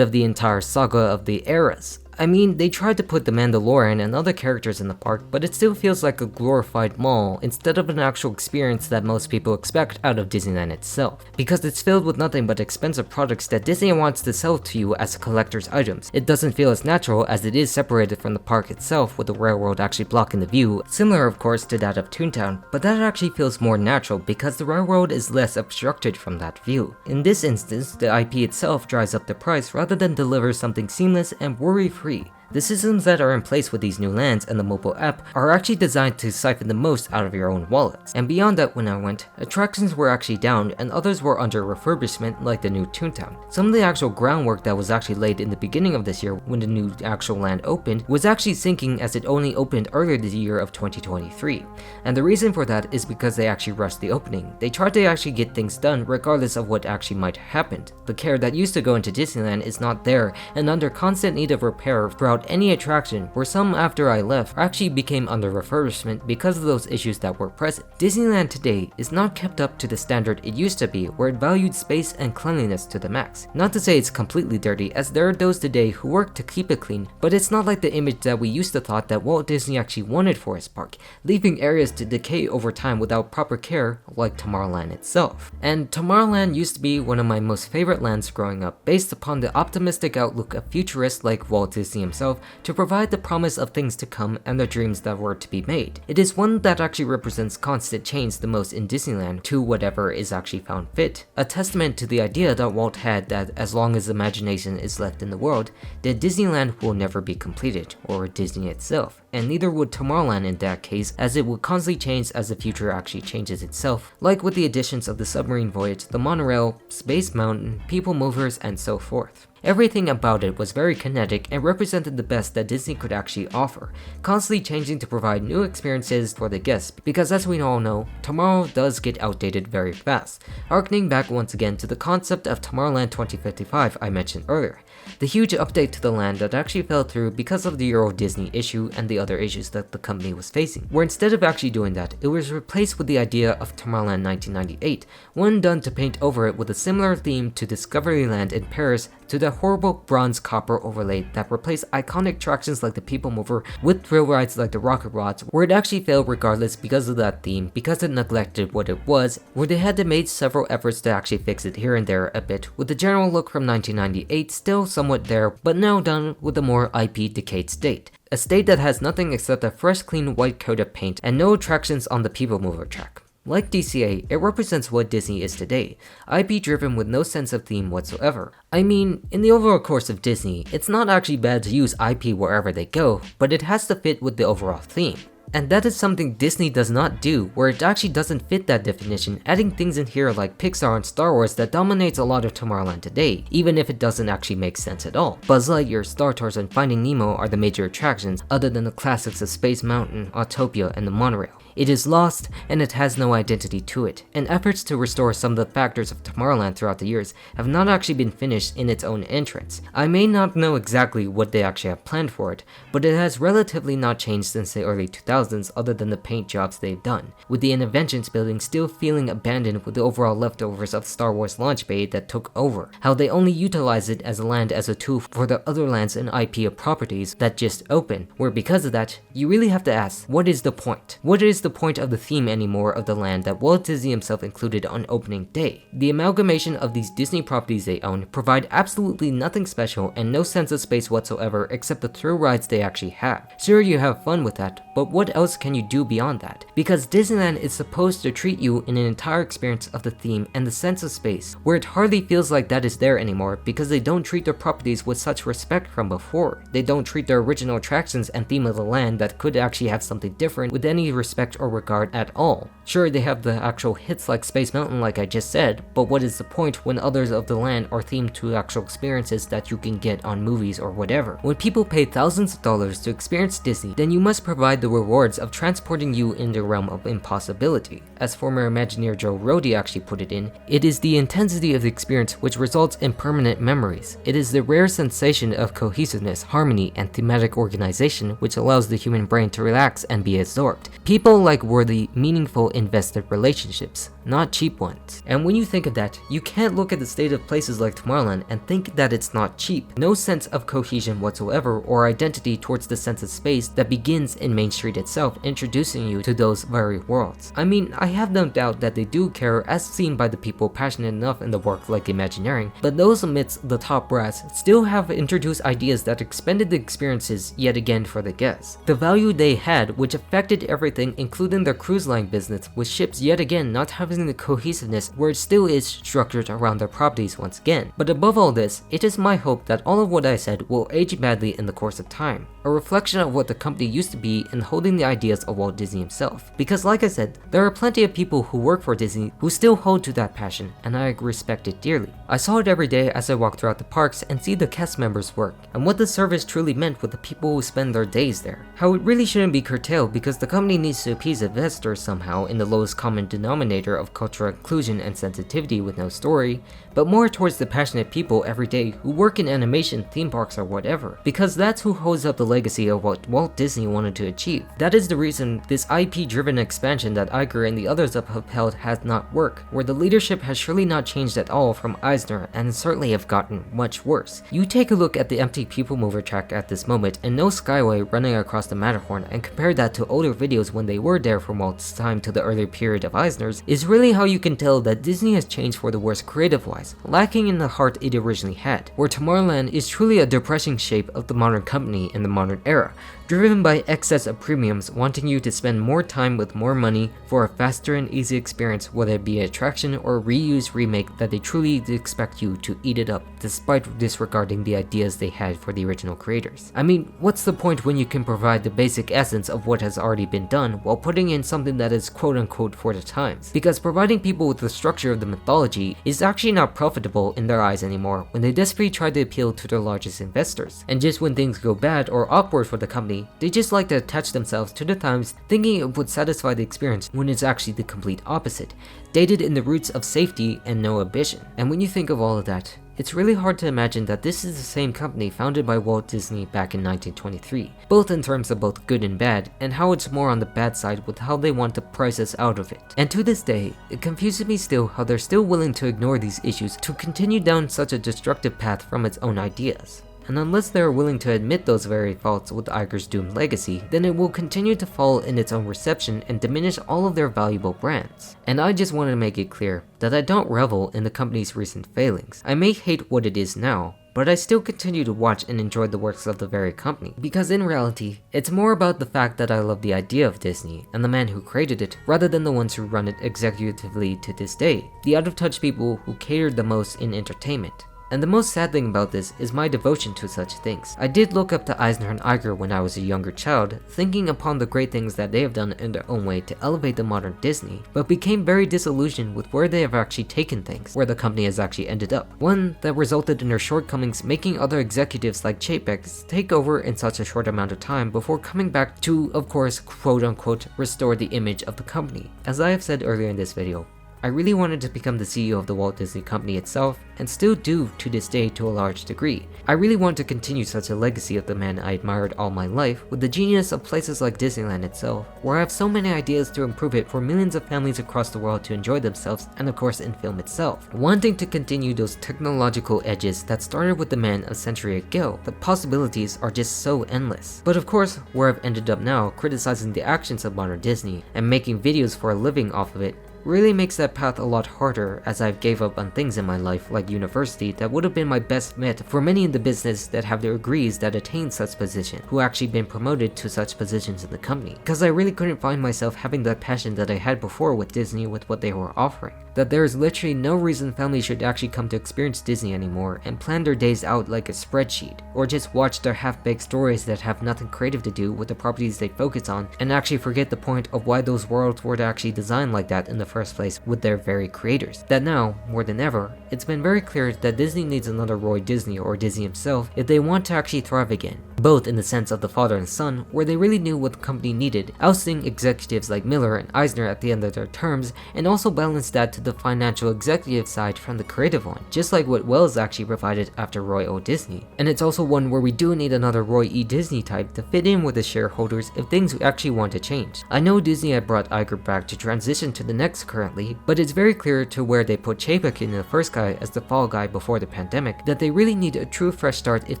of the entire saga of the eras. I mean, they tried to put the Mandalorian and other characters in the park, but it still feels like a glorified mall instead of an actual experience that most people expect out of Disneyland itself, because it's filled with nothing but expensive products that Disney wants to sell to you as collector's items. It doesn't feel as natural as it is separated from the park itself with the railroad actually blocking the view, similar of course to that of Toontown, but that actually feels more natural because the railroad is less obstructed from that view. In this instance, the IP itself drives up the price rather than deliver something seamless and worry-free. The systems that are in place with these new lands and the mobile app are actually designed to siphon the most out of your own wallets. And beyond that, when I went, attractions were actually down and others were under refurbishment like the new Toontown. Some of the actual groundwork that was actually laid in the beginning of this year when the new actual land opened was actually sinking as it only opened earlier this year of 2023. And the reason for that is because they actually rushed the opening. They tried to actually get things done regardless of what actually might have happened. The care that used to go into Disneyland is not there and under constant need of repair throughout any attraction, where some after I left actually became under refurbishment because of those issues that were present. Disneyland today is not kept up to the standard it used to be, where it valued space and cleanliness to the max. Not to say it's completely dirty, as there are those today who work to keep it clean, but it's not like the image that we used to thought that Walt Disney actually wanted for his park, leaving areas to decay over time without proper care, like Tomorrowland itself. And Tomorrowland used to be one of my most favorite lands growing up, based upon the optimistic outlook of futurists like Walt Disney himself to provide the promise of things to come and the dreams that were to be made. It is one that actually represents constant change the most in Disneyland to whatever is actually found fit, a testament to the idea that Walt had that as long as imagination is left in the world, that Disneyland will never be completed, or Disney itself, and neither would Tomorrowland in that case, as it would constantly change as the future actually changes itself, like with the additions of the submarine voyage, the monorail, Space Mountain, people movers, and so forth. Everything about it was very kinetic and represented the best that Disney could actually offer, constantly changing to provide new experiences for the guests, because as we all know, tomorrow does get outdated very fast, harkening back once again to the concept of Tomorrowland 2055 I mentioned earlier. The huge update to the land that actually fell through because of the Euro Disney issue and the other issues that the company was facing, where instead of actually doing that, it was replaced with the idea of Tomorrowland 1998, one done to paint over it with a similar theme to Discoveryland in Paris, to the horrible bronze copper overlay that replaced iconic attractions like the People Mover with thrill rides like the Rocket Rods, where it actually failed regardless because of that theme, because it neglected what it was, where they had to make several efforts to actually fix it here and there a bit, with the general look from 1998 still somewhat there, but now done with a more IP decayed state. A state that has nothing except a fresh clean white coat of paint and no attractions on the People Mover track. Like DCA, it represents what Disney is today, IP driven with no sense of theme whatsoever. I mean, in the overall course of Disney, it's not actually bad to use IP wherever they go, but it has to fit with the overall theme. And that is something Disney does not do, where it actually doesn't fit that definition, adding things in here like Pixar and Star Wars that dominates a lot of Tomorrowland today, even if it doesn't actually make sense at all. Buzz Lightyear, Star Tours, and Finding Nemo are the major attractions, other than the classics of Space Mountain, Autopia, and the monorail. It is lost, and it has no identity to it, and efforts to restore some of the factors of Tomorrowland throughout the years have not actually been finished in its own entrance. I may not know exactly what they actually have planned for it, but it has relatively not changed since the early 2000s other than the paint jobs they've done, with the Interventions building still feeling abandoned with the overall leftovers of Star Wars Launch Bay that took over, how they only utilize it as a land as a tool for the other lands and IP of properties that just open, where because of that, you really have to ask, what is the point? What is the point of the theme anymore of the land that Walt Disney himself included on opening day? The amalgamation of these Disney properties they own provide absolutely nothing special and no sense of space whatsoever except the thrill rides they actually have. Sure, you have fun with that, but what else can you do beyond that? Because Disneyland is supposed to treat you in an entire experience of the theme and the sense of space, where it hardly feels like that is there anymore because they don't treat their properties with such respect from before. They don't treat their original attractions and theme of the land that could actually have something different with any respect or regard at all. Sure, they have the actual hits like Space Mountain like I just said, but what is the point when others of the land are themed to actual experiences that you can get on movies or whatever? When people pay thousands of dollars to experience Disney, then you must provide the rewards of transporting you in the realm of impossibility. As former Imagineer Joe Rohde actually put it in, it is the intensity of the experience which results in permanent memories. It is the rare sensation of cohesiveness, harmony, and thematic organization which allows the human brain to relax and be absorbed. People like worthy, meaningful, invested relationships, not cheap ones. And when you think of that, you can't look at the state of places like Tomorrowland and think that it's not cheap. No sense of cohesion whatsoever or identity towards the sense of space that begins in Main Street itself, introducing you to those very worlds. I mean, I have no doubt that they do care as seen by the people passionate enough in the work like Imagineering, but those amidst the top brass still have introduced ideas that expanded the experiences yet again for the guests. The value they had, which affected everything including their cruise line business, with ships yet again not having the cohesiveness where it still is structured around their properties once again. But above all this, it is my hope that all of what I said will age badly in the course of time, a reflection of what the company used to be in holding the ideas of Walt Disney himself. Because like I said, there are plenty of people who work for Disney who still hold to that passion, and I respect it dearly. I saw it every day as I walk throughout the parks and see the cast members work, and what the service truly meant with the people who spend their days there. How it really shouldn't be curtailed because the company needs to appease investors somehow in the lowest common denominator of cultural inclusion and sensitivity with no story, but more towards the passionate people every day who work in animation, theme parks, or whatever, because that's who holds up the legacy of what Walt Disney wanted to achieve. That is the reason this IP-driven expansion that Iger and the others have upheld has not worked, where the leadership has surely not changed at all from Eisner and certainly have gotten much worse. You take a look at the empty People Mover track at this moment and no Skyway running across the Matterhorn and compare that to older videos when they were there from Walt's time to the earlier period of Eisner's, is really how you can tell that Disney has changed for the worse creative-wise, lacking in the heart it originally had, where Tomorrowland is truly a depressing shape of the modern company in the modern era. driven by excess of premiums wanting you to spend more time with more money for a faster and easy experience, whether it be an attraction or a reuse remake that they truly expect you to eat it up, despite disregarding the ideas they had for the original creators. I mean, what's the point when you can provide the basic essence of what has already been done while putting in something that is quote-unquote for the times? Because providing people with the structure of the mythology is actually not profitable in their eyes anymore when they desperately try to appeal to their largest investors. And just when things go bad or awkward for the company, they just like to attach themselves to the times, thinking it would satisfy the experience when it's actually the complete opposite, dated in the roots of safety and no ambition. And when you think of all of that, it's really hard to imagine that this is the same company founded by Walt Disney back in 1923, both in terms of both good and bad, and how it's more on the bad side with how they want to price us out of it. And to this day, it confuses me still how they're still willing to ignore these issues to continue down such a destructive path from its own ideas. And unless they are willing to admit those very faults with Iger's doomed legacy, then it will continue to fall in its own reception and diminish all of their valuable brands. And I just want to make it clear that I don't revel in the company's recent failings. I may hate what it is now, but I still continue to watch and enjoy the works of the very company, because in reality, it's more about the fact that I love the idea of Disney and the man who created it, rather than the ones who run it executively to this day, the out-of-touch people who catered the most in entertainment. And the most sad thing about this is my devotion to such things. I did look up to Eisner and Iger when I was a younger child, thinking upon the great things that they have done in their own way to elevate the modern Disney, but became very disillusioned with where they have actually taken things, where the company has actually ended up. One that resulted in their shortcomings making other executives like Chapek take over in such a short amount of time before coming back to, of course, quote unquote, restore the image of the company. As I have said earlier in this video, I really wanted to become the CEO of the Walt Disney Company itself, and still do to this day to a large degree. I really want to continue such a legacy of the man I admired all my life, with the genius of places like Disneyland itself, where I have so many ideas to improve it for millions of families across the world to enjoy themselves, and of course in film itself. Wanting to continue those technological edges that started with the man a century ago, the possibilities are just so endless. But of course, where I've ended up now, criticizing the actions of modern Disney, and making videos for a living off of it, really makes that path a lot harder, as I've gave up on things in my life like university that would have been my best bet for many in the business that have their degrees that attain such position, who actually been promoted to such positions in the company, because I really couldn't find myself having that passion that I had before with Disney with what they were offering. That there is literally no reason families should actually come to experience Disney anymore and plan their days out like a spreadsheet, or just watch their half-baked stories that have nothing creative to do with the properties they focus on and actually forget the point of why those worlds were actually designed like that in the first place with their very creators. That now, more than ever, it's been very clear that Disney needs another Roy Disney or Disney himself if they want to actually thrive again, both in the sense of the father and son, where they really knew what the company needed, ousting executives like Miller and Eisner at the end of their terms, and also balance that to the financial executive side from the creative one, just like what Wells actually provided after Roy O. Disney. And it's also one where we do need another Roy E. Disney type to fit in with the shareholders if things actually want to change. I know Disney had brought Iger back to transition to the next currently, but it's very clear to where they put Chapek in the first guy as the fall guy before the pandemic that they really need a true fresh start if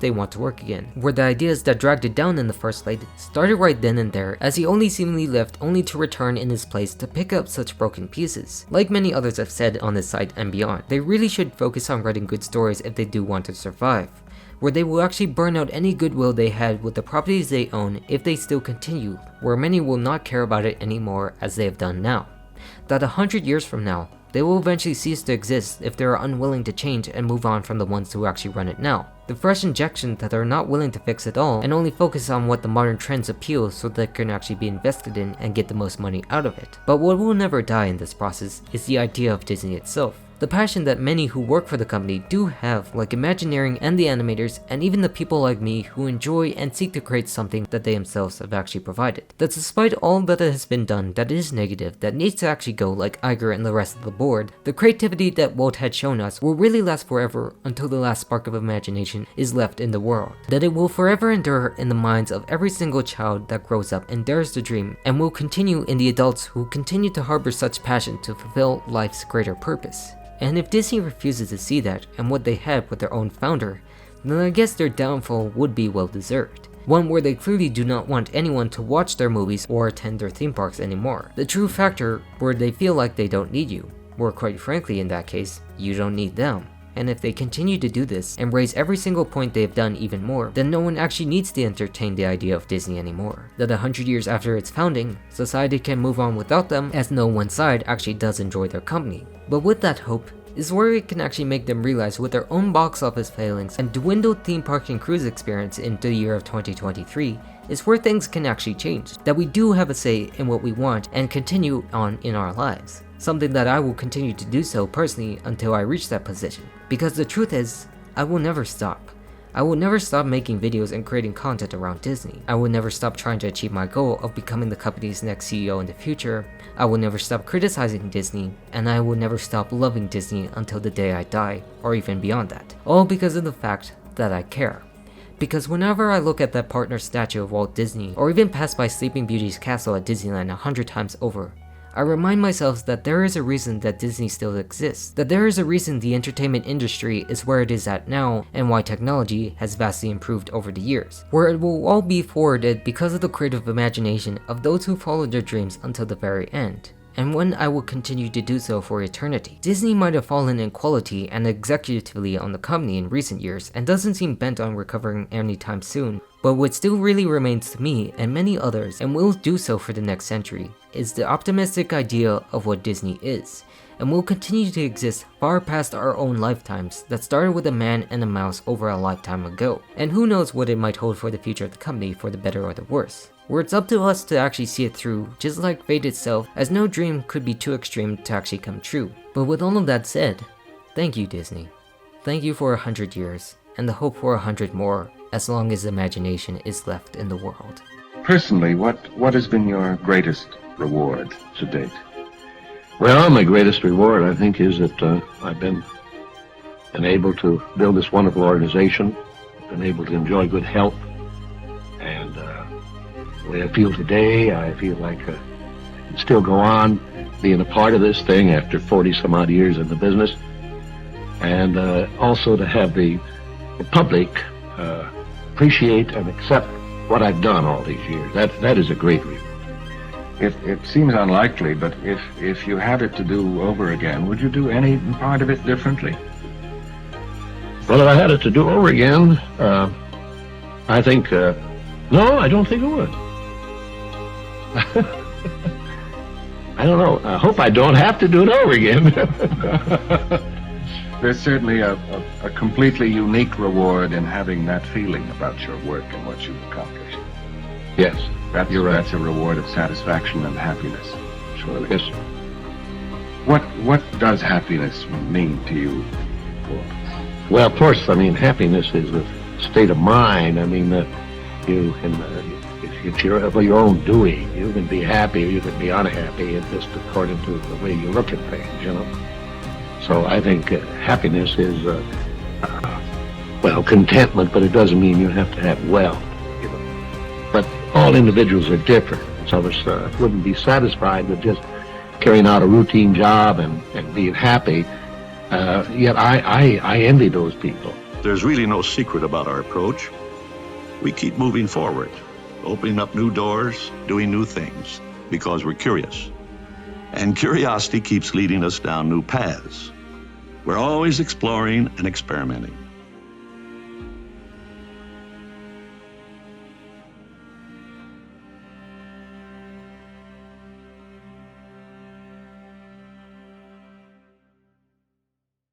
they want to work again, where the ideas that dragged it down in the first slate started right then and there, as he only seemingly left only to return in his place to pick up such broken pieces. Like many others have said on this site and beyond, they really should focus on writing good stories if they do want to survive, where they will actually burn out any goodwill they had with the properties they own if they still continue, where many will not care about it anymore as they have done now. That 100 years from now, they will eventually cease to exist if they are unwilling to change and move on from the ones who actually run it now. The fresh injection that are not willing to fix it all and only focus on what the modern trends appeal so they can actually be invested in and get the most money out of it. But what will never die in this process is the idea of Disney itself. The passion that many who work for the company do have, like Imagineering and the animators, and even the people like me who enjoy and seek to create something that they themselves have actually provided. That despite all that has been done that is negative, that needs to actually go like Iger and the rest of the board, the creativity that Walt had shown us will really last forever until the last spark of imagination is left in the world. That it will forever endure in the minds of every single child that grows up and dares to dream, and will continue in the adults who continue to harbor such passion to fulfill life's greater purpose. And if Disney refuses to see that and what they had with their own founder, then I guess their downfall would be well deserved. One where they clearly do not want anyone to watch their movies or attend their theme parks anymore. The true factor where they feel like they don't need you, or quite frankly in that case, you don't need them. And if they continue to do this and raise every single point they have done even more, then no one actually needs to entertain the idea of Disney anymore. That 100 years after its founding, society can move on without them, as no one side actually does enjoy their company. But with that hope is where we can actually make them realize with their own box office failings and dwindled theme park and cruise experience in the year of 2023 is where things can actually change. That we do have a say in what we want and continue on in our lives. Something that I will continue to do so personally until I reach that position. Because the truth is, I will never stop. I will never stop making videos and creating content around Disney. I will never stop trying to achieve my goal of becoming the company's next CEO in the future. I will never stop criticizing Disney, and I will never stop loving Disney until the day I die, or even beyond that. All because of the fact that I care. Because whenever I look at that partner statue of Walt Disney, or even pass by Sleeping Beauty's castle at Disneyland 100 times over, I remind myself that there is a reason that Disney still exists, that there is a reason the entertainment industry is where it is at now, and why technology has vastly improved over the years, where it will all be forwarded because of the creative imagination of those who followed their dreams until the very end, and when I will continue to do so for eternity. Disney might have fallen in quality and executively on the company in recent years and doesn't seem bent on recovering anytime soon, but what still really remains to me and many others, and will do so for the next century, is the optimistic idea of what Disney is, and will continue to exist far past our own lifetimes that started with a man and a mouse over a lifetime ago. And who knows what it might hold for the future of the company, for the better or the worse. Where it's up to us to actually see it through, just like fate itself, as no dream could be too extreme to actually come true. But with all of that said, thank you Disney. Thank you for 100 years, and the hope for 100 more, as long as imagination is left in the world. Personally, what has been your greatest reward to date? Well, my greatest reward, I think, is that I've been able to build this wonderful organization, been able to enjoy good health, and the way I feel today, I feel like I can still go on being a part of this thing after 40 some odd years in the business, and also to have the public appreciate and accept what I've done all these years. That is a great reward. It seems unlikely, but if you had it to do over again, would you do any part of it differently? Well, if I had it to do over again, I think, no, I don't think I would. I don't know. I hope I don't have to do it over again. There's certainly a completely unique reward in having that feeling about your work and what you've accomplished. Yes, you're right. That's a reward of satisfaction and happiness. Surely. Yes, sir. What does happiness mean to you? Well, of course, I mean, happiness is a state of mind. I mean, you can, it's your own doing. You can be happy or you can be unhappy. It's just according to the way you look at things, you know. So I think happiness is, well, contentment, but it doesn't mean you have to have wealth, you know. But all individuals are different. Some of us wouldn't be satisfied with just carrying out a routine job and being happy. Yet I envy those people. There's really no secret about our approach. We keep moving forward, opening up new doors, doing new things, because we're curious. And curiosity keeps leading us down new paths. We're always exploring and experimenting.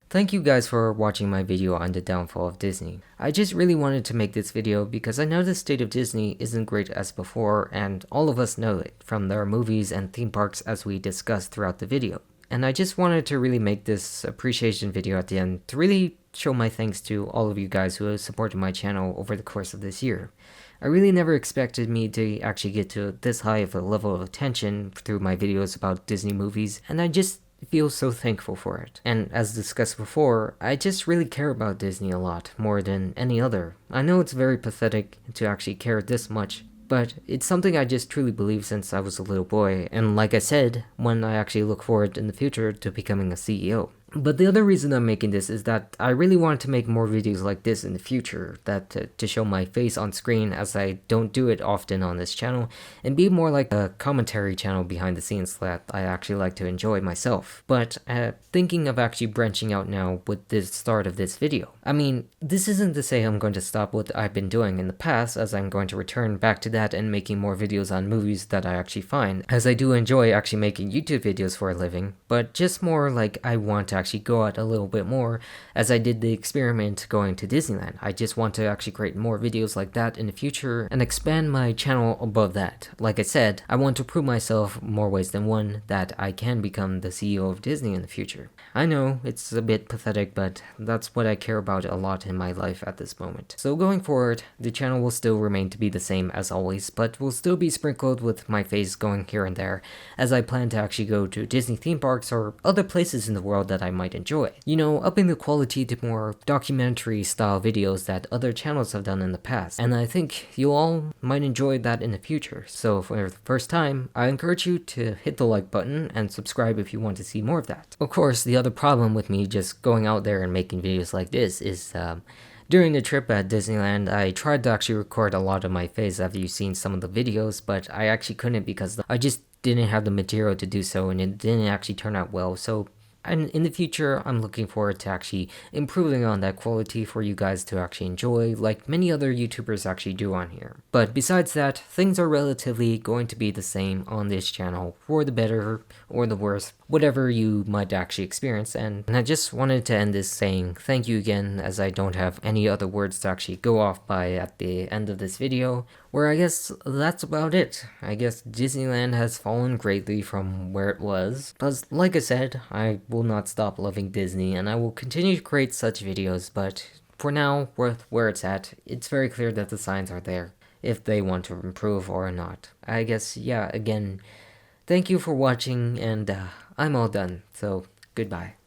Thank you guys for watching my video on the downfall of Disney. I just really wanted to make this video because I know the state of Disney isn't great as before, and all of us know it from their movies and theme parks as we discussed throughout the video. And I just wanted to really make this appreciation video at the end to really show my thanks to all of you guys who have supported my channel over the course of this year. I really never expected me to actually get to this high of a level of attention through my videos about Disney movies, and I just feel so thankful for it. And as discussed before, I just really care about Disney a lot, more than any other. I know it's very pathetic to actually care this much, but it's something I just truly believe since I was a little boy, and like I said, when I actually look forward in the future to becoming a CEO. But the other reason I'm making this is that I really want to make more videos like this in the future, that to show my face on screen, as I don't do it often on this channel, and be more like a commentary channel behind the scenes that I actually like to enjoy myself. But thinking of actually branching out now with the start of this video. I mean, this isn't to say I'm going to stop what I've been doing in the past, as I'm going to return back to that and making more videos on movies that I actually find, as I do enjoy actually making YouTube videos for a living, but just more like I want to actually go out a little bit more, as I did the experiment going to Disneyland. I just want to actually create more videos like that in the future and expand my channel above that. Like I said, I want to prove myself more ways than one that I can become the CEO of Disney in the future. I know it's a bit pathetic, but that's what I care about a lot in my life at this moment. So going forward, the channel will still remain to be the same as always, but will still be sprinkled with my face going here and there, as I plan to actually go to Disney theme parks or other places in the world that I might enjoy. You know, upping the quality to more documentary style videos that other channels have done in the past, and I think you all might enjoy that in the future. So for the first time, I encourage you to hit the like button and subscribe if you want to see more of that. Of course, the other problem with me just going out there and making videos like this is during the trip at Disneyland, I tried to actually record a lot of my face after you've seen some of the videos, but I actually couldn't because I just didn't have the material to do so, and it didn't actually turn out well. So and in the future, I'm looking forward to actually improving on that quality for you guys to actually enjoy, like many other YouTubers actually do on here. But besides that, things are relatively going to be the same on this channel, for the better or the worse, whatever you might actually experience. And I just wanted to end this saying thank you again, as I don't have any other words to actually go off by at the end of this video, where I guess that's about it. I guess Disneyland has fallen greatly from where it was, but like I said, I will not stop loving Disney, and I will continue to create such videos, but for now, with where it's at, it's very clear that the signs are there, if they want to improve or not. I guess, yeah, again, thank you for watching, and I'm all done, so goodbye.